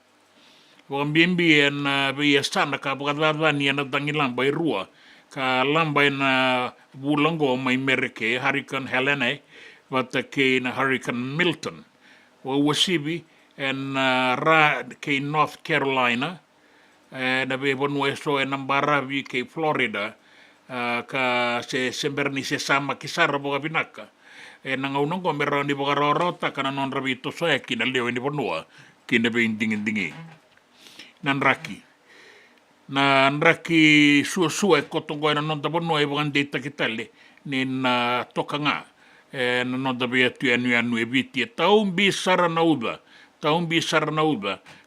Wakang bimbiyan na biyasana ka bakadladan yan na dangilambay rua ka lambay na bulanggo may merke Hurricane Helene wata kay na Hurricane Milton wawasibi and kay North Carolina na bebonweso en ambarabi kay Florida ka se semberni se sama kisara boga binaka nangaunang ko meron di boga rorota kana non rabito so kina leo ni bonua kina bindingin-dingi nanraki suwa kotongo na non dabonua ibang data kitale nin toka nga na non dabia tu anu eviti taung bisara nauda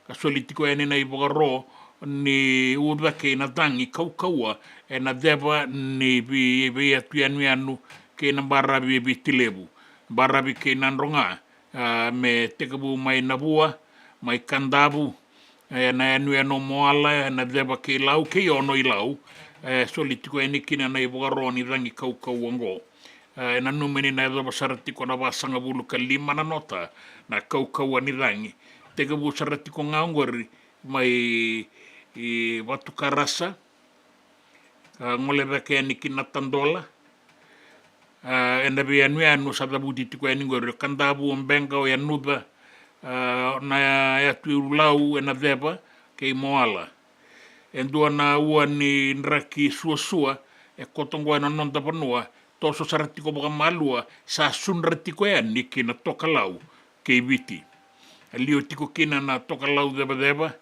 kasolitiko eni na iboga ro ni uda ke na dangi kau-kaua na deba ni bia tu anu ke na barabi bitilebu barabi ke nanronga me tekabu mai nabua mai kandabu na anu moala na deba ke lau ke ono ilau solitiko eni kina na iboga ro ni dangi kau-kaua ngo na numeni na deba saratiko na basanga bulu kalima na nota na kau-kaua ni dangi tekabu saratiko ngaungori mai watu karasa ngole beke ni kinatandola enda be anu sa dabudi tiko eni ngore kandabu ombenga o yanuda na ya tulau ena deba ke moala endua na ua ni nraki suasua kotongo ena non tapanua toso saratiko baka malua sa sunratiko eni kina tokalau ke biti alio tiko kina na tokalau deba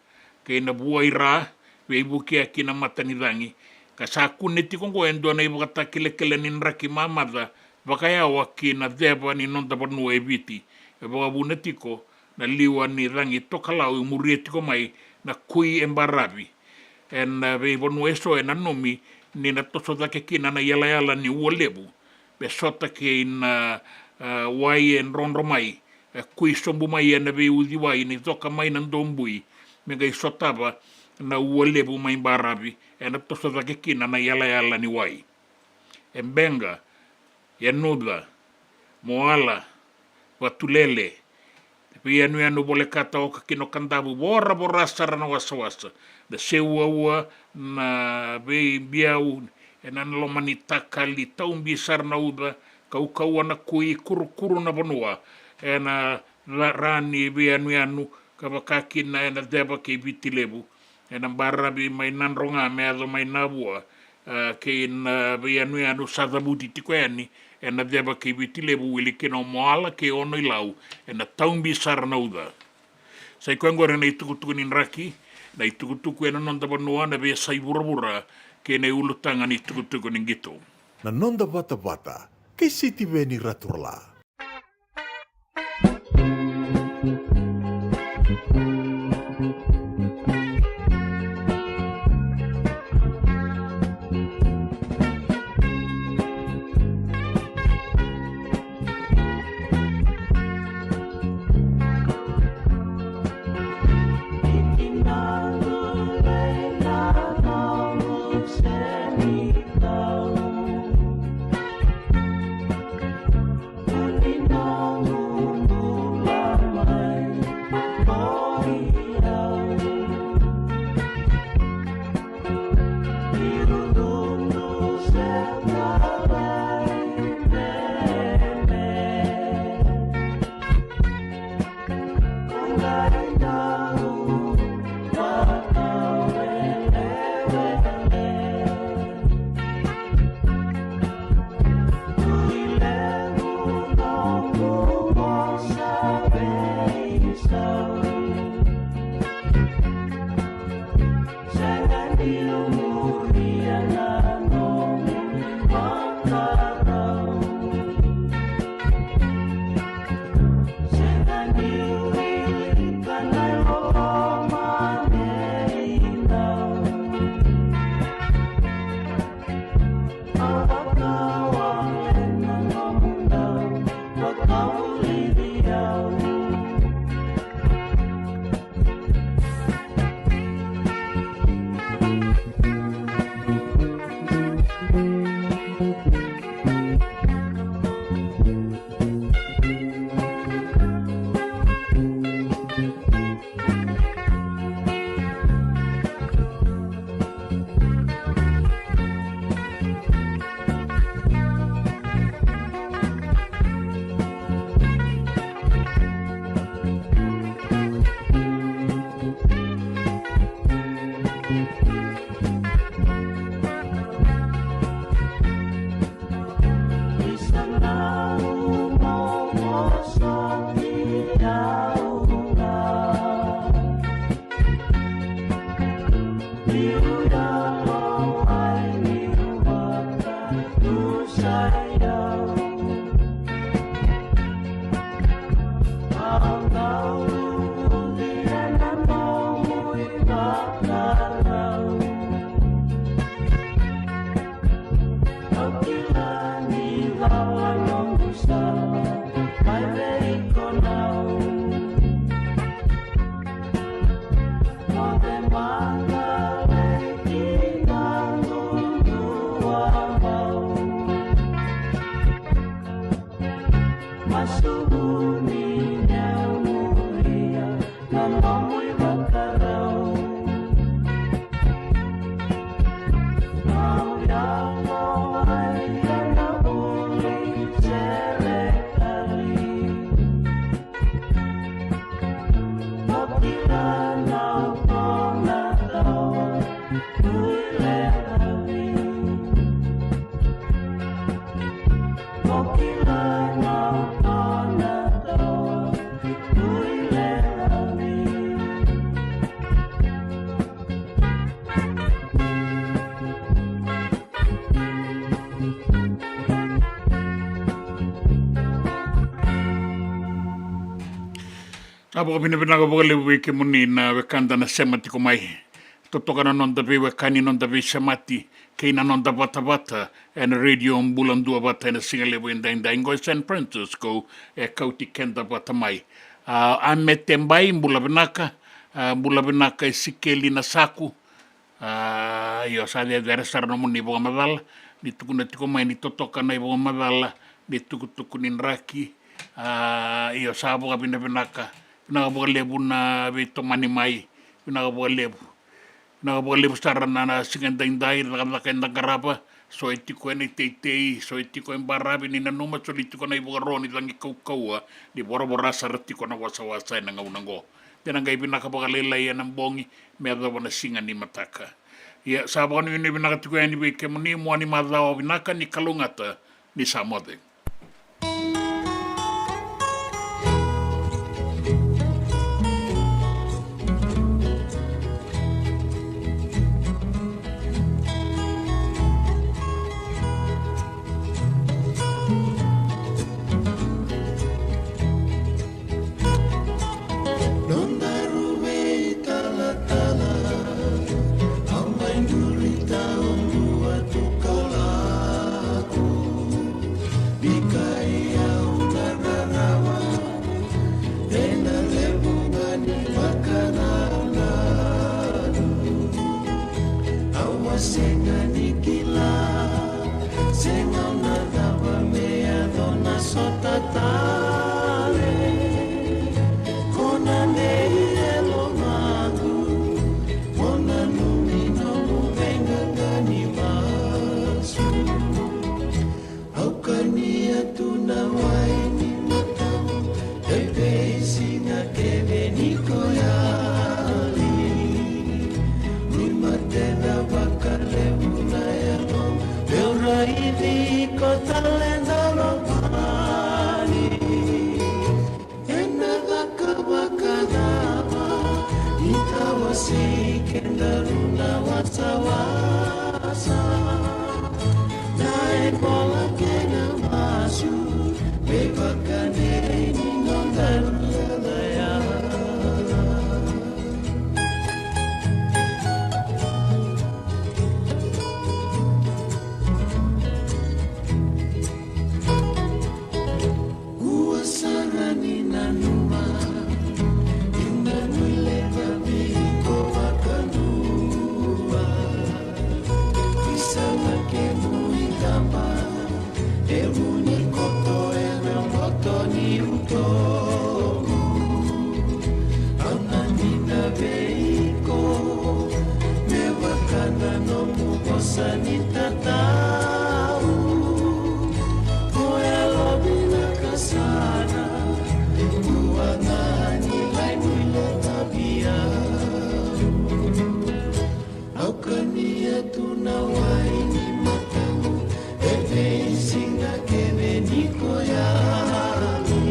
ke na bua ira we buki kina matanidangi kasaku neti kongo endo na ibu kata kile-kile ni nraki mamada bakaya wakina deba ni non tapanu eviti baka bu netiko na liwa ni rangi tokalau murietiko mai na kui embarabi en be bonu eso en anomi ni na toso dake kina na yala ni uolebu be sota ke na wai en ronro mai kui sombu mai en be uzi wai ni toka mai na ndombui mega isotaba na uolebu mai barabi en toso dake kina na yala ni wai embenga yanuda moala watulele tapi anu boleh kata o kino kandabu bora sara na wasa da sewa na be biau enan lo manita kali taum bisar na uda kau na kui kuru na bonua ena rani be anu kabakakin na ena deba ke bitilebu ena barabi mai nanronga me ado mai nabua ke na be anu sadabuti tikoeni ena deba ke bitilebu wili kino moala ke ono ilau ena taum bisar na uda sai kwengore na itukutuku ni nraki na itukutuku ena non tabanua na be sai bura ke ne ulutanga ni itukutuku ni gito Na nonda bata-bata, kay City Veni Raturla. Apo ka pinapinaga po kaliwi ke muni na wekanda na semati ko mai. Totoka na non dabi wekani non dabi semati. Kena non da bata and radio bulan dua bata na singalewo inda ingo San Francisco e kauti kenda bata mai. Ame tembai mbula benaka e sikeli na saku. Yo sa de versar no muni bo madala. Ni tukuna tiko mai ni totoka na bo madala. Ni tukunin raki. Yo sa bo ka pinapinaka. Pinakabuka na vito mani mai. Pinakabuka stara na singendainday nakakenda karapa. So itiko na itei, so itiko en barabi ni nanuma so itiko na ibuka roni lang ikaw di bora saratiko na wasa-wasa na ngaunango. Tinangay pinakabuka lelay ng bongi medawa na singa ni mataka. Ya sabaw ni pinakatiko yan ni kemuni mo ni madawa pinaka ni kalungata ni samode. senga nikila senga una dava mea dona sota tale kona nei elo mangu kona numi no muvenga gani masu aukania tuna waini matau ebe singa keve niko yali Tena bakale munaya no Beura ivi kota lenda lopani Ena daka bakadama Itawasi kenda luna wasawasa Nae bola kena masu Bebakane ninondaru yalaya Sanita tahu Moya lobina kasana Buangani lain wila tabia Aukania tunawaini matamu Ebe singa keve niko yami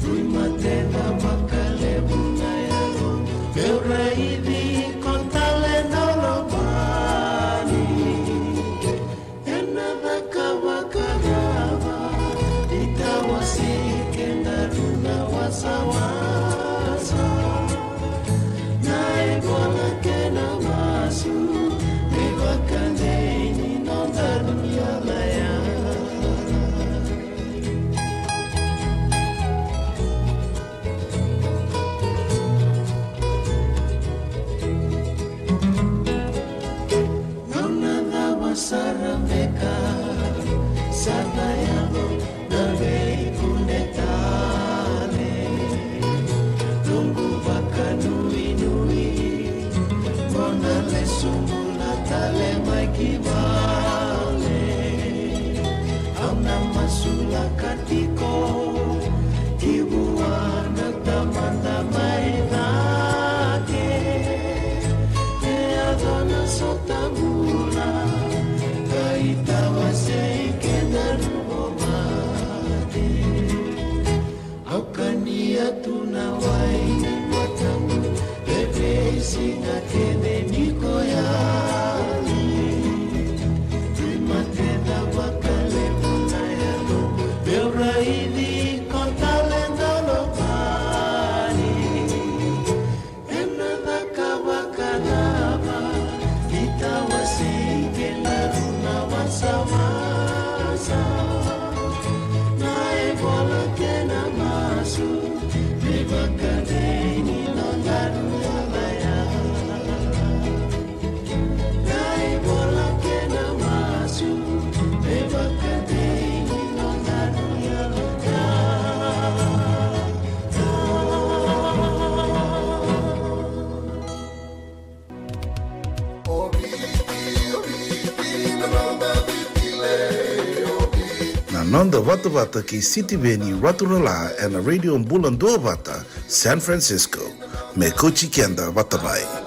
Rui matena bakale bunayalo Beura ivi kontale noloba Sawasa Nae bola kena masu Bebakan deni nonda dunia laya Nona dawa sarambeka Satayalo Nabei kuneta Tale mai kibale Auna masula katiko Kibuana tamanda mai nake E adona sotamula Kaitawa seike narubo mati Aukania tunawai matamu Bebe singa kene niko ya Nanda Vata Vata ki City Veni Raturala and Radio Mbulan Dua Vata, San Francisco. Me Kochi Kenda Vatabai.